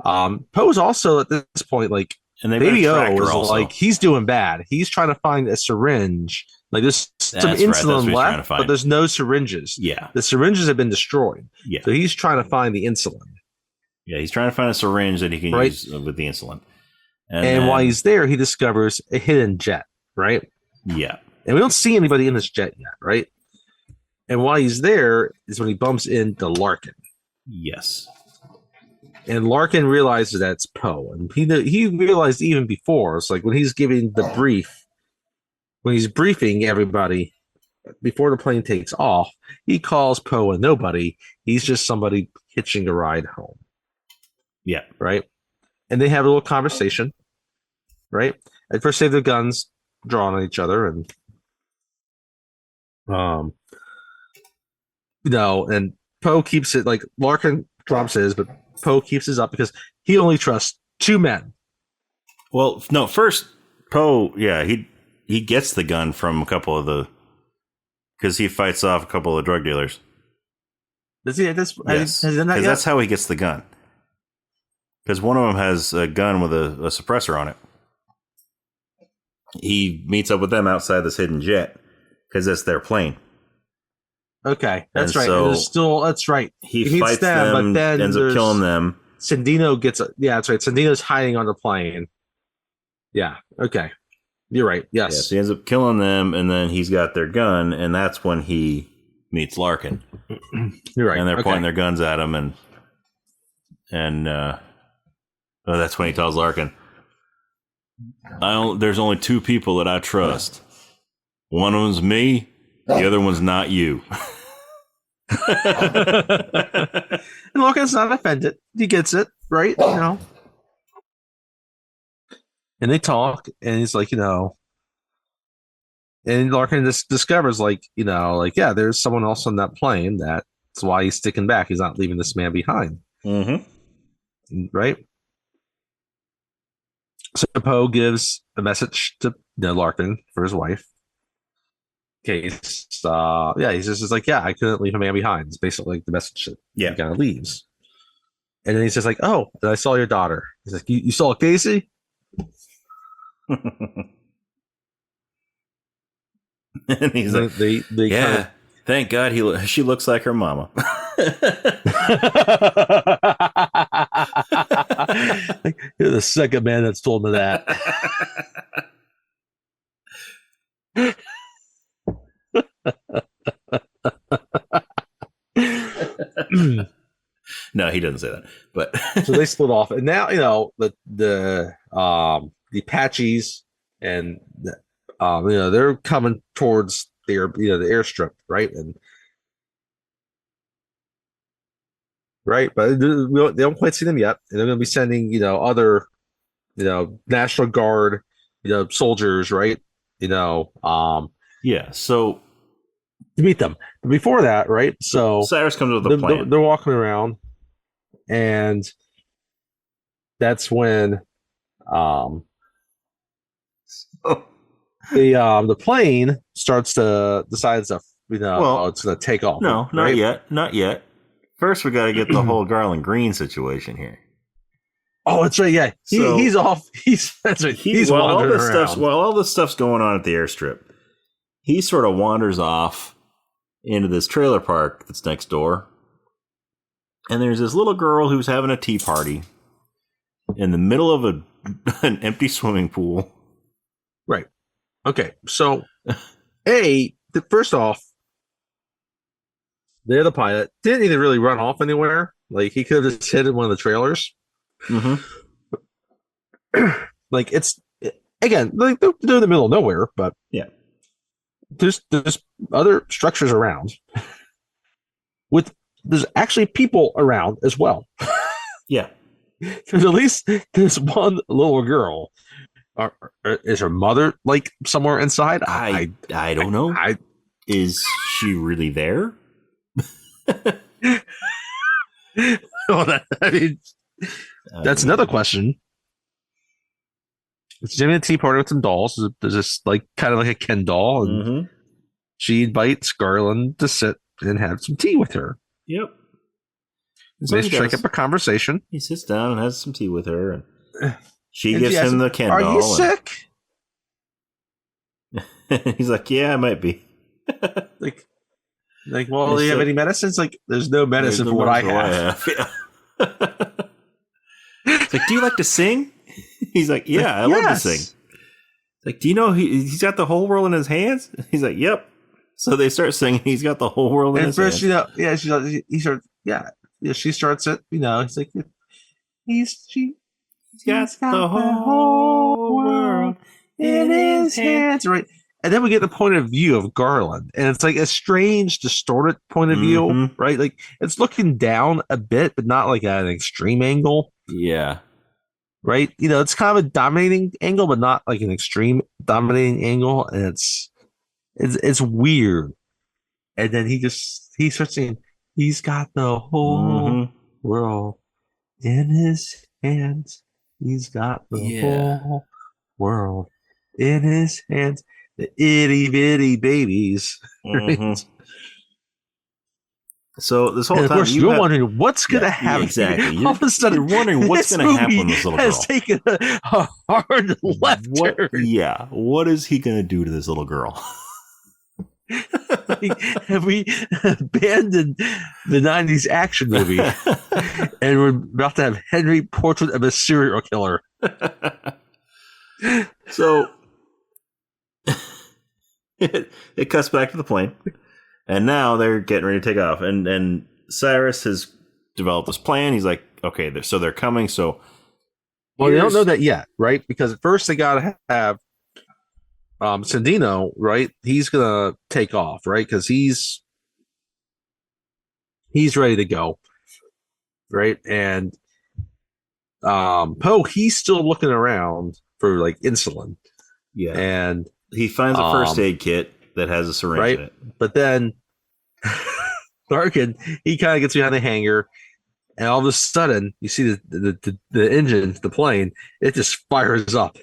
Poe's also at this point like, and Baby O is also. Like, he's doing bad. He's trying to find a syringe. Like, there's some insulin left, but there's no syringes. Yeah. The syringes have been destroyed. Yeah. So he's trying to find the insulin. Yeah, he's trying to find a syringe that he can use with the insulin. And then, while he's there, he discovers a hidden jet, right? Yeah. And we don't see anybody in this jet yet, right? And while he's there is when he bumps into Larkin. Yes. And Larkin realizes that's Poe. And he realized even before. It's like when he's giving the brief, when he's briefing everybody before the plane takes off, he calls Poe a nobody. He's just somebody hitching a ride home. Yeah. Right? And they have a little conversation. Right? At first they have their guns drawn on each other, and and Poe keeps it, like, Larkin drops his, but Poe keeps his up because he only trusts two men. Well, no, first Poe, he gets the gun from a couple of the, because he fights off a couple of drug dealers. Does he? Yes, has he done that yet? That's how he gets the gun. Because one of them has a gun with a suppressor on it. He meets up with them outside this hidden jet because that's their plane. Okay, that's right. That's right. He fights them, but then ends up killing them. Sandino gets that's right. Sandino's hiding on the plane. Yeah. Okay. You're right. Yes. Yeah, so he ends up killing them, and then he's got their gun, and that's when he meets Larkin. You're right. And they're pointing their guns at him, and that's when he tells Larkin, there's only two people that I trust. One of them's me, the other one's not you. And Larkin's not offended. He gets it, right? And they talk, and he's like, and Larkin just discovers, yeah, there's someone else on that plane. That's why he's sticking back. He's not leaving this man behind. Mm-hmm. Right? So Poe gives a message to Larkin for his wife. Case, he's just like, I couldn't leave a man behind. It's basically like the message that he kind of leaves. And then he's just like, oh, I saw your daughter. He's like, you saw Casey? And he's like, they thank God she looks like her mama. You're the second man that's told me that. No, he doesn't say that. But so they split off, and now the Apaches and they're coming towards the airstrip, right? But they don't quite see them yet, and they're going to be sending other National Guard soldiers, right? So to meet them. But before that, right? So Cyrus comes with a plan. They're walking around, and that's when the plane starts to decides to it's going to take off. No, not yet. First, we got to get the whole Garland Green situation here. Oh, that's right. Yeah, he's off. That's right. He's wandering around. While all this stuff's going on at the airstrip, he sort of wanders off into this trailer park that's next door, and there's this little girl who's having a tea party in the middle of an empty swimming pool. Right. Okay. So, first off, they're the pilot. Didn't even really run off anywhere. Like, he could have just hit in one of the trailers. Mm-hmm. Like, it's again, like they're in the middle of nowhere, but there's other structures around. There's actually people around as well. Yeah. There's one little girl. Is her mother like somewhere inside? I don't know. Is she really there? Well, that's another question. It's Jimmy and Tea party with some dolls. There's this kind of like a Ken doll, and she invites Garland to sit and have some tea with her. Yep. They strike up a conversation. He sits down and has some tea with her, and she and gives him the Ken doll. Are you sick? He's like, yeah, I might be. Well, do you have any medicines? There's no medicine for what I have. Yeah. It's like, do you like to sing? He's like, yeah, I love to sing. It's like, do you know he's got the whole world in his hands? He's like, yep. So they start singing. He's got the whole world in his hands. She starts it. He's like, he's got the whole world in his hands, right? And then we get the point of view of Garland, and it's like a strange, distorted point of view, right? Like it's looking down a bit, but not like at an extreme angle. Yeah. Right? It's kind of a dominating angle, but not like an extreme dominating angle, and it's weird. And then he starts saying, he's got the whole world in his hands. He's got the whole world in his hands. The itty bitty babies. Right? So this whole and of time course you're wondering what's going to happen. Exactly. All of a sudden, you're wondering what's going to happen with this little girl. Has taken a hard left turn. Yeah. What is he going to do to this little girl? Have we abandoned the 90s action movie and we're about to have Henry Portrait of a Serial Killer? So it cuts back to the plane, and now they're getting ready to take off, and Cyrus has developed this plan. He's like, okay, they're coming. So they don't know that yet, right? Because at first they gotta have Sandino, right? He's gonna take off, right? Because he's ready to go, right? And Poe, he's still looking around for insulin. Yeah, and he finds a first aid kit that has a syringe in it. But then Larkin, he kind of gets behind the hangar, and all of a sudden you see the engine, the plane, it just fires up.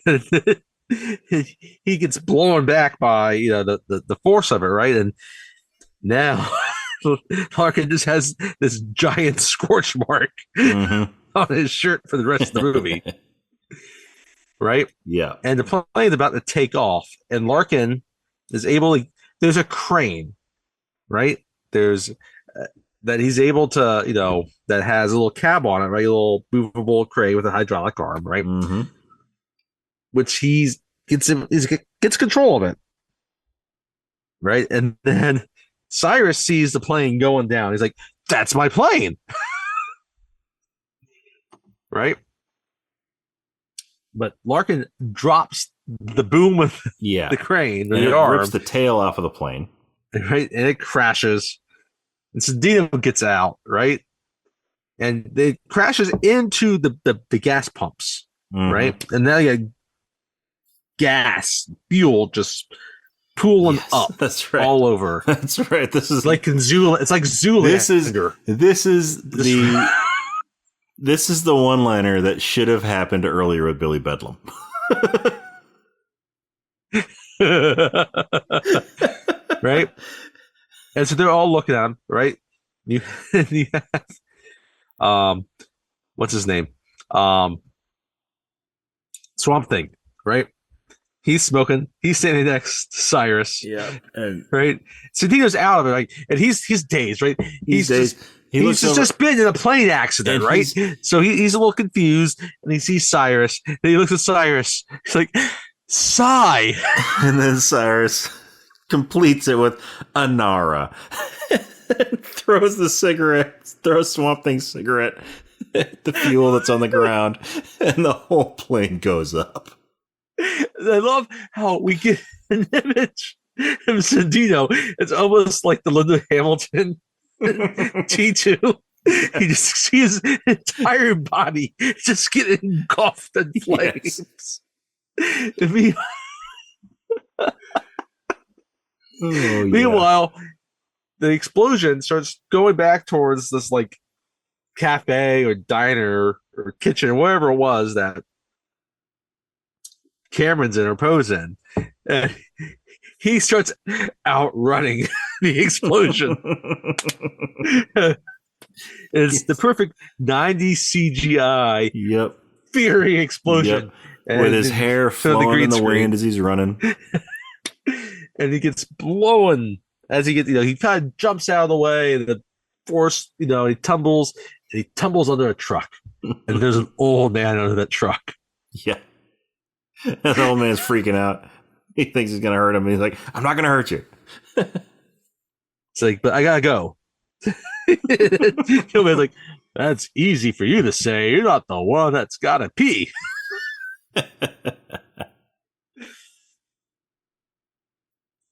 He gets blown back by the force of it, right? And now Larkin just has this giant scorch mark on his shirt for the rest of the movie. Right? Yeah. And the plane's about to take off, and Larkin is able to, there's a crane, right? There's that he's able to, that has a little cab on it, right? A little movable crane with a hydraulic arm, right? Which he gets control of it, right? And then Cyrus sees the plane going down. He's like, "That's my plane," right? But Larkin drops the boom with the crane, and the it arm, rips the tail off of the plane, right? And it crashes. And Sandino gets out, right? And it crashes into the gas pumps, right? And now you got gas, fuel just pooling up. That's right. All over. That's right. This is like Zoolander. It's like Zoolander. This is the one-liner that should have happened earlier with Billy Bedlam. Right? And so they're all looking at him, right? You have, what's his name? Swamp Thing, right? He's smoking. He's standing next to Cyrus. Yeah. Right? Sandino's out of it, and he's dazed, right? He's dazed. He's just been in a plane accident, right? So he's a little confused, and he sees Cyrus, and he looks at Cyrus. He's like, sigh. And then Cyrus completes it with a Nara. Throws Swamp Thing's cigarette at the fuel that's on the ground, and the whole plane goes up. I love how we get an image of Sandino. It's almost like the Linda Hamilton T2. You just see his entire body just get engulfed in flames. Yes. Meanwhile, the explosion starts going back towards this like cafe or diner or kitchen or whatever it was that Cameron's in or Poe's in. And he starts outrunning the explosion. It's the perfect 90s CGI Yep. fury explosion. Yep. With his hair flowing in the wind as he's running. And he gets blown as he gets, he kind of jumps out of the way, and the force, he tumbles under a truck. And there's an old man under that truck. Yeah. And the old man's freaking out. He thinks he's going to hurt him. And he's like, I'm not going to hurt you. It's like, but I got to go. The old man's like, that's easy for you to say. You're not the one that's got to pee.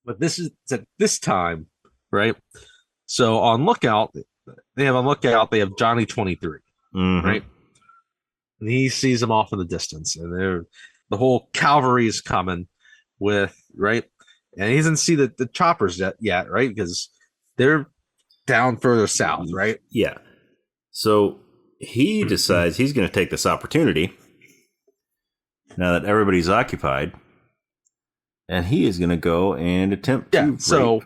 But this is at this time, right? So on Lookout, they have Johnny 23, right? And he sees them off in the distance, and the whole cavalry is coming with, right? And he doesn't see the choppers yet, right? Because they're down further south, right? Yeah. So he decides he's going to take this opportunity now that everybody's occupied, and he is going to go and attempt to so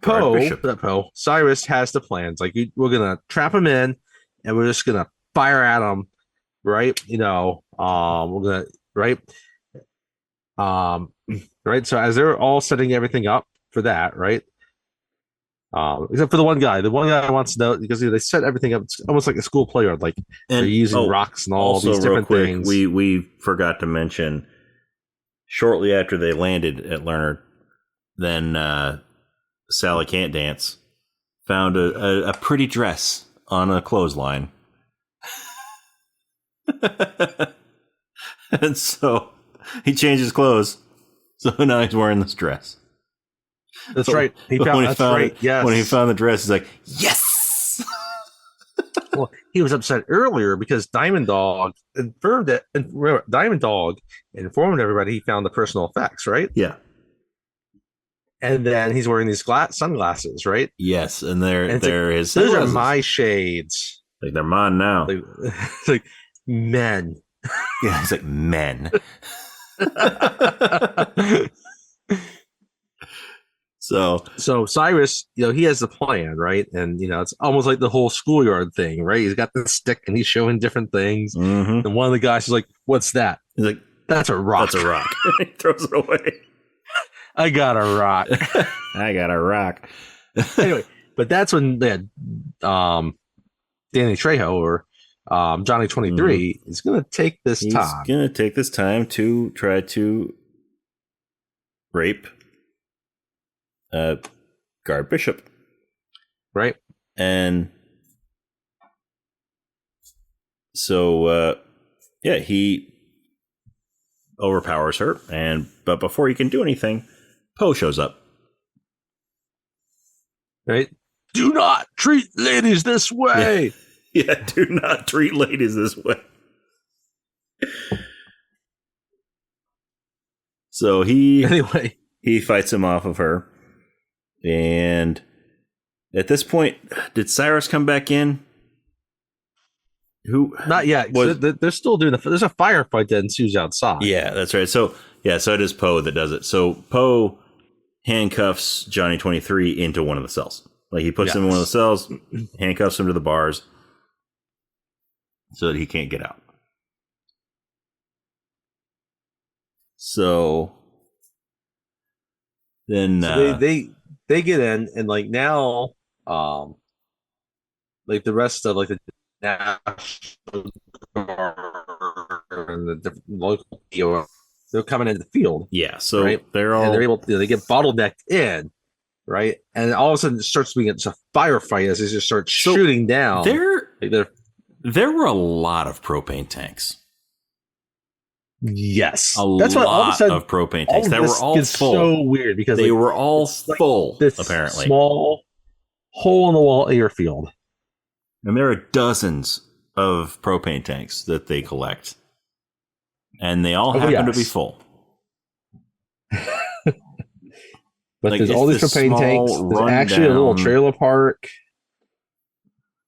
Cyrus has the plans. Like, we're going to trap him in, and we're just going to fire at him, right? We're going to, right? Right. So as they're all setting everything up for that, right? Except for the one guy wants to know, because they set everything up. It's almost like a school playground, like they're using rocks and all these different things. We forgot to mention, shortly after they landed at Leonard, then Sally Can't Dance found a pretty dress on a clothesline. And so he changed his clothes. So now he's wearing this dress. That's right. Yes. When he found the dress, he's like, yes! Well, he was upset earlier because Diamond Dog informed everybody he found the personal effects, right? Yeah. And then he's wearing these sunglasses, right? Yes, and they're his those sunglasses. are my shades. Like, they're mine now. It's like men. Yeah, he's like, men. So Cyrus, he has the plan, right? And it's almost like the whole schoolyard thing, right? He's got the stick and he's showing different things. Mm-hmm. And one of the guys is like, "What's that?" He's like, "That's a rock." That's a rock. He throws it away. I got a rock. I got a rock. Anyway, but that's when they had Danny Trejo, or Johnny 23, is going to take this time. He's going to take this time to try to rape Guard Bishop. Right. And so, he overpowers her, but before he can do anything, Poe shows up. Right. Do not treat ladies this way. Yeah, do not treat ladies this way. So he fights him off of her. And at this point, did Cyrus come back in? Who? Not yet. They're still doing there's a firefight that ensues outside. Yeah, that's right. So it is Poe that does it. So Poe handcuffs Johnny 23 into one of the cells. Like, he puts him in one of the cells, handcuffs him to the bars so that he can't get out. So then they get in, and like now, like the rest of like the National Guard and the different local, they're coming into the field. Yeah, so right? they're able to, they get bottlenecked in, right? And all of a sudden it starts being a firefight as they just start shooting down. There were a lot of propane tanks. Yes, that's why all of a sudden of propane tanks that were all full. So weird because they were all full. This apparently, small hole in the wall airfield, and there are dozens of propane tanks that they collect, and they all happen to be full. But Like, there's it's all these this propane tanks. small There's actually a little rundown- trailer park,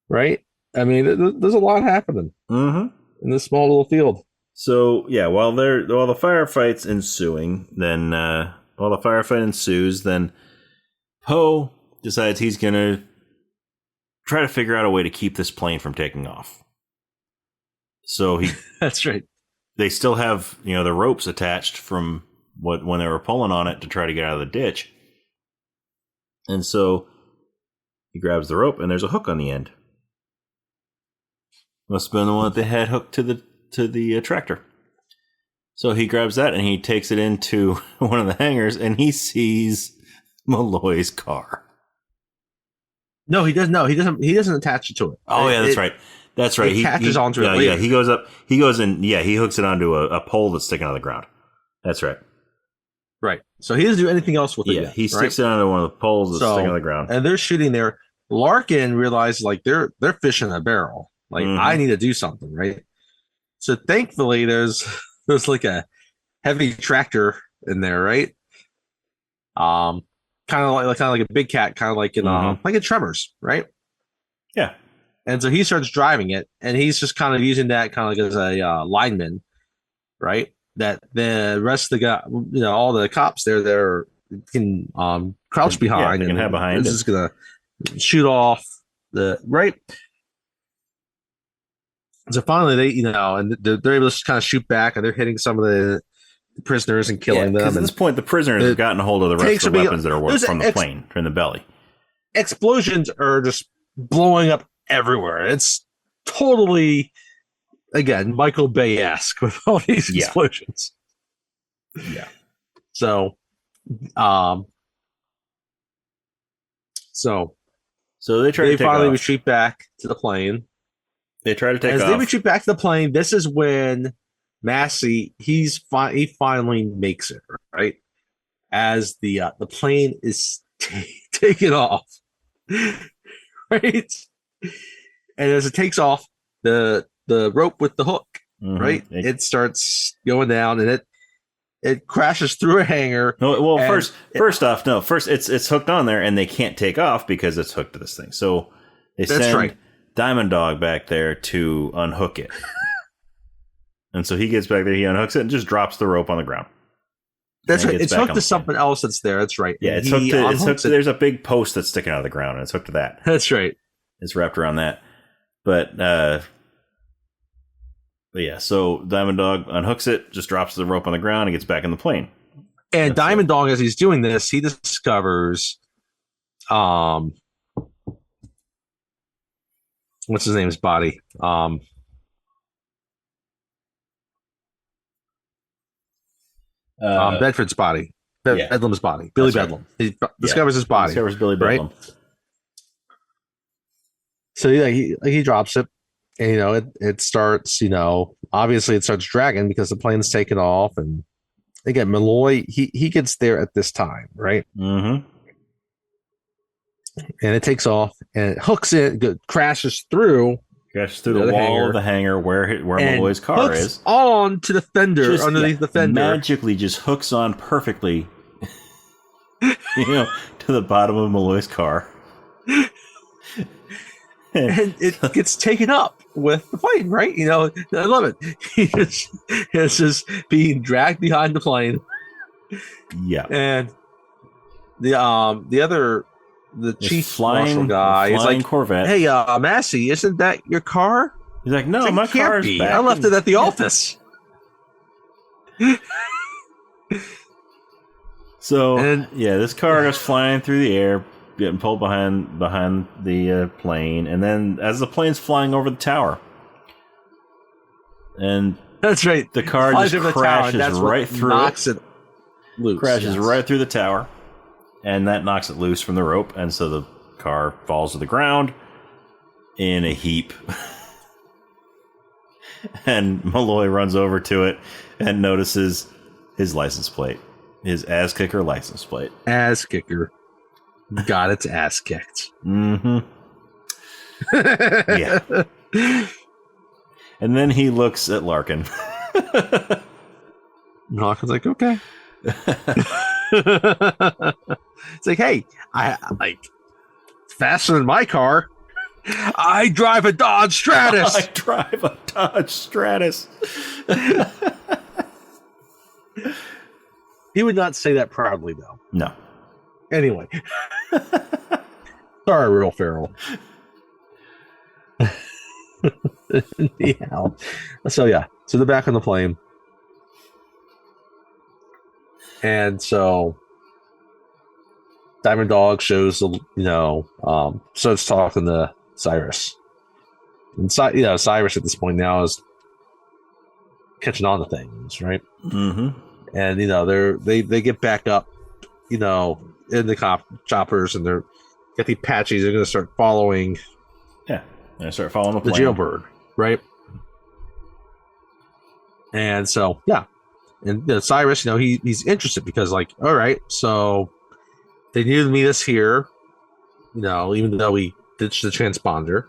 right? I mean, there's a lot happening in this small little field. So yeah, while the firefight ensues, then Poe decides he's gonna try to figure out a way to keep this plane from taking off. So That's right. they still have, the ropes attached from when they were pulling on it to try to get out of the ditch. And so he grabs the rope, and there's a hook on the end. Must have been the one that they had hooked to the tractor. So he grabs that and he takes it into one of the hangars, and he sees Malloy's car. No, he doesn't. No, he doesn't. He doesn't attach it to it. Oh yeah, that's right. That's right. He attaches onto it. Yeah, he goes up. He goes in. Yeah, he hooks it onto a pole that's sticking out of the ground. That's right. Right. So he doesn't do anything else with it. Yeah, yet, he sticks it onto one of the poles that's sticking on the ground. And they're shooting there. Larkin realizes like they're fishing a barrel. Like, I need to do something, right? So thankfully there's like a heavy tractor in there, right? Kind of like a big cat, kind of like in like in Tremors, right? Yeah. And so he starts driving it, and he's just kind of using that kind of like as a lineman, right? That the rest of the guy, all the cops there can crouch behind, and can have behind. This is gonna shoot off the right. So finally, they and they're able to kind of shoot back, and they're hitting some of the prisoners and killing them. Because at this point, the prisoners have gotten a hold of the rest of the weapons that are from the plane, from the belly. Explosions are just blowing up everywhere. It's totally, again, Michael Bay-esque with all these explosions. Yeah. So they try to take finally off. retreat back to the plane. They try to take off. As they retreat back to the plane, this is when Massey, he finally makes it, right? As the plane is taken off, right? And as it takes off, the rope with the hook, right? It starts going down, and it crashes through a hangar. Well, first it's hooked on there, and they can't take off because it's hooked to this thing. So they send Diamond Dog back there to unhook it. And so he gets back there, he unhooks it, and just drops the rope on the ground. That's right. It's hooked to something else that's there. That's right. Yeah, it's hooked to, there's a big post that's sticking out of the ground, and it's hooked to that. That's right. It's wrapped around that. But yeah, so Diamond Dog unhooks it, just drops the rope on the ground, and gets back in the plane. And Diamond Dog, as he's doing this, he discovers, what's his name's body? Bedford's body. Bedlam's body. Billy Bedlam. He discovers his body. Discovers Billy Bedlam. Right? So he drops it, and it starts, obviously it starts dragging because the plane's taken off, and again, Malloy he gets there at this time, right? Mm-hmm. And it takes off, and it hooks it, crashes through the wall of the hangar where Malloy's car is, on to the fender, underneath the fender, magically just hooks on perfectly, to the bottom of Malloy's car. And it gets taken up with the plane, right? I love it. It's just being dragged behind the plane. Yeah. And the chief marshal guy is like, Corvette. Hey, Massey, isn't that your car? He's like, no, my car's back. I left it at the office. So, this car goes flying through the air, getting pulled behind the plane, and then as the plane's flying over the tower, and that's right, the car just crashes right through, knocks it loose, crashes right through the tower, and that knocks it loose from the rope, and so the car falls to the ground in a heap. And Malloy runs over to it and notices his license plate, his ass kicker license plate. Ass kicker. Got its ass kicked. Mm-hmm. Yeah. And then he looks at Larkin. Larkin's like, okay. It's like, hey, I like faster than my car. I drive a Dodge Stratus. I drive a Dodge Stratus. He would not say that proudly, though. No. Anyway. Sorry, Real Feral. Yeah. So they're back on the plane. And so Diamond Dog shows, starts talking to Cyrus. And Cyrus at this point now is catching on to things, right? Mm-hmm. And they get back up, in the choppers, and they're get the Apaches. They're going to start following. Yeah, they start following the jailbird, right? And so and Cyrus, he's interested because, like, all right, so they needed to meet us here, even though we ditched the transponder,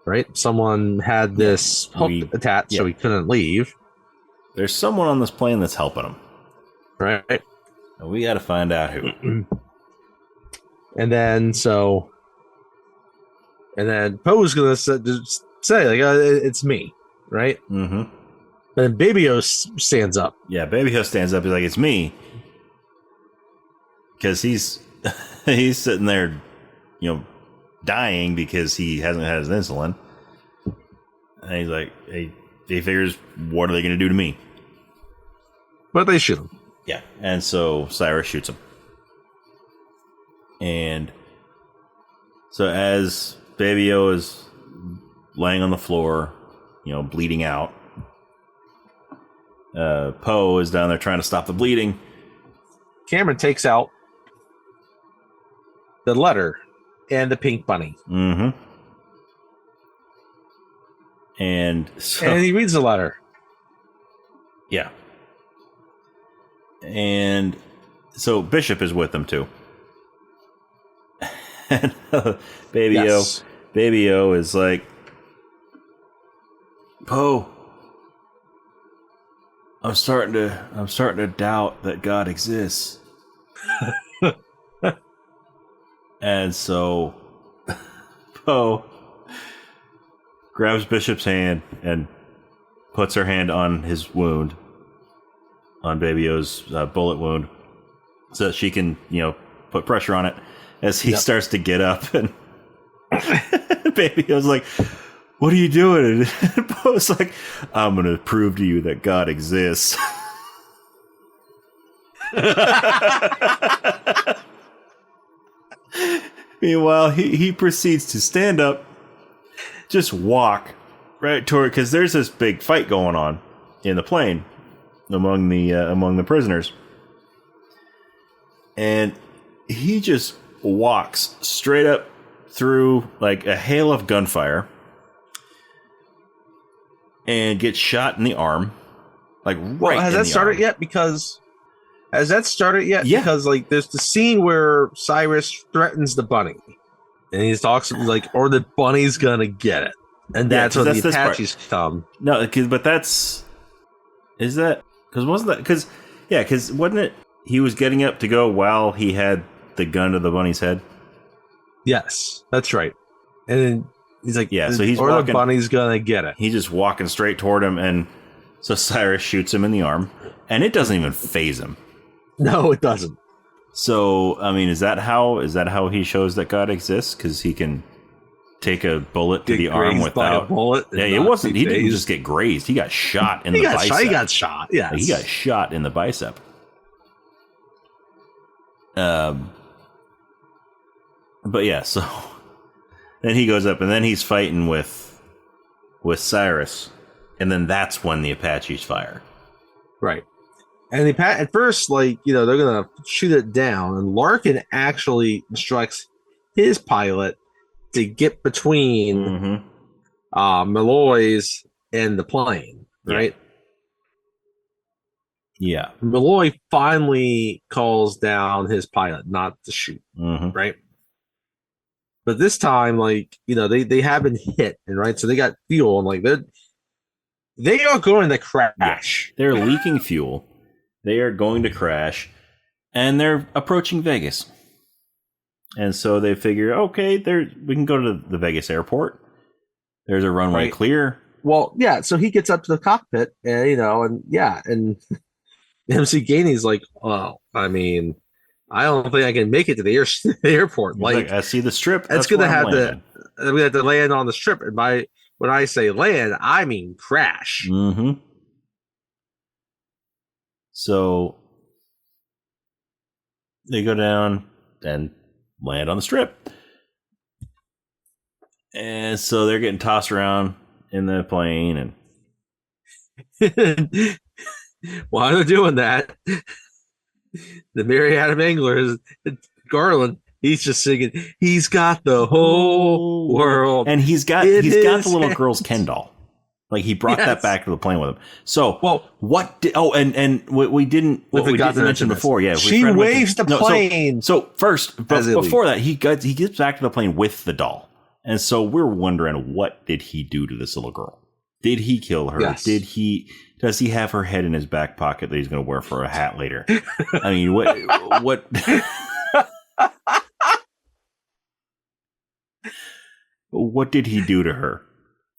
right? Someone had this hook attached, so we couldn't leave. There's someone on this plane that's helping them, right? And we got to find out who. And then Poe's gonna say like, it's me, right? Mm-hmm. Then Baby-O stands up. Yeah, Baby-O stands up. He's like, it's me. Because he's sitting there, dying because he hasn't had his insulin. And he's like, he figures, what are they going to do to me? But they shoot him. Yeah, and so Cyrus shoots him. And so as Baby-O is laying on the floor, bleeding out, Poe is down there trying to stop the bleeding. Cameron takes out the letter and the pink bunny. Mm-hmm. And he reads the letter. Yeah. And so Bishop is with them too. And Baby-O is like, Poe, I'm starting to doubt that God exists. And so Poe grabs Bishop's hand and puts her hand on his wound, on Baby-O's bullet wound, so that she can, put pressure on it as he starts to get up. And Baby-O's like, what are you doing? And Poe's like, I'm going to prove to you that God exists. Meanwhile, he proceeds to stand up, just walk right toward, because there's this big fight going on in the plane among the prisoners, and he just walks straight up through like a hail of gunfire and gets shot in the arm, like right. Has that started yet? Has that started yet? Yeah. Because like there's the scene where Cyrus threatens the bunny, and he talks like, or the bunny's gonna get it, and that's when the Apaches come. No, because wasn't it he was getting up to go while he had the gun to the bunny's head? Yes, that's right. And then he's like, so he's walking, the bunny's gonna get it. He's just walking straight toward him, and so Cyrus shoots him in the arm, and it doesn't even faze him. No, it doesn't. So, I mean, is that how he shows that God exists? Because he can take a bullet to the arm without a bullet. Yeah, it wasn't. He didn't just get grazed. He got shot in the bicep. He got shot. Yeah, he got shot in the bicep. But yeah, so then he goes up, and then he's fighting with Cyrus, and then that's when the Apaches fire. Right. And at first, like, they're going to shoot it down. And Larkin actually instructs his pilot to get between Malloy's and the plane, right? Yeah. Malloy finally calls down his pilot not to shoot, right? But this time, like, they have been hit, and right? So they got fuel, and like, they are going to crash. Yeah. They're leaking fuel. They are going to crash. And they're approaching Vegas. And so they figure, okay, we can go to the Vegas airport. There's a runway clear. Well, yeah. So he gets up to the cockpit, and MC Gainey's like, "Oh, I mean, I don't think I can make it to the airport. Like, I see the strip. That's gonna have to. We have to land on the strip. And when I say land, I mean crash. Mm-hmm. So they go down and land on the strip. And so they're getting tossed around in the plane. And while they're doing that, the Mary Adam Engler Garland, he's just singing, "He's got the whole world." And he's got the little girl's Ken doll. Like, he brought that back to the plane with him. So, what did, we didn't mention before. Yeah, she waves the plane. So first, before that, he gets back to the plane with the doll. And so we're wondering, what did he do to this little girl? Did he kill her? Yes. Does he have her head in his back pocket that he's going to wear for a hat later? I mean, what? What did he do to her?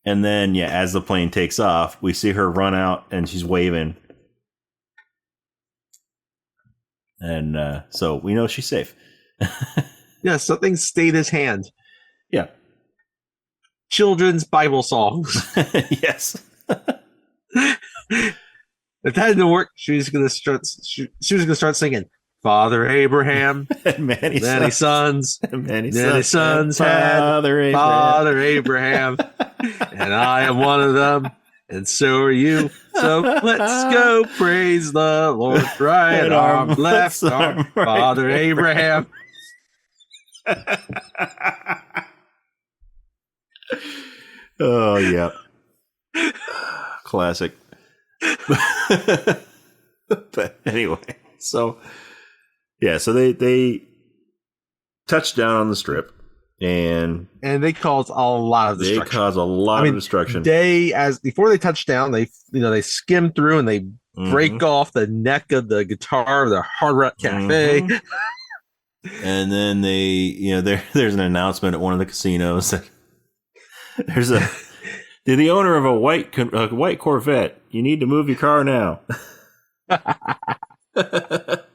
And then, as the plane takes off, we see her run out and she's waving. And so we know she's safe. Yeah, something stayed his hand. Yeah. Children's Bible songs. Yes. If that didn't work, she was gonna start singing Father Abraham, many sons had Father Abraham, and I am one of them, and so are you. So let's go praise the Lord. Right arm, left arm, Father Abraham. Oh yeah, classic. But anyway, so they touch down on the strip, and they cause a lot of destruction. They cause a lot of destruction. Before they touch down, they skim through and they break off the neck of the guitar of the Hard Rock Cafe. Mm-hmm. And then there's an announcement at one of the casinos that there's the owner of a white Corvette. You need to move your car now. The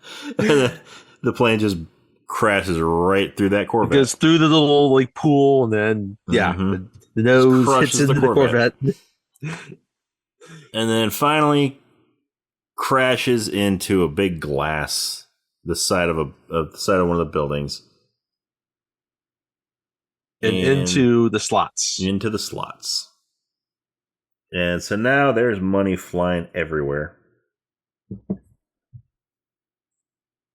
plane just crashes right through that Corvette. It goes through the little pool, and then the nose hits into the Corvette. And then finally crashes into a big glass, the side of one of the buildings. And into the slots. Into the slots. And so now there's money flying everywhere.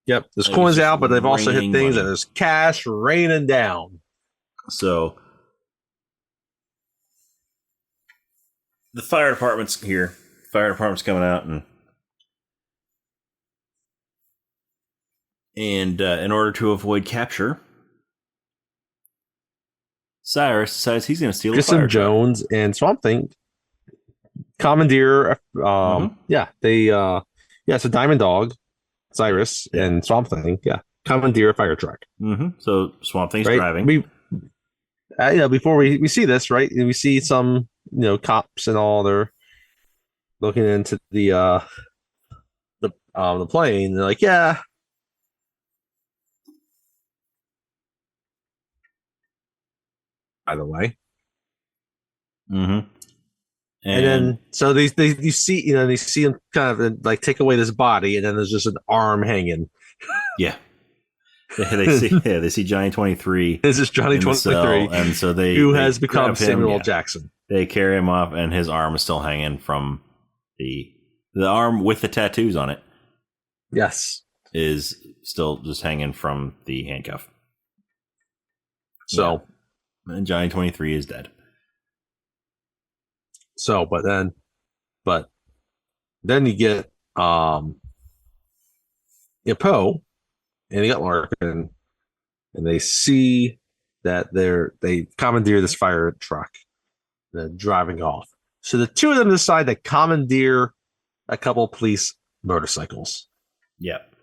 Yep, there's coins out, but they've also hit things, and there's cash raining down. So the fire department's here. Fire department's coming out, and in order to avoid capture, Cyrus decides he's going to steal a fire truck. Jones and Swamp Thing commandeer. So Diamond Dog, Cyrus, and Swamp Thing, commandeer a fire truck. Mm-hmm. So Swamp Thing's driving. Before we see this, right? We see some cops and all. They're looking into the plane. They're like, yeah. By the way. Mm-hmm. And then, so they see him kind of take away this body, and then there's just an arm hanging. Yeah. They see Johnny 23. This is Johnny 23, and so who has become Samuel L. Jackson. They carry him off, and his arm is still hanging from the arm with the tattoos on it. Yes, is still just hanging from the handcuff. So, and Johnny 23 is dead. So, but then you get Poe, and you got Larkin, and they see that they commandeer this fire truck, and they're driving off. So the two of them decide to commandeer a couple police motorcycles. Yep.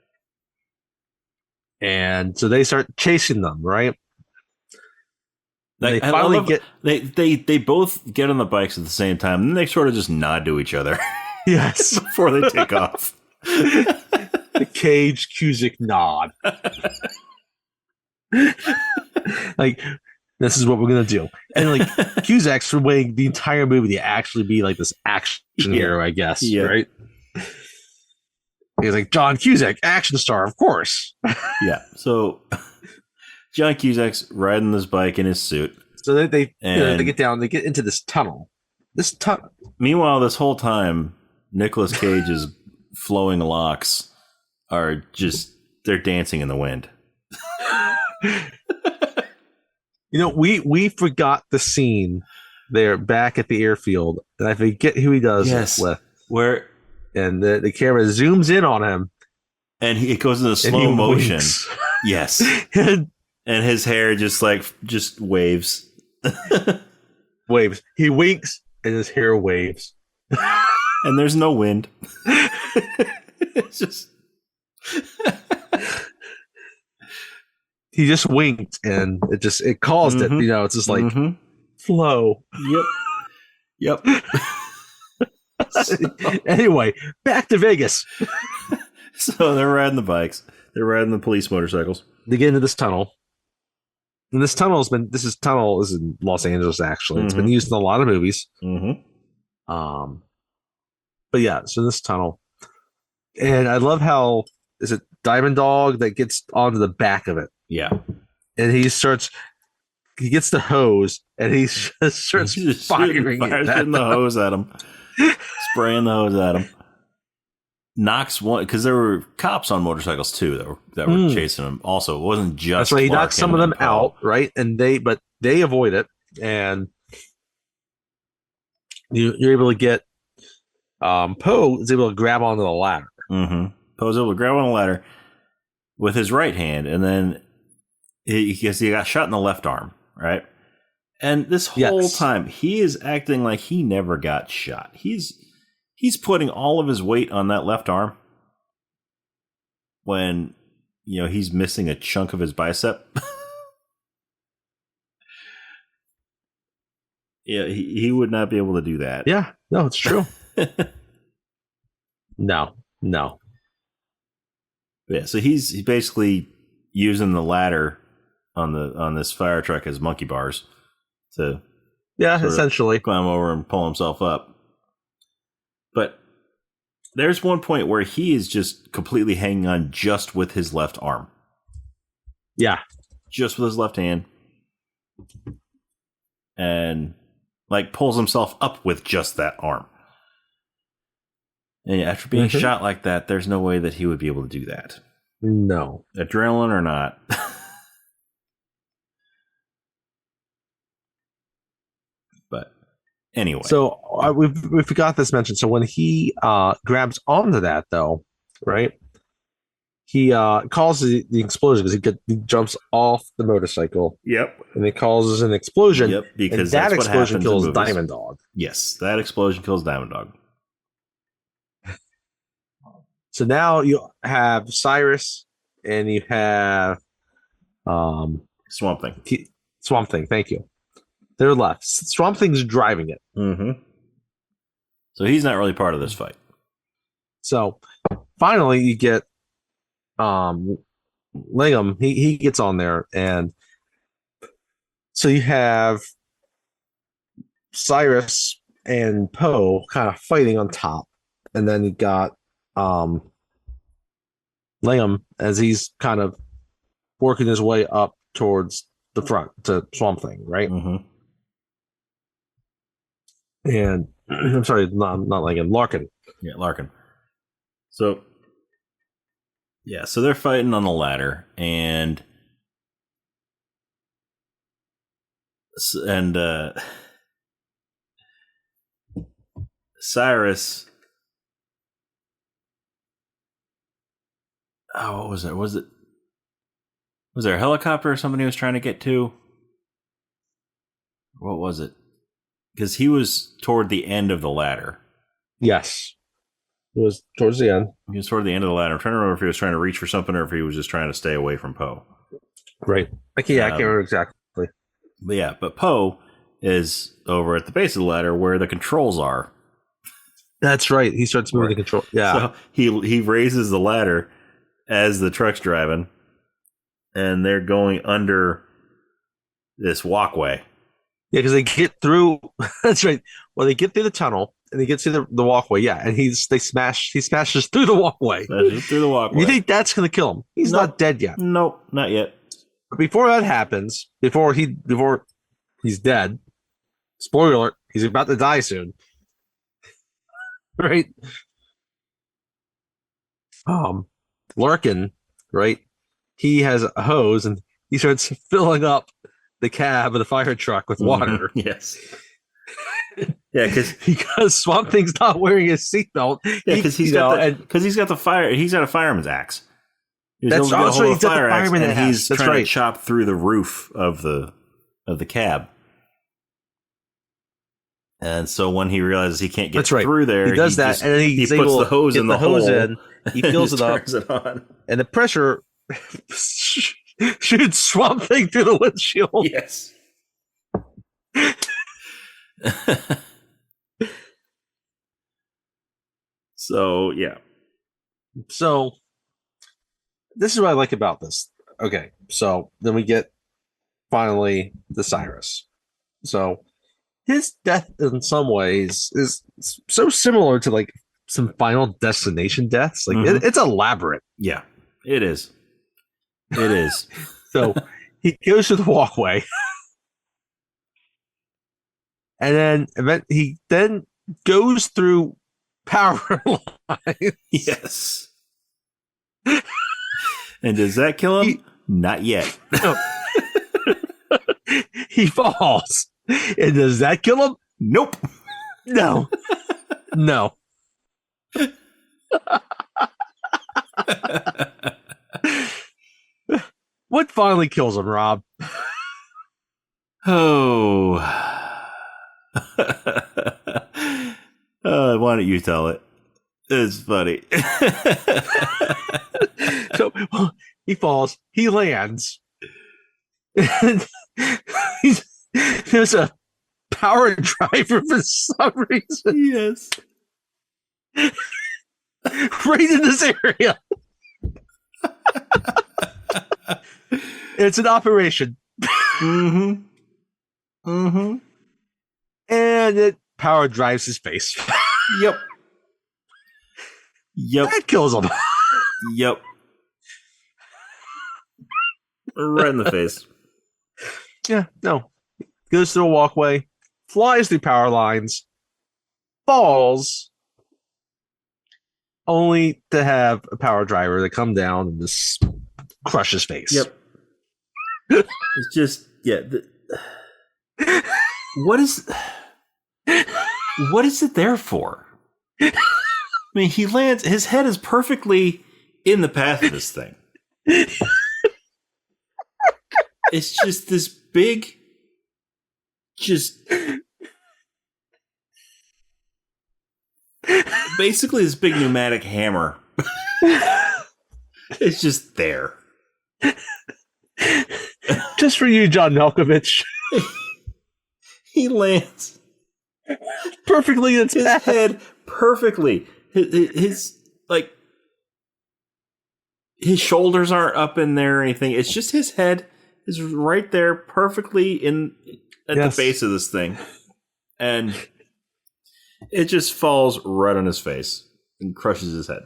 And so they start chasing them, right? Like, They finally get they both get on the bikes at the same time, and then they sort of just nod to each other yes, before they take off. the Cage Cusick nod. Like, this is what we're gonna do. And like Cusack's waiting the entire movie to actually be like this action hero, I guess, right? He's like, John Cusack, action star, of course. Yeah. So John Cusack's riding this bike in his suit. So they get down, they get into this tunnel. Meanwhile, this whole time, Nicolas Cage's flowing locks are they're dancing in the wind. We forgot the scene there back at the airfield, and I forget who he does this with. Where and the camera zooms in on him, and it goes into slow motion. Yes, and his hair just waves. Waves. He winks, and his hair waves. And there's no wind. It's just. He just winked, and it caused it. It's just like flow. Yep. Anyway, back to Vegas. So they're riding the bikes. They're riding the police motorcycles. They get into this tunnel. And this tunnel is in Los Angeles, actually. It's been used in a lot of movies. But yeah, so this tunnel. And I love how, is it Diamond Dog that gets onto the back of it? Yeah. And he gets the hose, and he just starts firing the hose at him. Spraying the hose at him. Knocks one, because there were cops on motorcycles too that were chasing him. Also, it wasn't just. That's right. He knocks some of them out, right? And they avoid it, and you're able to get. Poe is able to grab onto the ladder. Poe's able to grab on the ladder with his right hand, and then he got shot in the left arm, right? And this whole time, he is acting like he never got shot. He's putting all of his weight on that left arm when, he's missing a chunk of his bicep. Yeah, he would not be able to do that. Yeah, no, it's true. No. Yeah, so he's basically using the ladder on this fire truck as monkey bars to essentially climb over and pull himself up. But there's one point where he is just completely hanging on just with his left arm. Yeah. Just with his left hand. And pulls himself up with just that arm. And after being shot like that, there's no way that he would be able to do that. No. Adrenaline or not. But anyway. So we forgot this mention. So when he grabs onto that, though, right? He causes the explosion because he jumps off the motorcycle. Yep. And it causes an explosion. Yep, because that explosion kills Diamond Dog. Yes, that explosion kills Diamond Dog. So now you have Cyrus and you have Swamp Thing. Swamp Thing, thank you. They're left. Swamp Thing's driving it. So he's not really part of this fight. So finally you get Langham. He gets on there, and so you have Cyrus and Poe kind of fighting on top, and then you got Langham as he's kind of working his way up towards the front to Swamp Thing, right? And I'm sorry, not Langham, Larkin. Yeah, Larkin. So they're fighting on the ladder, and Cyrus. Oh, what was it? Was there a helicopter or something he was trying to get to? What was it? Because he was toward the end of the ladder. Yes. It was towards the end. He was toward the end of the ladder. I'm trying to remember if he was trying to reach for something or if he was just trying to stay away from Poe. Right. I can't remember exactly. But Poe is over at the base of the ladder where the controls are. That's right. He starts moving the control. Yeah. So he raises the ladder as the truck's driving, and they're going under this walkway. Yeah, because they get through. That's right. Well, they get through the tunnel and they get through the walkway. Yeah, and he smashes through the walkway. You think that's going to kill him? He's not dead yet. Nope, not yet. But before that happens, before he's dead. Spoiler alert: he's about to die soon. Right. Larkin, right? He has a hose and he starts filling up the cab of the fire truck with water. Yes. Yeah, because Swamp Thing's not wearing his seatbelt. Yeah, because he's got a fireman's axe. That's also he's got the fireman and he's trying to chop through the roof of the cab. And so when he realizes he can't get through there, he does that, and then he puts the hose in the hole. He fills it up, and the pressure shoots Swamp Thing through the windshield. Yes. So yeah. So this is what I like about this. Okay, so then we get finally the Cyrus. So his death in some ways is so similar to like some Final Destination deaths. Like it's elaborate. Yeah, it is. It is. So he goes to the walkway, and then he goes through power lines. Yes. And does that kill him? Not yet. No. He falls. And does that kill him? Nope. No. No. What finally kills him, Rob? Oh. Why don't you tell it? It's funny. So he falls. He lands. And there's a power driver for some reason. Yes. Right in this area. It's an operation. Mm-hmm. Mm-hmm. And it power drives his face. Yep. Yep. That kills him. Yep. Right in the face. Yeah, no. Goes through a walkway, flies through power lines, falls, only to have a power driver that come down and just crush his face. Yep. It's just, yeah. What is it there for? I mean, he lands, his head is perfectly in the path of this thing. It's just this big, basically this big pneumatic hammer. It's just there. Just for you, John Malkovich. He lands perfectly in his head perfectly. His like his shoulders aren't up in there or anything. It's just his head is right there perfectly at the base of this thing. And it just falls right on his face and crushes his head.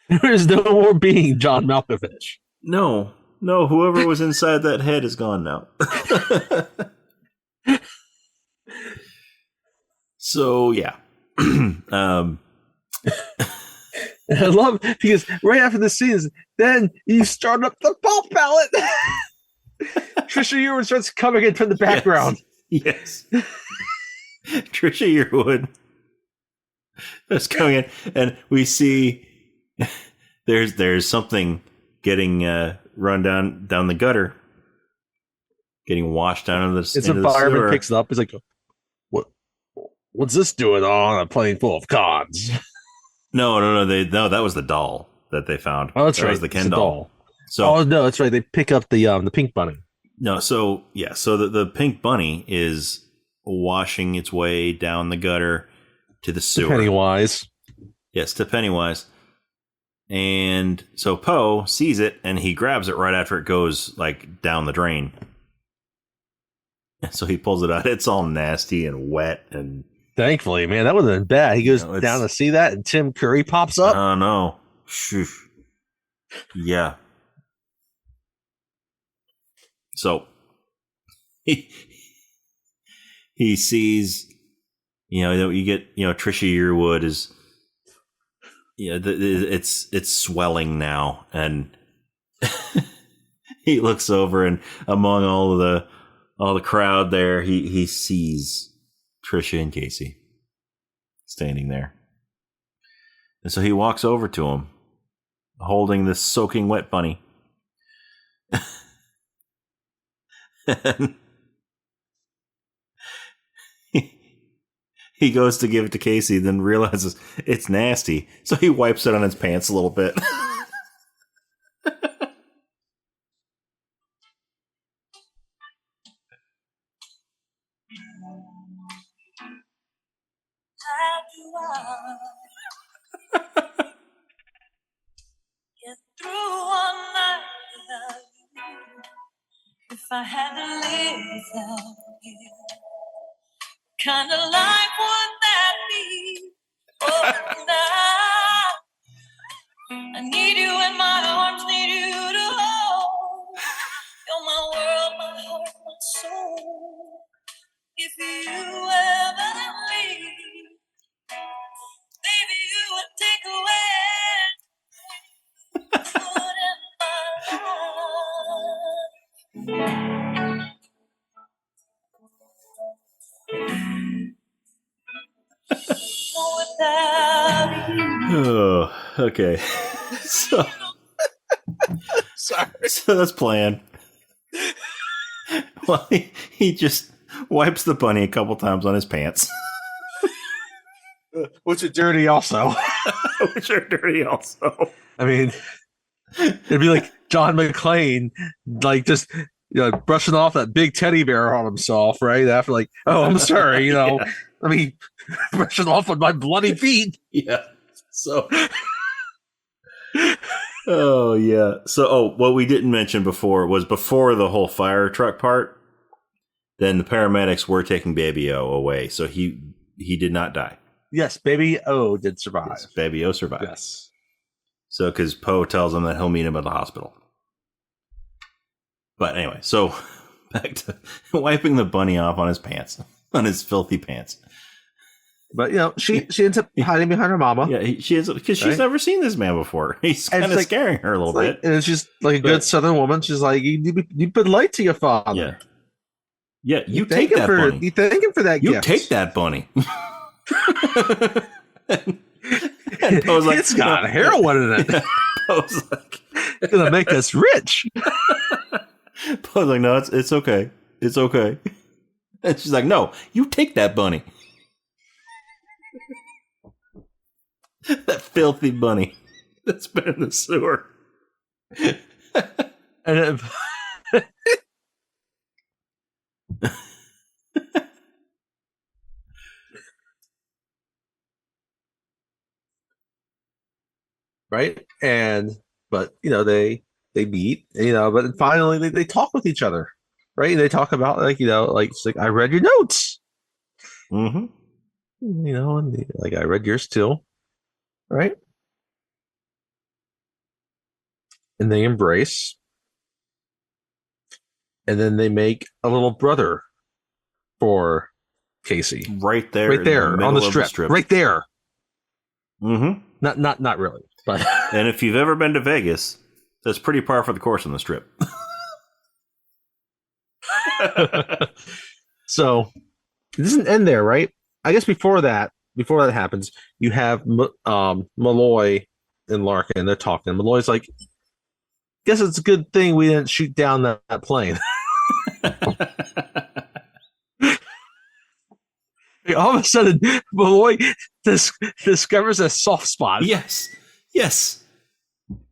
There is no more being John Malkovich. No, whoever was inside that head is gone now. So, yeah. I love because right after the scenes, then you start up the pulp palette. Trisha Yearwood starts coming in from the background. Yes. Trisha Yearwood is coming in, and we see there's something getting run down the gutter, getting washed down into the It's a fireman picks it up. He's like, what's this doing on a plane full of cons? No. That was the doll that they found. Oh, that's that right. was the Ken doll. So, oh no, that's right. They pick up the pink bunny. No, so the pink bunny is washing its way down the gutter to the sewer. Pennywise. Yes, to Pennywise. And so Poe sees it and he grabs it right after it goes like down the drain. And so he pulls it out. It's all nasty and wet and thankfully, man, that would have been bad. He goes down to see that and Tim Curry pops up. Oh no. Yeah. So he sees, you get, Trisha Yearwood is, it's swelling now, and he looks over, and among all the crowd there, he sees Trisha and Casey standing there, and so he walks over to him, holding this soaking wet bunny. And he goes to give it to Casey, then realizes it's nasty, so he wipes it on his pants a little bit. Get through one night without you. If I had to live without you, kind of life would that be? Oh, now I need you in my arms, need you to hold. You're my world, my heart, my soul. If you ever leave, baby, you would take away food in my life. Oh, okay. So, Sorry. So that's planned. Well, he just wipes the bunny a couple times on his pants. Which are dirty also. Which are dirty also. I mean, it'd be like John McClane, like just brushing off that big teddy bear on himself, right? After like, oh, I'm sorry, Yeah. I mean, brushing off with my bloody feet. Yeah. So. Oh yeah. So what we didn't mention before was before the whole fire truck part, then the paramedics were taking Baby O away, so he did not die. Yes, Baby O did survive. Yes, Baby O survived. Yes. So because Poe tells him that he'll meet him at the hospital. But anyway, so back to wiping the bunny off on his pants, on his filthy pants. But she ends up hiding behind her mama. Yeah, she is, because she's never seen this man before. He's kind of scaring her a little bit. And she's like a good Southern woman. She's like, you been late to your father. Yeah. You take that bunny. You thank him for that. You take that bunny. and Poe's like, it's got heroin in it. Yeah, Poe's like, it's gonna make us rich. Poe's like, no, it's okay. It's okay. And she's like, no, you take that bunny. That filthy bunny that's been in the sewer. And right, but they meet, but finally they talk with each other, right? They talk about it's like, I read your notes, and I read yours too, right? And they embrace, and then they make a little brother for Casey, right there on the strip, right there. Mm-hmm. Not really, but and if you've ever been to Vegas, that's pretty par for the course on the strip. So it doesn't end there, right? I guess before that happens, you have Malloy and Larkin. They're talking. Malloy's like, guess it's a good thing we didn't shoot down that plane. All of a sudden, Malloy discovers a soft spot. Yes.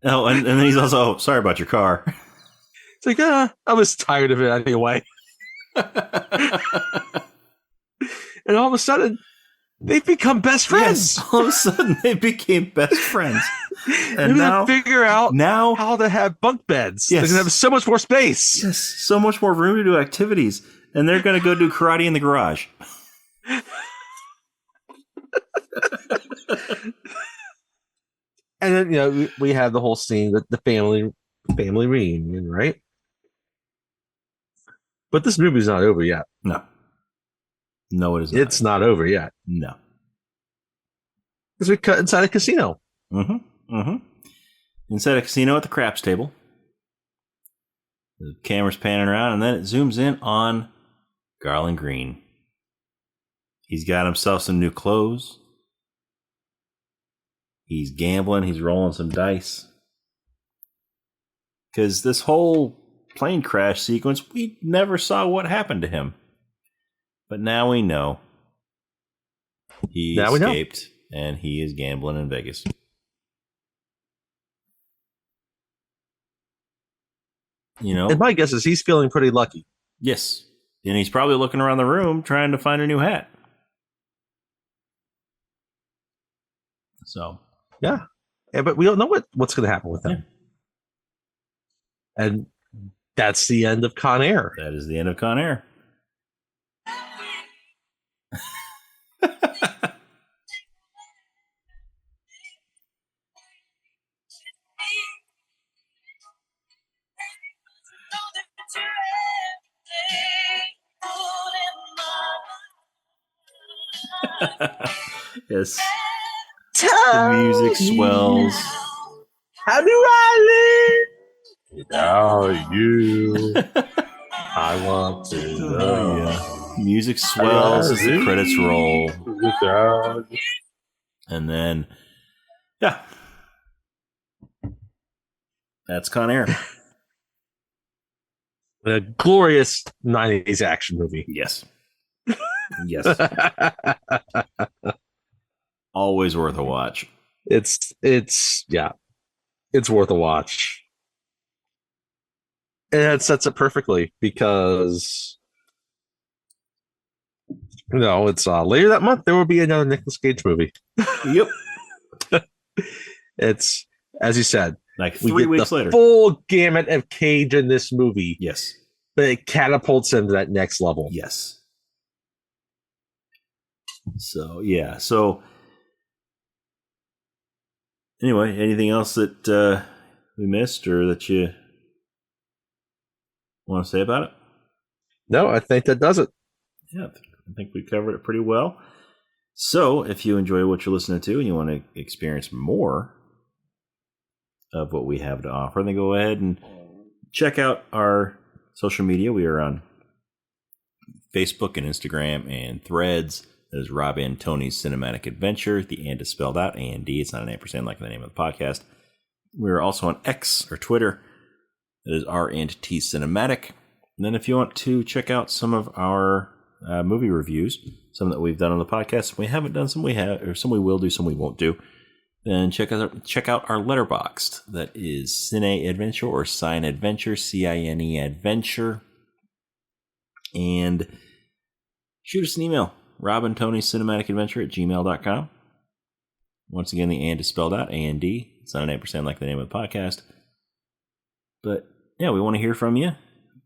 Oh, and then he's also, sorry about your car. It's like, I was tired of it anyway. And all of a sudden, they've become best friends. Yes, all of a sudden, they became best friends. And now figure out how to have bunk beds. Yes. They're going to have so much more space. Yes, so much more room to do activities. And they're going to go do karate in the garage. And then, we have the whole scene with the family reunion, right? But this movie's not over yet. No, it is not. It's not over yet. No. Because we cut inside a casino. Inside a casino at the craps table. The camera's panning around, and then it zooms in on Garland Green. He's got himself some new clothes. He's gambling. He's rolling some dice. Because this whole plane crash sequence, we never saw what happened to him. But now we know. He escaped, and he is gambling in Vegas. And my guess is he's feeling pretty lucky. Yes. And he's probably looking around the room trying to find a new hat. So. Yeah, but we don't know what's going to happen with him. Yeah. And that's the end of Con Air. That is the end of Con Air. Yes. The music swells. How do I live without you? I want to know. Yeah. Music swells as the credits roll. And then, that's Con Air. A glorious 90s action movie. Yes. Always worth a watch. It's worth a watch. And it sets it perfectly because it's later that month there will be another Nicolas Cage movie. Yep. It's, as you said, like 3 weeks later. Full gamut of Cage in this movie. Yes. But it catapults him to that next level. Yes. So, yeah. So, anyway, anything else that we missed or that you want to say about it? No, I think that does it. Yeah, I think we covered it pretty well. So, if you enjoy what you're listening to and you want to experience more of what we have to offer, then go ahead and check out our social media. We are on Facebook and Instagram and Threads. That is Rob and Tony's Cinematic Adventure. The and is spelled out, A-N-D. It's not an ampersand like the name of the podcast. We're also on X or Twitter. That is R&T Cinematic. And then if you want to check out some of our movie reviews, some that we've done on the podcast, we haven't done, some we have, or some we will do, some we won't do, then check out our Letterboxd. That is Cine Adventure or Cine Adventure, C-I-N-E Adventure. And shoot us an email, Rob and Tony's Cinematic Adventure at gmail.com. Once again, the and is spelled out, A-N-D. It's not an ampersand like the name of the podcast. But yeah, we want to hear from you.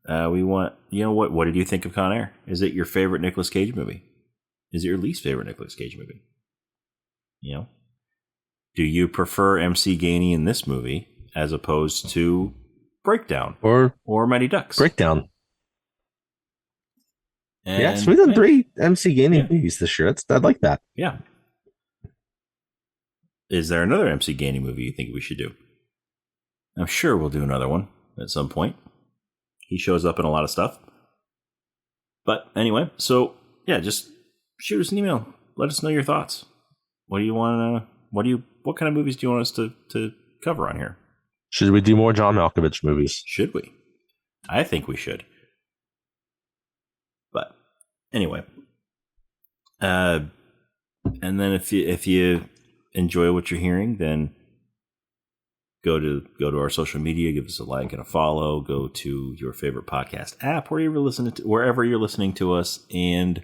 We want, what did you think of Con Air? Is it your favorite Nicolas Cage movie? Is it your least favorite Nicolas Cage movie? Do you prefer MC Gainey in this movie as opposed to Breakdown or Mighty Ducks? Breakdown. And, yes, we've done 3 MC Gainey movies this year. I like that. Yeah. Is there another MC Gainey movie you think we should do? I'm sure we'll do another one at some point. He shows up in a lot of stuff. But anyway, so yeah, just shoot us an email. Let us know your thoughts. What do you want to? What kind of movies do you want us to cover on here? Should we do more John Malkovich movies? Should we? I think we should. But anyway, and then if you enjoy what you're hearing, then go to our social media, give us a like and a follow. Go to your favorite podcast app wherever you're listening to us, and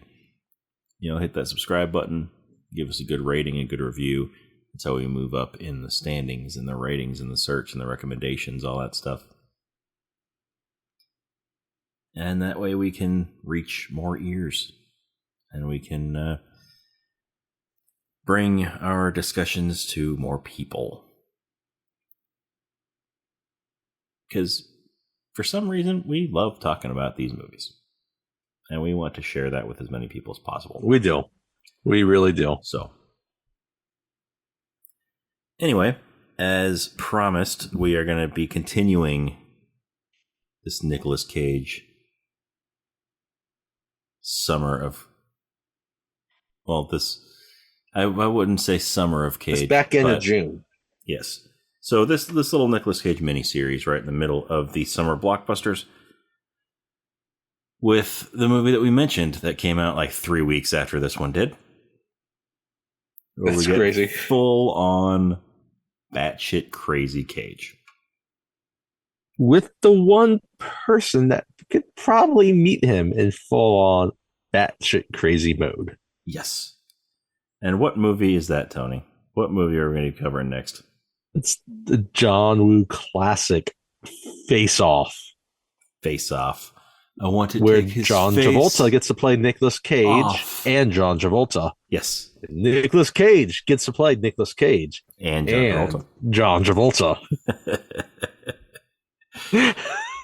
hit that subscribe button. Give us a good rating and good review. That's how we move up in the standings and the ratings and the search and the recommendations, all that stuff. And that way we can reach more ears and we can bring our discussions to more people. Because for some reason, we love talking about these movies. And we want to share that with as many people as possible. We do. We really do. So, anyway, as promised, we are going to be continuing this Nicolas Cage summer of... Well, I wouldn't say summer of Cage. It's back end of June. Yes. So this little Nicolas Cage miniseries right in the middle of the summer blockbusters with the movie that we mentioned that came out like 3 weeks after this one did. That's crazy. Full on batshit crazy Cage. With the one person that could probably meet him in full on batshit crazy mode. Yes. And what movie is that, Tony? What movie are we going to be covering next? It's the John Woo classic Face Off. Face Off. I want to where take his John face Travolta gets to play Nicolas Cage off. And John Travolta. Yes. Nicolas Cage gets to play Nicolas Cage and John Travolta.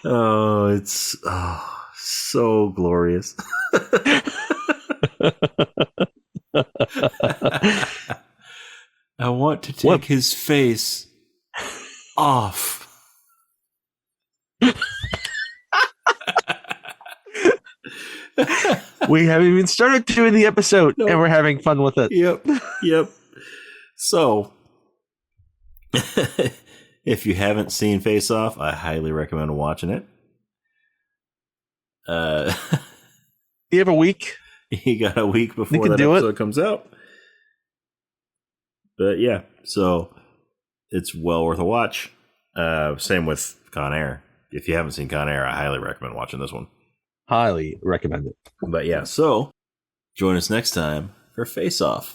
Oh, it's so glorious. I want to take his face off. We haven't even started doing the episode, and we're having fun with it. Yep. So, if you haven't seen Face Off, I highly recommend watching it. You have a week? You got a week before that episode comes out. But yeah, so it's well worth a watch. Same with Con Air. If you haven't seen Con Air, I highly recommend watching this one. Highly recommend it. But yeah, so join us next time for Face Off.